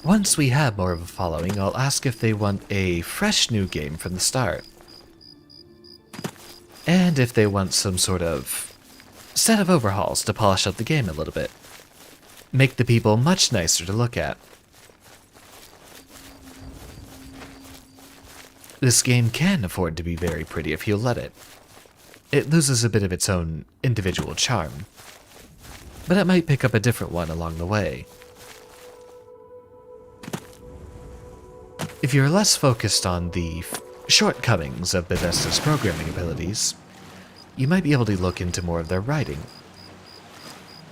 Speaker 1: Once we have more of a following, I'll ask if they want a fresh new game from the start. And if they want some sort of set of overhauls to polish up the game a little bit. Make the people much nicer to look at. This game can afford to be very pretty if you let it. It loses a bit of its own individual charm, but it might pick up a different one along the way. If you're less focused on the shortcomings of Bethesda's programming abilities, you might be able to look into more of their writing.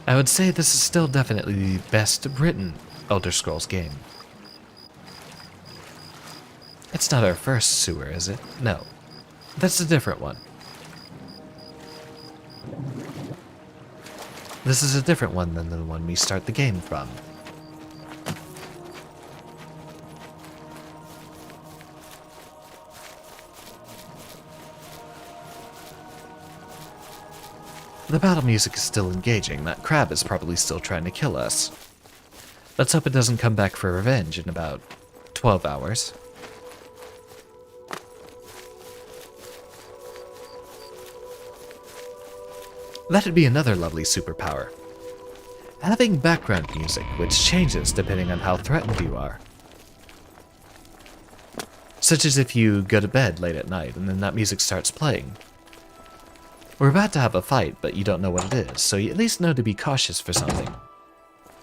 Speaker 1: I would say this is still definitely the best written Elder Scrolls game. It's not our first sewer, is it? No. That's a different one. This is a different one than the one we start the game from. The battle music is still engaging. That crab is probably still trying to kill us. Let's hope it doesn't come back for revenge in about 12 hours. That'd be another lovely superpower. Having background music, which changes depending on how threatened you are. Such as if you go to bed late at night and then that music starts playing. We're about to have a fight, but you don't know what it is, so you at least know to be cautious for something.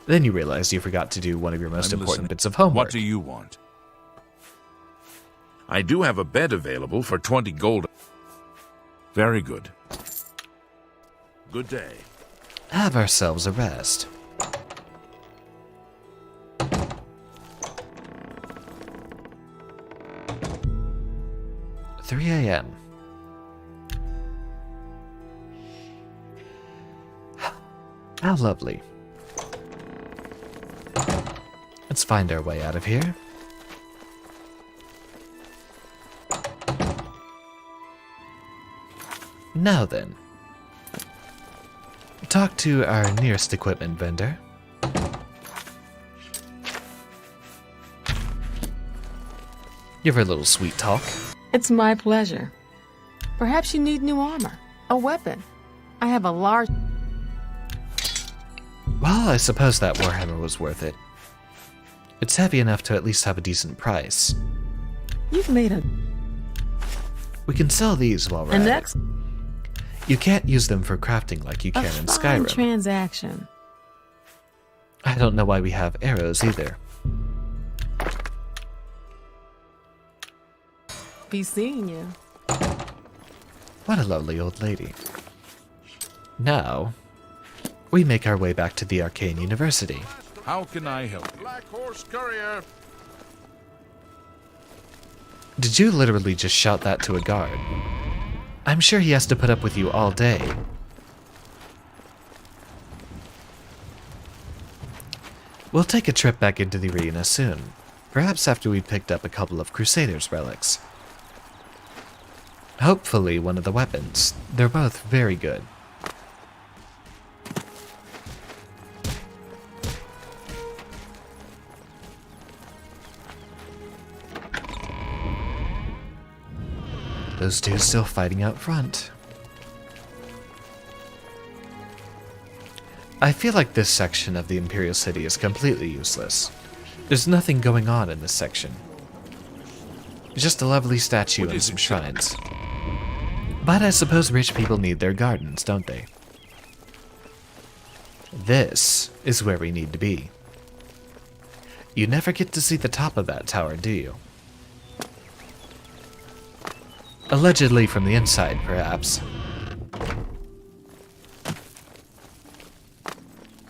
Speaker 1: Then you realize you forgot to do one of your most important bits of homework.
Speaker 4: What do you want? I do have a bed available for 20 gold. Very good. Good day.
Speaker 1: Have ourselves a rest. "3 a.m. How lovely. Let's find our way out of here. Now then. Talk to our nearest equipment vendor. Give her a little sweet talk.
Speaker 6: It's my pleasure. Perhaps you need new armor, a weapon. I have a large...
Speaker 1: Well, I suppose that warhammer was worth it. It's heavy enough to at least have a decent price.
Speaker 6: You've made a...
Speaker 1: We can sell these while we're at it. You can't use them for crafting like you can in Skyrim.
Speaker 6: Transaction.
Speaker 1: I don't know why we have arrows either.
Speaker 6: Be seeing you.
Speaker 1: What a lovely old lady. Now, we make our way back to the Arcane University.
Speaker 4: How can I help you?
Speaker 9: Black Horse Courier.
Speaker 1: Did you literally just shout that to a guard? I'm sure he has to put up with you all day. We'll take a trip back into the arena soon. Perhaps after we picked up a couple of Crusaders' relics. Hopefully one of the weapons. They're both very good. Those two still fighting out front. I feel like this section of the Imperial City is completely useless. There's nothing going on in this section. Just a lovely statue and some shrines. But I suppose rich people need their gardens, don't they? This is where we need to be. You never get to see the top of that tower, do you? Allegedly from the inside, perhaps.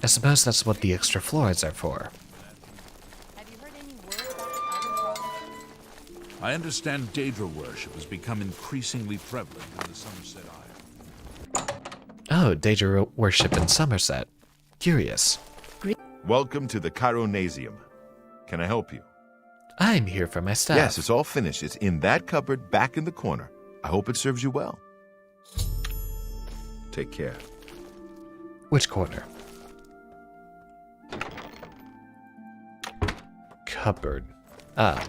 Speaker 1: I suppose that's what the extra floors are for.
Speaker 11: Have you heard any word about the Iron Prophet?
Speaker 4: I understand Daedra worship has become increasingly prevalent in the Somerset Isle.
Speaker 1: Oh, Daedra worship in Somerset. Curious.
Speaker 7: Welcome to the Chironasium. Can I help you?
Speaker 1: I'm here for my staff.
Speaker 7: Yes, it's all finished. It's in that cupboard back in the corner. I hope it serves you well. Take care.
Speaker 1: Which corner? Cupboard. Ah.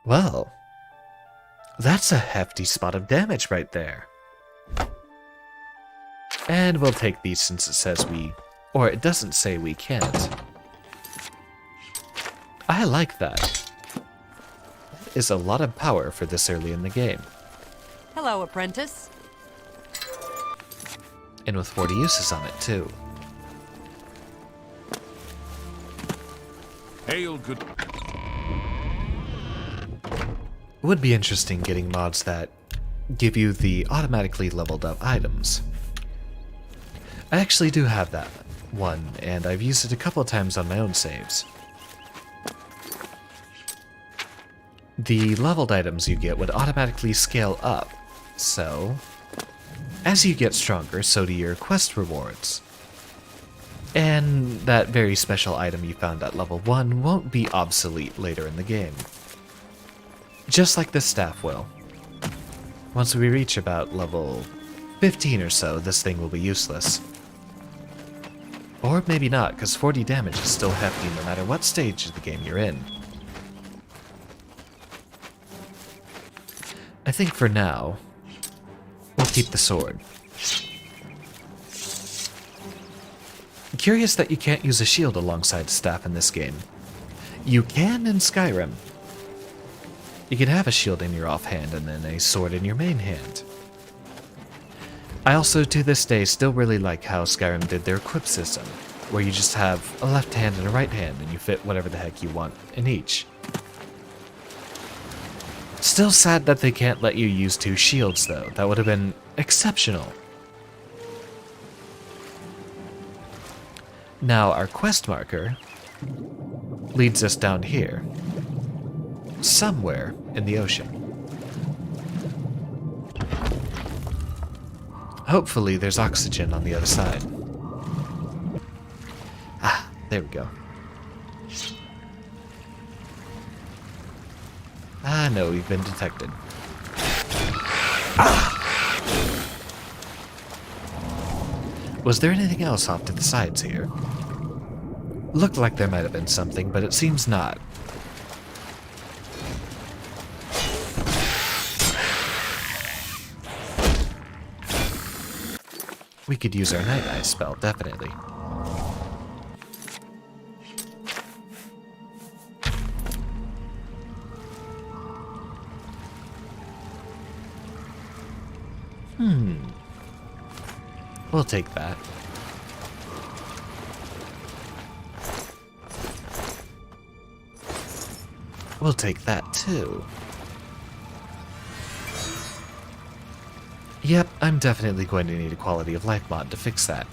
Speaker 1: Well, that's a hefty spot of damage right there. And we'll take these since it says we... Or it doesn't say we can't. I like that. That is a lot of power for this early in the game.
Speaker 11: Hello, apprentice.
Speaker 1: And with 40 uses on it, too.
Speaker 4: Hail, good...
Speaker 1: It would be interesting getting mods that give you the automatically leveled up items. I actually do have that one, and I've used it a couple of times on my own saves. The leveled items you get would automatically scale up, so as you get stronger, so do your quest rewards. And that very special item you found at level 1 won't be obsolete later in the game. Just like this staff will. Once we reach about level 15 or so, this thing will be useless. Or maybe not, because 40 damage is still hefty no matter what stage of the game you're in. I think for now, we'll keep the sword. I'm curious that you can't use a shield alongside staff in this game. You can in Skyrim. You can have a shield in your offhand and then a sword in your main hand. I also, to this day, still really like how Skyrim did their equip system, where you just have a left hand and a right hand and you fit whatever the heck you want in each. Still sad that they can't let you use 2 shields, though. That would have been exceptional. Now, our quest marker leads us down here. Somewhere in the ocean. Hopefully there's oxygen on the other side. Ah, there we go. Ah, no, we've been detected. Was there anything else off to the sides here? Looked like there might have been something, but it seems not. We could use our Night Eye spell, definitely. We'll take that. We'll take that too. Yep, I'm definitely going to need a quality of life mod to fix that.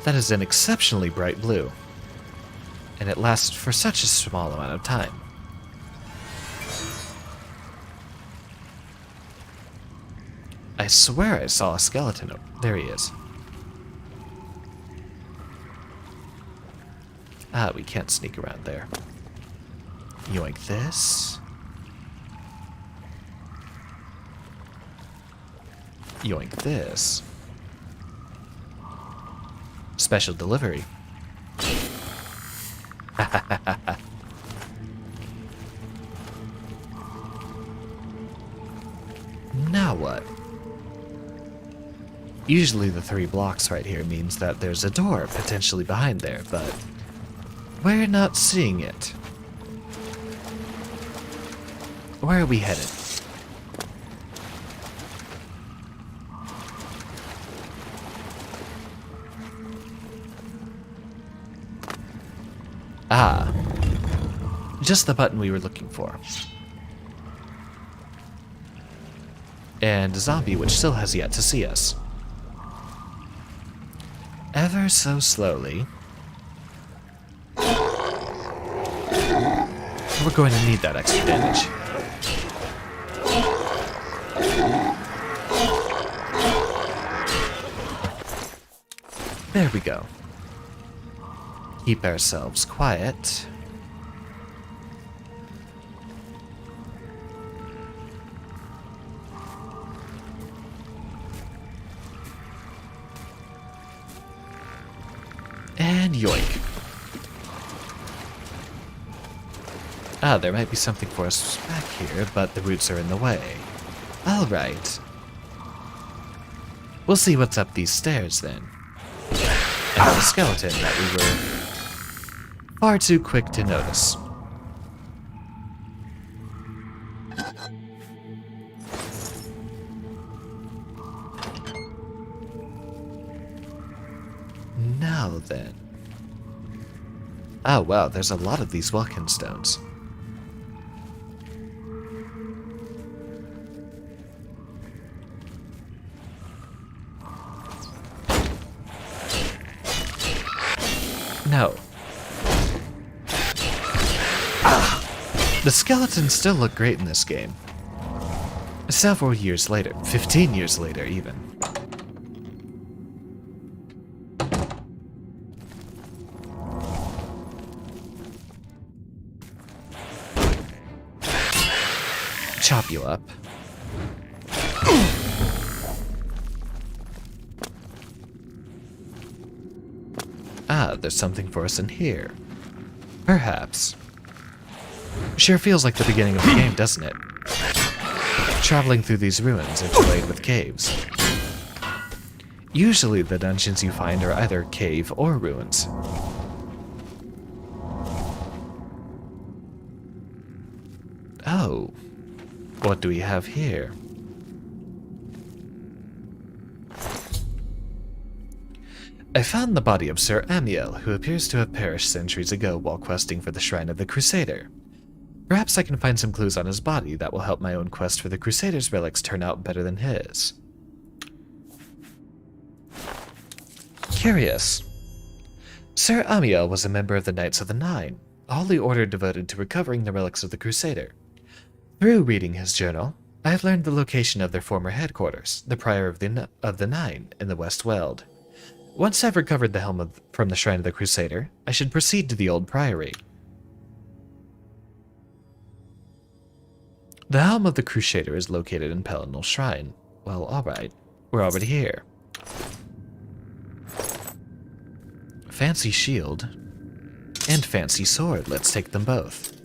Speaker 1: That is an exceptionally bright blue, and it lasts for such a small amount of time. I swear I saw a skeleton. There he is. Ah, we can't sneak around there. Yoink this. Yoink this. Special delivery. Now what? Usually the 3 blocks right here means that there's a door potentially behind there, but we're not seeing it. Where are we headed? Ah, just the button we were looking for. And a zombie which still has yet to see us. Ever so slowly. We're going to need that extra damage. There we go. Keep ourselves quiet. And yoink. Ah, there might be something for us back here, but the roots are in the way. Alright. We'll see what's up these stairs then. And the skeleton that we were far too quick to notice. Now then. Oh wow, there's a lot of these Welkin stones. No. The skeletons still look great in this game. Several years later, 15 years later even. Chop you up. Ah, there's something for us in here. Perhaps. Sure feels like the beginning of the game, doesn't it? Traveling through these ruins interlaid with caves. Usually the dungeons you find are either cave or ruins. Oh. What do we have here? I found the body of Sir Amiel, who appears to have perished centuries ago while questing for the Shrine of the Crusader. Perhaps I can find some clues on his body that will help my own quest for the Crusader's relics turn out better than his. Curious. Sir Amiel was a member of the Knights of the Nine, a holy order devoted to recovering the relics of the Crusader. Through reading his journal, I have learned the location of their former headquarters, the Prior of the Nine in the West Weald. Once I've recovered the helm from the Shrine of the Crusader, I should proceed to the old priory. The helm of the Crusader is located in Pelinal Shrine. Well, alright. We're already here. Fancy shield. And fancy sword. Let's take them both.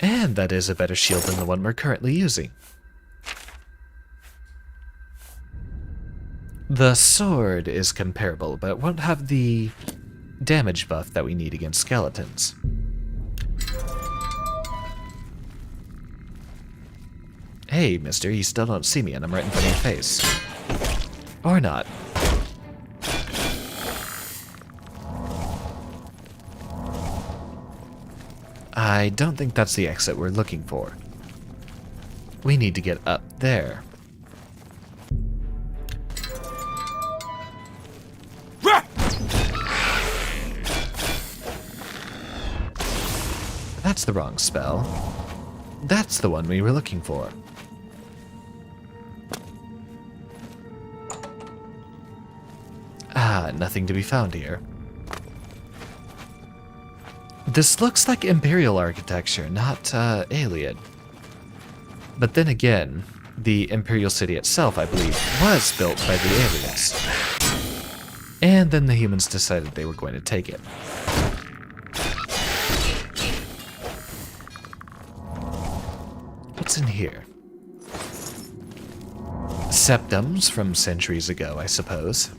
Speaker 1: And that is a better shield than the one we're currently using. The sword is comparable, but won't have the damage buff that we need against skeletons. Hey, mister, you still don't see me and I'm right in front of your face. Or not. I don't think that's the exit we're looking for. We need to get up there. That's the wrong spell. That's the one we were looking for. Ah, nothing to be found here. This looks like Imperial architecture, not alien. But then again, the Imperial city itself, I believe, was built by the aliens. And then the humans decided they were going to take it. What's in here? Septums from centuries ago, I suppose.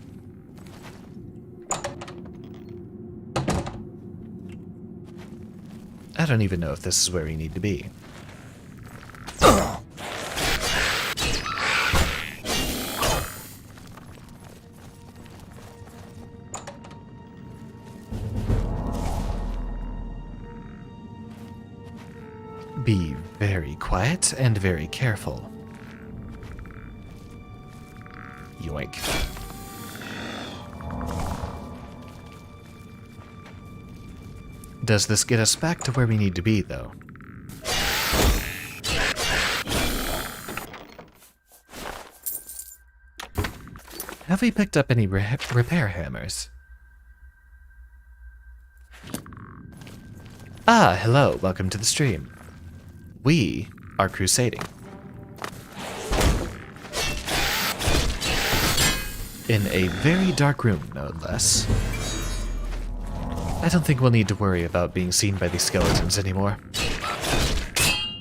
Speaker 1: I don't even know if this is where we need to be. Be very quiet and very careful. Yoink. Does this get us back to where we need to be, though? Have we picked up any repair hammers? Ah, hello, welcome to the stream. We are crusading. In a very dark room, no less. I don't think we'll need to worry about being seen by these skeletons anymore.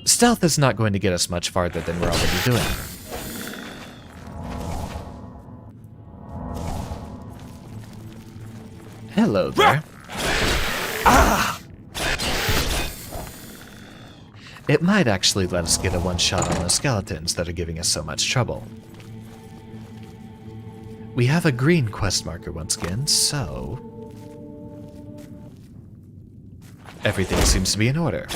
Speaker 1: Stealth is not going to get us much farther than we're already doing. Hello there. Ah! It might actually let us get a one-shot on those skeletons that are giving us so much trouble. We have a green quest marker once again, so... everything seems to be in order.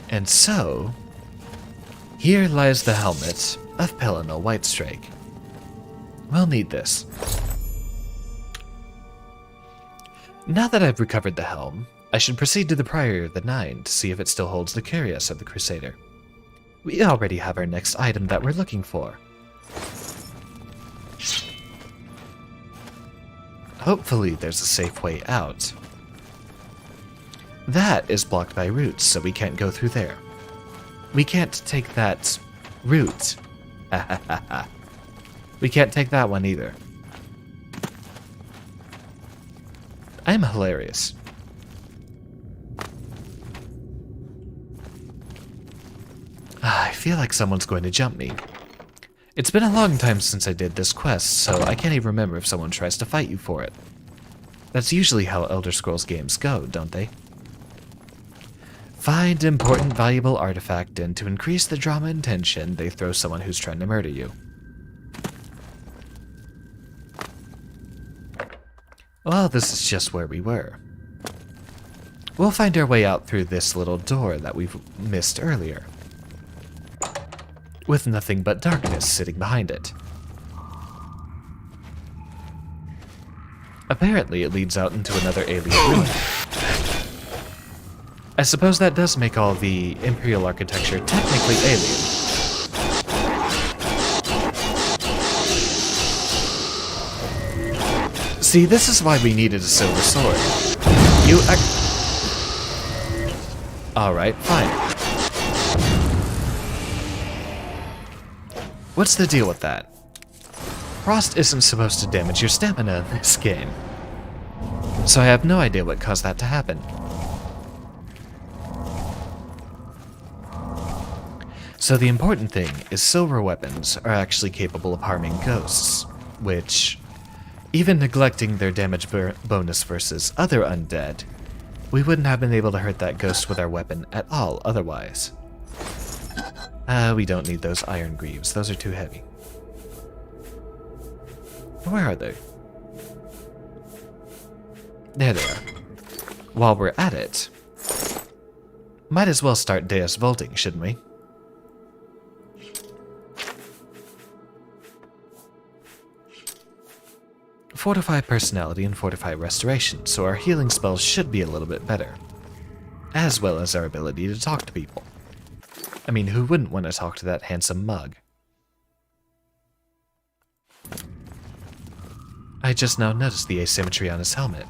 Speaker 1: And so... here lies the helmet of Pellinal Whitestrake. We'll need this. Now that I've recovered the helm, I should proceed to the Priory of the Nine to see if it still holds the cuirass of the Crusader. We already have our next item that we're looking for. Hopefully there's a safe way out. That is blocked by roots, so we can't go through there. We can't take that route. We can't take that one either. I'm hilarious. I feel like someone's going to jump me. It's been a long time since I did this quest, so I can't even remember if someone tries to fight you for it. That's usually how Elder Scrolls games go, don't they? Find important valuable artifact, and to increase the drama and tension, they throw someone who's trying to murder you. Well, this is just where we were. We'll find our way out through this little door that we've missed earlier, with nothing but darkness sitting behind it. Apparently it leads out into another alien ruin. I suppose that does make all the Imperial architecture technically alien. See, this is why we needed a silver sword. Alright, fine. What's the deal with that? Frost isn't supposed to damage your stamina in this game, so I have no idea what caused that to happen. So the important thing is silver weapons are actually capable of harming ghosts, which, even neglecting their damage bonus versus other undead, we wouldn't have been able to hurt that ghost with our weapon at all otherwise. We don't need those iron greaves, those are too heavy. Where are they? There they are. While we're at it, might as well start TES vaulting, shouldn't we? Fortify personality and fortify restoration, so our healing spells should be a little bit better, as well as our ability to talk to people. I mean, who wouldn't want to talk to that handsome mug? I just now noticed the asymmetry on his helmet.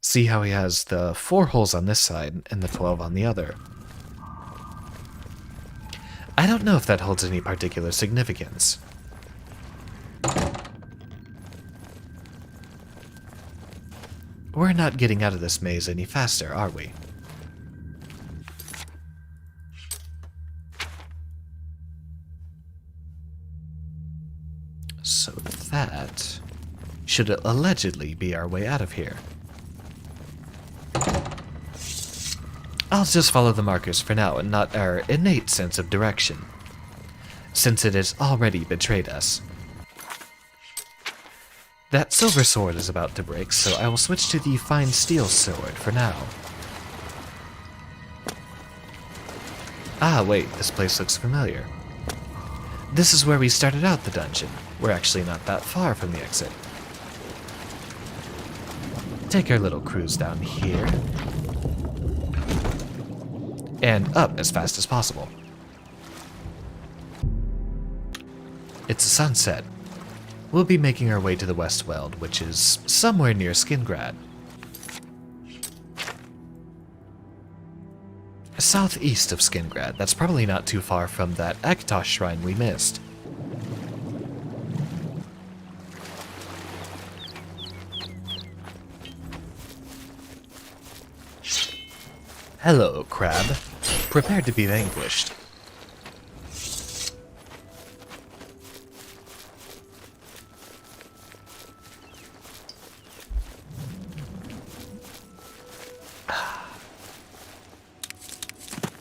Speaker 1: See how he has the 4 holes on this side and the 12 on the other. I don't know if that holds any particular significance. We're not getting out of this maze any faster, are we? So that should allegedly be our way out of here. I'll just follow the markers for now and not our innate sense of direction, since it has already betrayed us. That silver sword is about to break, so I will switch to the fine steel sword for now. Ah, wait, this place looks familiar. This is where we started out the dungeon. We're actually not that far from the exit. Take our little cruise down here. and up as fast as possible. It's a sunset. We'll be making our way to the Westweld, which is somewhere near Skingrad. Southeast of Skingrad. That's probably not too far from that Akatosh shrine we missed. Hello, crab. Prepare to be vanquished.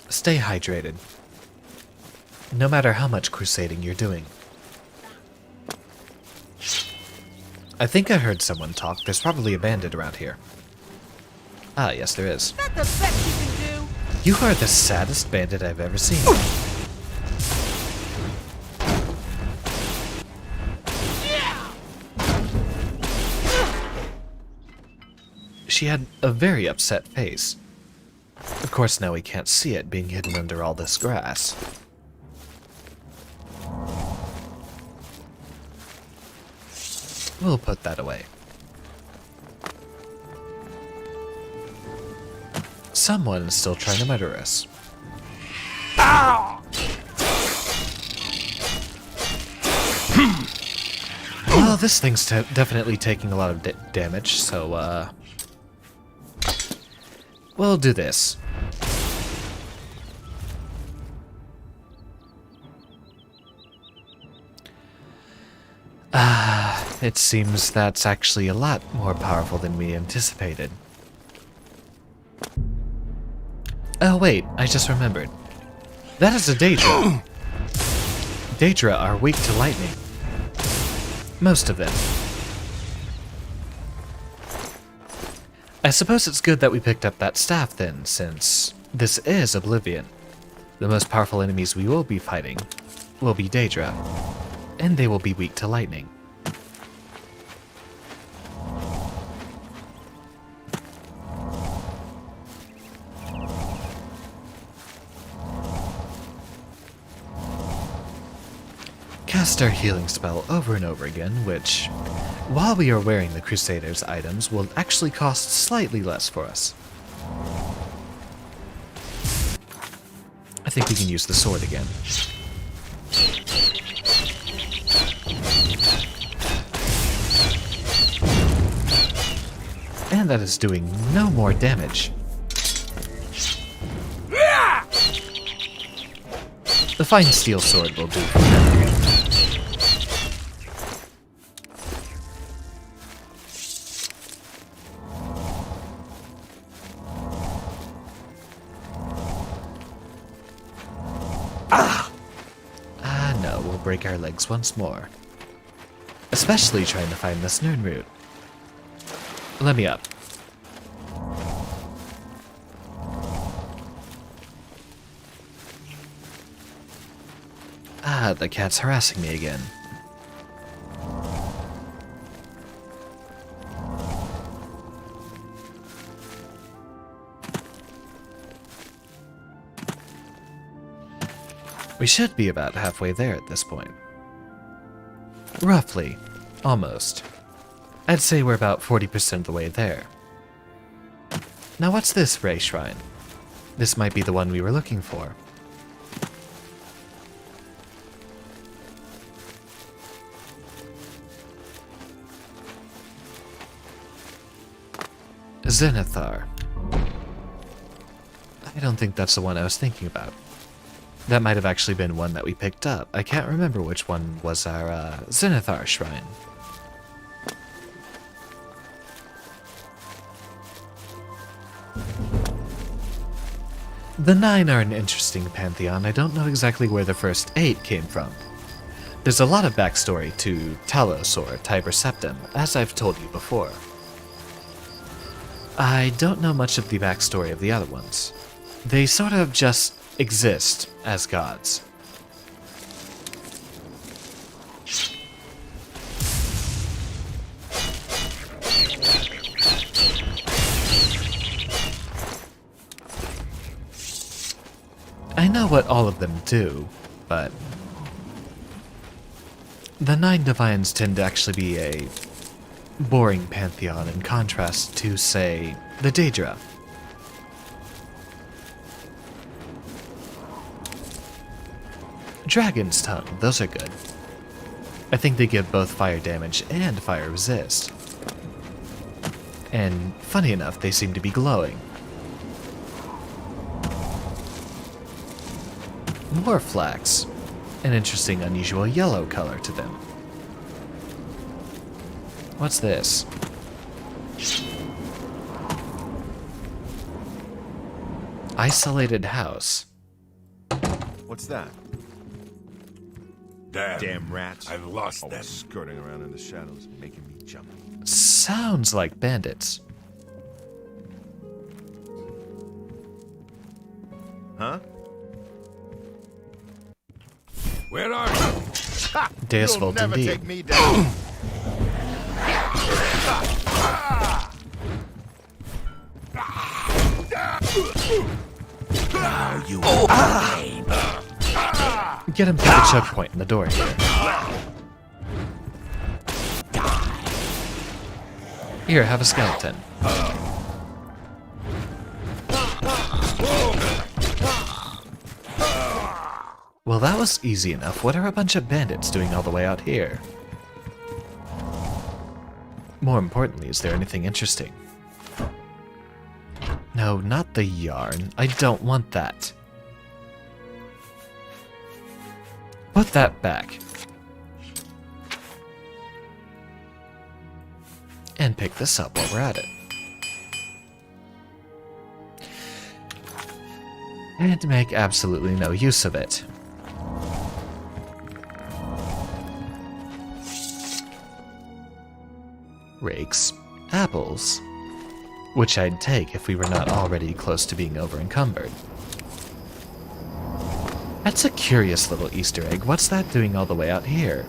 Speaker 1: Stay hydrated. No matter how much crusading you're doing. I think I heard someone talk. There's probably a bandit around here. Ah, yes, there is.
Speaker 11: That's the best you can do.
Speaker 1: You are the saddest bandit I've ever seen. She had a very upset face. Of course, now we can't see it being hidden under all this grass. We'll put that away. Someone is still trying to murder us. Well, this thing's definitely taking a lot of damage, so, we'll do this. It seems that's actually a lot more powerful than we anticipated. Oh wait, I just remembered. That is a Daedra. Daedra are weak to lightning. Most of them. I suppose it's good that we picked up that staff then, since this is Oblivion. The most powerful enemies we will be fighting will be Daedra, and they will be weak to lightning. Cast our healing spell over and over again, which, while we are wearing the Crusader's items, will actually cost slightly less for us. I think we can use the sword again. And that is doing no more damage. The fine steel sword will do for now. No, we'll break our legs once more. Especially trying to find this Nirn route. Let me up. Ah, the cat's harassing me again. We should be about halfway there at this point. Roughly. Almost. I'd say we're about 40% of the way there. Now what's this Ray Shrine? This might be the one we were looking for. Zenithar. I don't think that's the one I was thinking about. That might have actually been one that we picked up. I can't remember which one was our Zenithar shrine. The 9 are an interesting pantheon. I don't know exactly where the first 8 came from. There's a lot of backstory to Talos or Tiber Septim, as I've told you before. I don't know much of the backstory of the other ones. They sort of just exist as gods. know what all of them do, but the 9 Divines tend to actually be a boring pantheon in contrast to, say, the Daedra. Dragon's Tongue, those are good. I think they give both fire damage and fire resist. And funny enough, they seem to be glowing. Morflax, an interesting, unusual yellow color to them. What's this? Isolated house.
Speaker 7: What's that?
Speaker 9: Damn
Speaker 7: rats.
Speaker 9: I've lost them.
Speaker 7: Always skirting around in the shadows, making me jump.
Speaker 1: Sounds like bandits.
Speaker 7: Huh?
Speaker 9: Where are you?
Speaker 1: Deus
Speaker 7: You'll
Speaker 1: Vult
Speaker 7: never
Speaker 1: indeed.
Speaker 7: take me down.
Speaker 9: Now you
Speaker 1: Get him through the choke point in the door here. Here, have a skeleton. Well, that was easy enough. What are a bunch of bandits doing all the way out here? More importantly, is there anything interesting? No, not the yarn. I don't want that. Put that back. And pick this up while we're at it. And make absolutely no use of it. Rakes, apples, which I'd take if we were not already close to being over-encumbered. That's a curious little Easter egg. What's that doing all the way out here?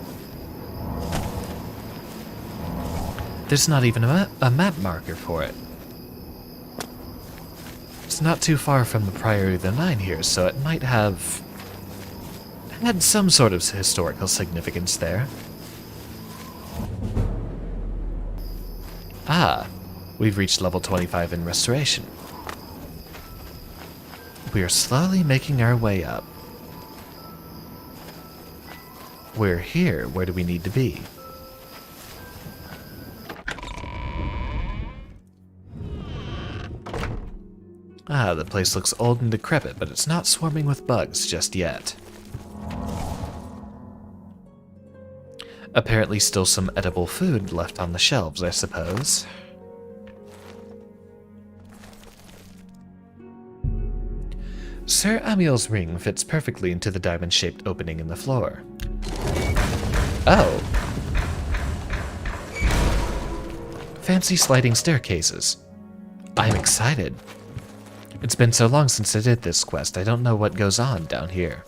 Speaker 1: There's not even a map marker for it. It's not too far from the Priory of the Nine here, so it might have had some sort of historical significance there. Ah, we've reached level 25 in Restoration. We are slowly making our way up. We're here. Where do we need to be? Ah, the place looks old and decrepit, but it's not swarming with bugs just yet. Apparently still some edible food left on the shelves, I suppose. Sir Amiel's ring fits perfectly into the diamond-shaped opening in the floor. Oh. Fancy sliding staircases. I'm excited. It's been so long since I did this quest, I don't know what goes on down here.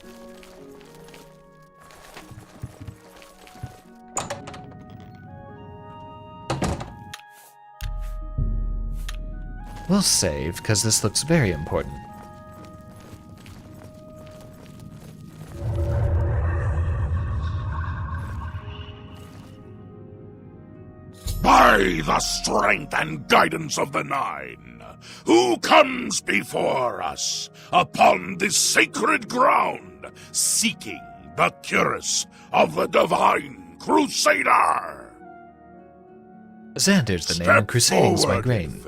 Speaker 1: We'll save, because this looks very important.
Speaker 9: By the strength and guidance of the Nine, who comes before us upon this sacred ground, seeking the cuirass of the divine crusader?
Speaker 1: Xander's the name, and crusading's my grain.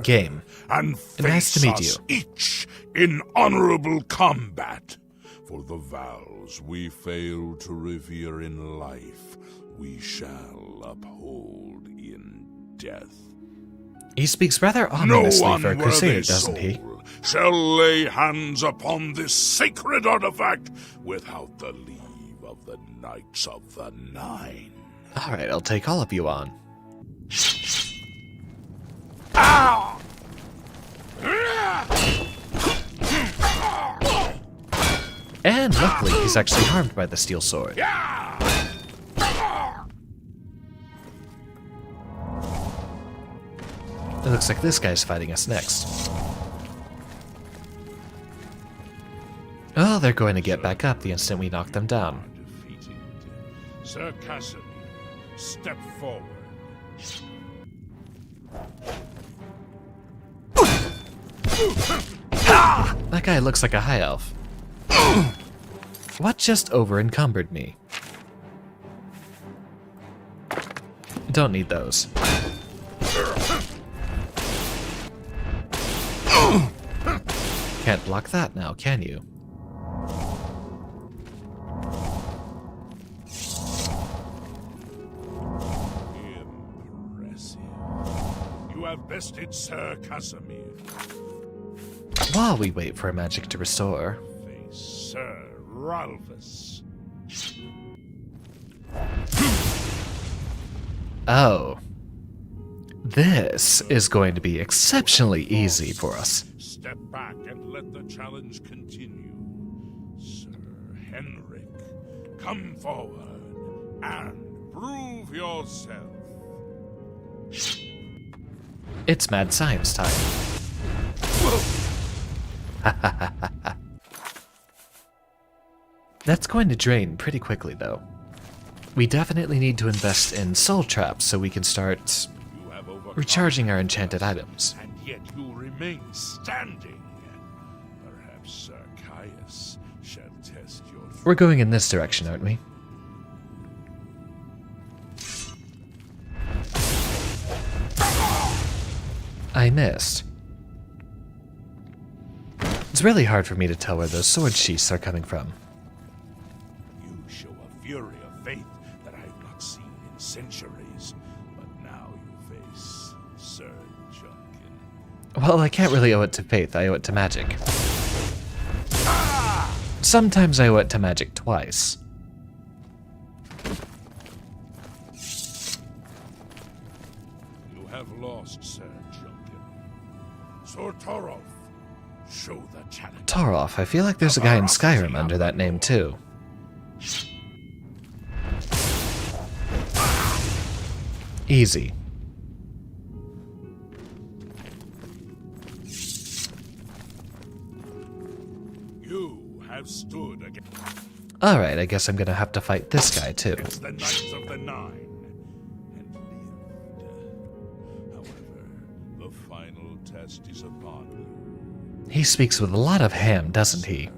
Speaker 1: Game.
Speaker 9: And
Speaker 1: nice to
Speaker 9: face
Speaker 1: meet you.
Speaker 9: us each in honorable combat. For the vows we fail to revere in life, we shall uphold in death.
Speaker 1: He speaks rather ominously for a crusader, doesn't he?
Speaker 9: Shall lay hands upon this sacred artifact without the leave of the Knights of the Nine.
Speaker 1: Alright, I'll take all of you on.
Speaker 9: Ow!
Speaker 1: And luckily, he's actually harmed by the steel sword. It looks like this guy's fighting us next. they're going to get back up the instant we knock them down.
Speaker 9: Defeated. Sir Casimir, step forward.
Speaker 1: That guy looks like a high elf. What just over-encumbered me? Don't need those. Can't block that now, can you?
Speaker 9: Impressive. You have bested Sir Casimir.
Speaker 1: While we wait for magic to restore.
Speaker 9: Face Sir Ralphus.
Speaker 1: Oh. This is going to be exceptionally easy for us.
Speaker 9: Step back and let the challenge continue. Sir Henrik, come forward and prove yourself.
Speaker 1: It's mad science time. That's going to drain pretty quickly, though. We definitely need to invest in soul traps so we can start recharging our enchanted items.
Speaker 9: And yet you remain standing. Perhaps Sir Caius shall test your...
Speaker 1: We're going in this direction, aren't we? I missed. It's really hard for me to tell where those sword sheaths are coming from.
Speaker 9: You show a fury of faith that I have not seen in centuries. But now you face Sir Junkin.
Speaker 1: Well, I can't really owe it to faith, I owe it to magic. Sometimes I owe it to magic twice.
Speaker 9: You have lost, Sir Junkin. Sir Torolf, show the challenge.
Speaker 1: Toroff, I feel like there's a guy in Skyrim under that name too. Easy.
Speaker 9: You have stood against
Speaker 1: Alright, I guess I'm gonna have to fight this guy too.
Speaker 9: the Knights of the Nine and lived. However, the final test is upon you.
Speaker 1: He speaks with a lot of ham, doesn't he?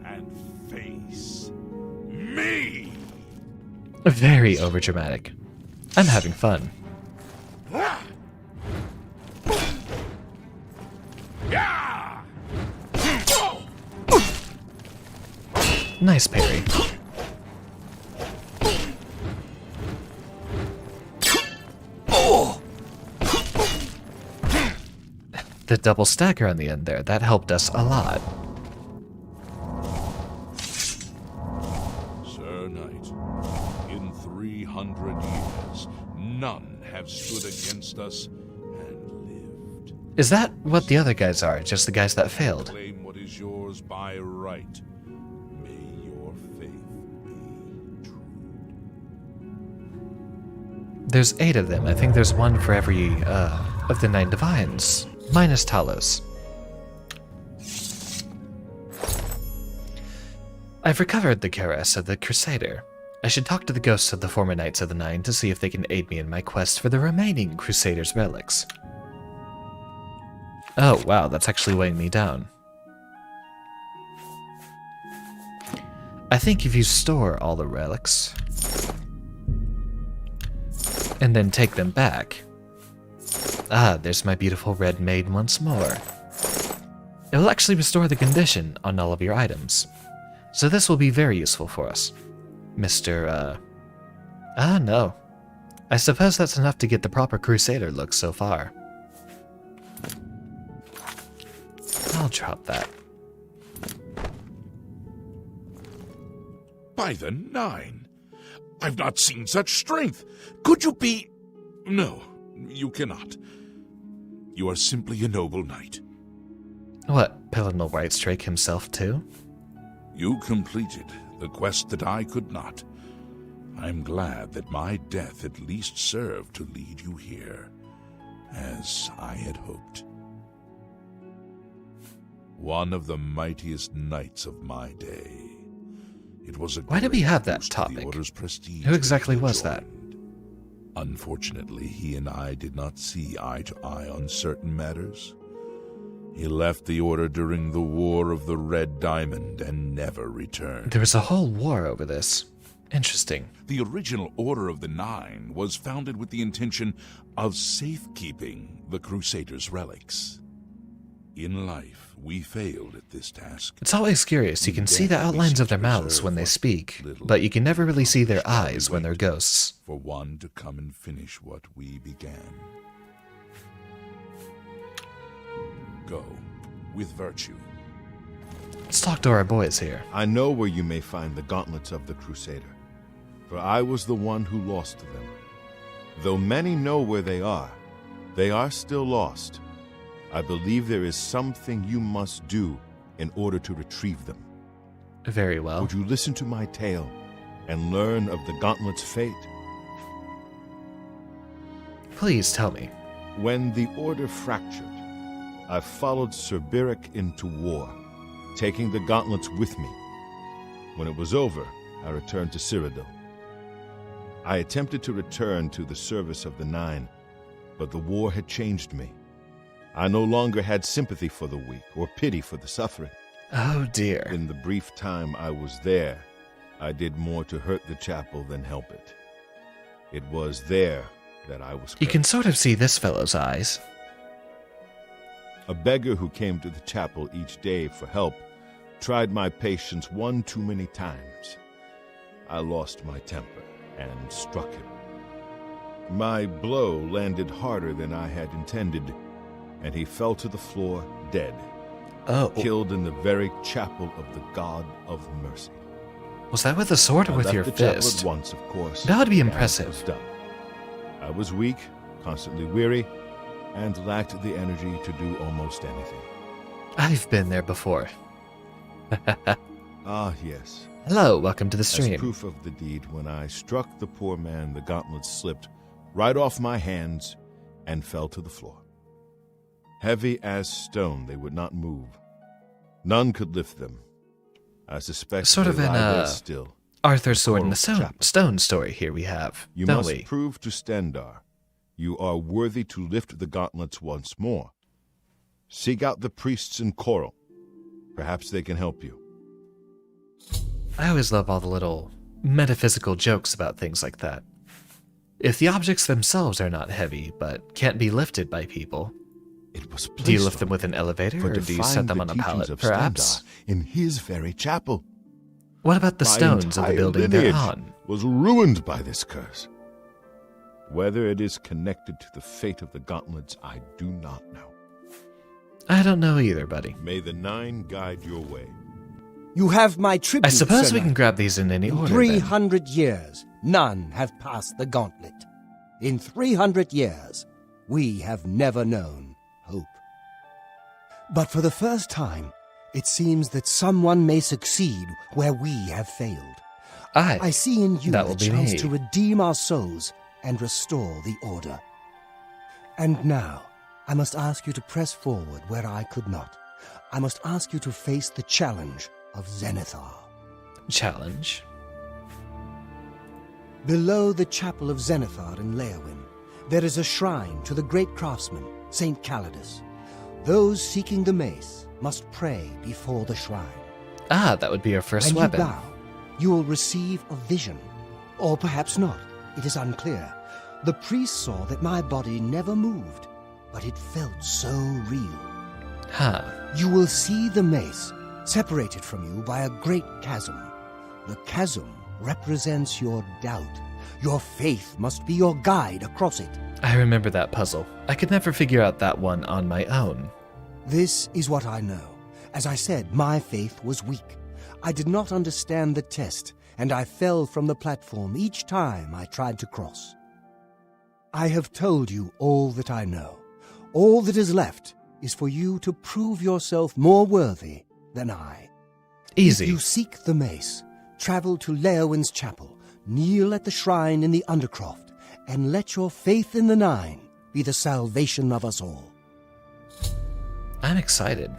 Speaker 9: And face me!
Speaker 1: Very overdramatic. I'm having fun.
Speaker 9: Yeah!
Speaker 1: Nice parry. The double stagger on the end there, that helped us a lot.
Speaker 9: Sir Knight, in 300 years, none have stood against us and lived.
Speaker 1: Is that what the other guys are, just the guys that failed?
Speaker 9: Claim what is yours by right. May your faith be true.
Speaker 1: There's 8 of them. I think there's one for every, of the 9 divines. Minus Talos. I've recovered the cuirass of the Crusader. I should talk to the ghosts of the former Knights of the Nine to see if they can aid me in my quest for the remaining Crusader's relics. Oh, wow, that's actually weighing me down. I think if you store all the relics, and then take them back... Ah, there's my beautiful red maid once more. It will actually restore the condition on all of your items. So this will be very useful for us. Mr. no. I suppose that's enough to get the proper Crusader look so far. I'll drop that.
Speaker 9: By the Nine! I've not seen such strength! Could you be... No, you cannot. You are simply a noble knight.
Speaker 1: What, Pillinal Whitestrake himself too?
Speaker 9: You completed the quest that I could not. I'm glad that my death at least served to lead you here, as I had hoped. one of the mightiest knights of my day. It was a
Speaker 1: Why did we
Speaker 9: great
Speaker 1: have that
Speaker 9: boost to the
Speaker 1: topic?
Speaker 9: Order's prestige
Speaker 1: Who exactly
Speaker 9: when he
Speaker 1: was that?
Speaker 9: joined. Unfortunately, he and I did not see eye to eye on certain matters. He left the Order during the War of the Red Diamond and never returned.
Speaker 1: There was a whole war over this. Interesting.
Speaker 9: The original Order of the Nine was founded with the intention of safekeeping the Crusaders' relics. In life, we failed at this task.
Speaker 1: It's always curious. You can see the outlines of their mouths when they speak, but you can never really see their eyes when they're ghosts.
Speaker 9: For one to come and finish what we began. Go with virtue.
Speaker 1: Let's talk to our boys here.
Speaker 7: I know where you may find the gauntlets of the Crusader, for I was the one who lost them. Though many know where they are still lost. I believe there is something you must do in order to retrieve them.
Speaker 1: Very well.
Speaker 7: Would you listen to my tale and learn of the gauntlet's fate?
Speaker 1: Please tell me.
Speaker 7: When the Order fractured, I followed Sir Beric into war, taking the gauntlets with me. When it was over, I returned to Cyrodiil. I attempted to return to the service of the Nine, but the war had changed me. I no longer had sympathy for the weak or pity for the suffering.
Speaker 1: Oh dear.
Speaker 7: In the brief time I was there, I did more to hurt the chapel than help it. It was there that I was cursed.
Speaker 1: You can sort of see this fellow's eyes.
Speaker 7: A beggar who came to the chapel each day for help tried my patience one too many times. I lost my temper and struck him. My blow landed harder than I had intended, and he fell to the floor dead, killed in the very chapel of the God of Mercy.
Speaker 1: Was that with a sword or with your
Speaker 7: the chapel
Speaker 1: fist?
Speaker 7: at once, of course.
Speaker 1: That would be
Speaker 7: and
Speaker 1: impressive.
Speaker 7: was done. I was weak, constantly weary, and lacked the energy to do almost anything.
Speaker 1: I've been there before.
Speaker 7: Ah, yes.
Speaker 1: Hello, welcome to the stream.
Speaker 7: As proof of the deed, when I struck the poor man, the gauntlet slipped right off my hands and fell to the floor. Heavy as stone, they would not move. None could lift them. I suspect
Speaker 1: Sort of
Speaker 7: they
Speaker 1: an,
Speaker 7: lie there still.
Speaker 1: Arthur's Sword in the
Speaker 7: Coral
Speaker 1: Stone story here we have,
Speaker 7: You
Speaker 1: don't
Speaker 7: must
Speaker 1: we?
Speaker 7: prove to Stendar you are worthy to lift the gauntlets once more. Seek out the priests in Coral. Perhaps they can help you.
Speaker 1: I always love all the little metaphysical jokes about things like that. If the objects themselves are not heavy, but can't be lifted by people,
Speaker 7: It was
Speaker 1: do you
Speaker 7: placed
Speaker 1: lift them
Speaker 7: on
Speaker 1: with an elevator,
Speaker 7: for
Speaker 1: or do you
Speaker 7: defying
Speaker 1: set them
Speaker 7: the
Speaker 1: on a
Speaker 7: teachings
Speaker 1: pallet,
Speaker 7: of
Speaker 1: perhaps?
Speaker 7: Stendar in his very chapel.
Speaker 1: What about the
Speaker 7: My
Speaker 1: stones of the
Speaker 7: entire
Speaker 1: building they're
Speaker 7: lineage
Speaker 1: on?
Speaker 7: was ruined by this curse. Whether it is connected to the fate of the gauntlets, I do not know.
Speaker 1: I don't know either, buddy.
Speaker 7: May the Nine guide your way.
Speaker 3: You have my tribute,
Speaker 1: I suppose
Speaker 3: Sir
Speaker 1: we can
Speaker 3: Knight.
Speaker 1: grab these in any
Speaker 3: In
Speaker 1: order,
Speaker 3: 300 years, none have passed the gauntlet. In 300 years, we have never known hope. But for the first time, it seems that someone may succeed where we have failed.
Speaker 1: then.
Speaker 3: I see in you
Speaker 1: that
Speaker 3: the
Speaker 1: will be
Speaker 3: chance
Speaker 1: me.
Speaker 3: to redeem our souls and restore the order. And now, I must ask you to press forward where I could not. I must ask you to face the challenge of Zenithar.
Speaker 1: Challenge.
Speaker 3: Below the chapel of Zenithar in Leowyn, there is a shrine to the great craftsman, St. Calidus. Those seeking the mace must pray before the shrine.
Speaker 1: Ah, that would be our first
Speaker 3: When
Speaker 1: weapon.
Speaker 3: you bow, you will receive a vision. Or perhaps not. It is unclear. The priest saw that my body never moved, but it felt so real.
Speaker 1: Huh.
Speaker 3: You will see the mace, separated from you by a great chasm. The chasm represents your doubt. Your faith must be your guide across it.
Speaker 1: I remember that puzzle. I could never figure out that one on my own.
Speaker 3: This is what I know. As I said, my faith was weak. I did not understand the test, and I fell from the platform each time I tried to cross. I have told you all that I know. All that is left is for you to prove yourself more worthy than I.
Speaker 1: Easy.
Speaker 3: If you seek the mace, travel to Leowyn's chapel, kneel at the shrine in the Undercroft, and let your faith in the Nine be the salvation of us all.
Speaker 1: I'm excited.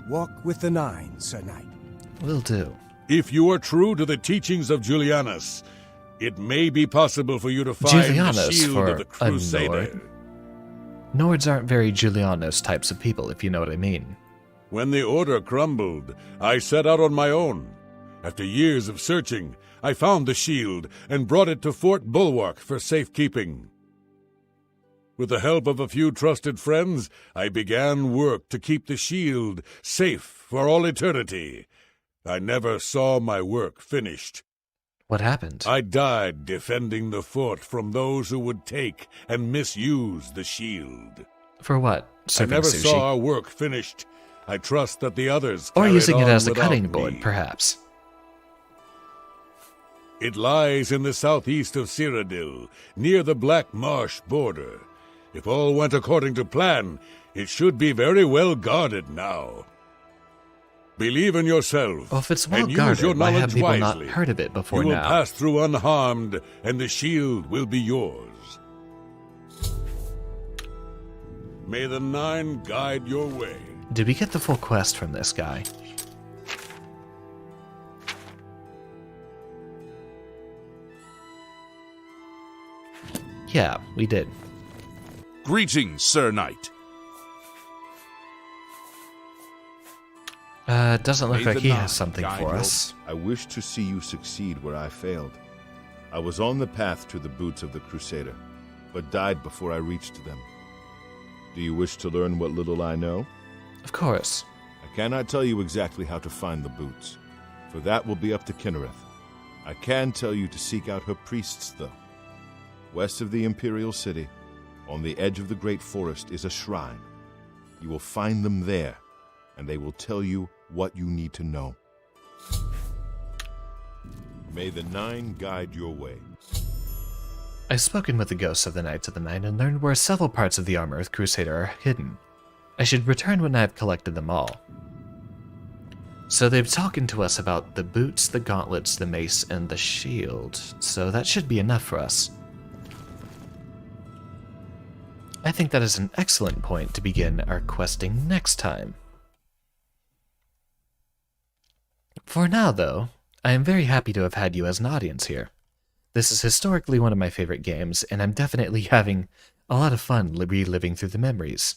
Speaker 3: Walk with the Nine, Sir Knight.
Speaker 1: Will do.
Speaker 9: If you are true to the teachings of Julianus, it may be possible for you to find the
Speaker 1: Julianus
Speaker 9: shield
Speaker 1: for
Speaker 9: of the
Speaker 1: a
Speaker 9: Crusader.
Speaker 1: Nords aren't very Julianus types of people, if you know what I mean.
Speaker 9: When the Order crumbled, I set out on my own. After years of searching, I found the shield and brought it to Fort Bulwark for safekeeping. With the help of a few trusted friends, I began work to keep the shield safe for all eternity. I never saw my work finished.
Speaker 1: What happened?
Speaker 9: I died defending the fort from those who would take and misuse the shield.
Speaker 1: For what? Serving
Speaker 9: I never
Speaker 1: sushi?
Speaker 9: saw our work finished. I trust that the others
Speaker 1: Or
Speaker 9: carried
Speaker 1: using it
Speaker 9: on
Speaker 1: as a
Speaker 9: without
Speaker 1: cutting board,
Speaker 9: me.
Speaker 1: perhaps.
Speaker 9: It lies in the southeast of Cyrodiil, near the Black Marsh border. If all went according to plan, it should be very well guarded now. Believe in yourself,
Speaker 1: Well, if it's well
Speaker 9: and use your
Speaker 1: guarded, why have
Speaker 9: knowledge
Speaker 1: people
Speaker 9: wisely.
Speaker 1: not heard of it before
Speaker 9: You will
Speaker 1: now?
Speaker 9: pass through unharmed, and the shield will be yours. May the Nine guide your way.
Speaker 1: Did we get the full quest from this guy? Yeah, we did.
Speaker 9: Greetings, Sir Knight.
Speaker 1: Doesn't look
Speaker 7: May
Speaker 1: like
Speaker 7: the
Speaker 1: he
Speaker 7: Nine
Speaker 1: has something
Speaker 7: guide
Speaker 1: for
Speaker 7: your-
Speaker 1: us.
Speaker 7: I wish to see you succeed where I failed. I was on the path to the boots of the Crusader, but died before I reached them. Do you wish to learn what little I know?
Speaker 1: Of course.
Speaker 7: I cannot tell you exactly how to find the boots, for that will be up to Kinnereth. I can tell you to seek out her priests, though. West of the Imperial City, on the edge of the Great Forest, is a shrine. You will find them there, and they will tell you what you need to know. May the Nine guide your way.
Speaker 1: I've spoken with the ghosts of the Knights of the Nine and learned where several parts of the armor of the Crusader are hidden. I should return when I have collected them all. So they've talking to us about the boots, the gauntlets, the mace, and the shield, so that should be enough for us. I think that is an excellent point to begin our questing next time. For now, though, I am very happy to have had you as an audience here. This is historically one of my favorite games, and I'm definitely having a lot of fun reliving through the memories.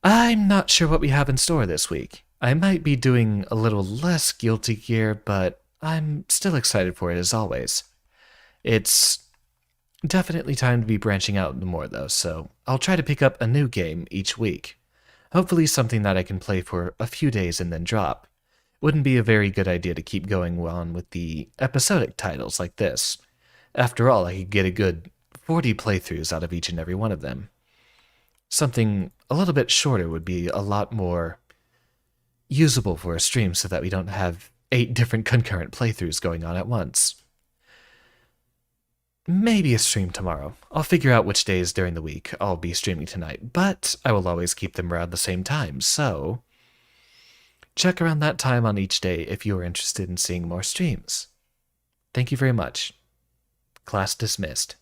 Speaker 1: I'm not sure what we have in store this week. I might be doing a little less Guilty Gear, but I'm still excited for it as always. It's definitely time to be branching out more, though, so I'll try to pick up a new game each week. Hopefully something that I can play for a few days and then drop. Wouldn't be a very good idea to keep going on with the episodic titles like this. After all, I could get a good 40 playthroughs out of each and every one of them. Something a little bit shorter would be a lot more usable for a stream so that we don't have 8 different concurrent playthroughs going on at once. Maybe a stream tomorrow. I'll figure out which days during the week I'll be streaming tonight, but I will always keep them around the same time, so check around that time on each day if you are interested in seeing more streams. Thank you very much. Class dismissed.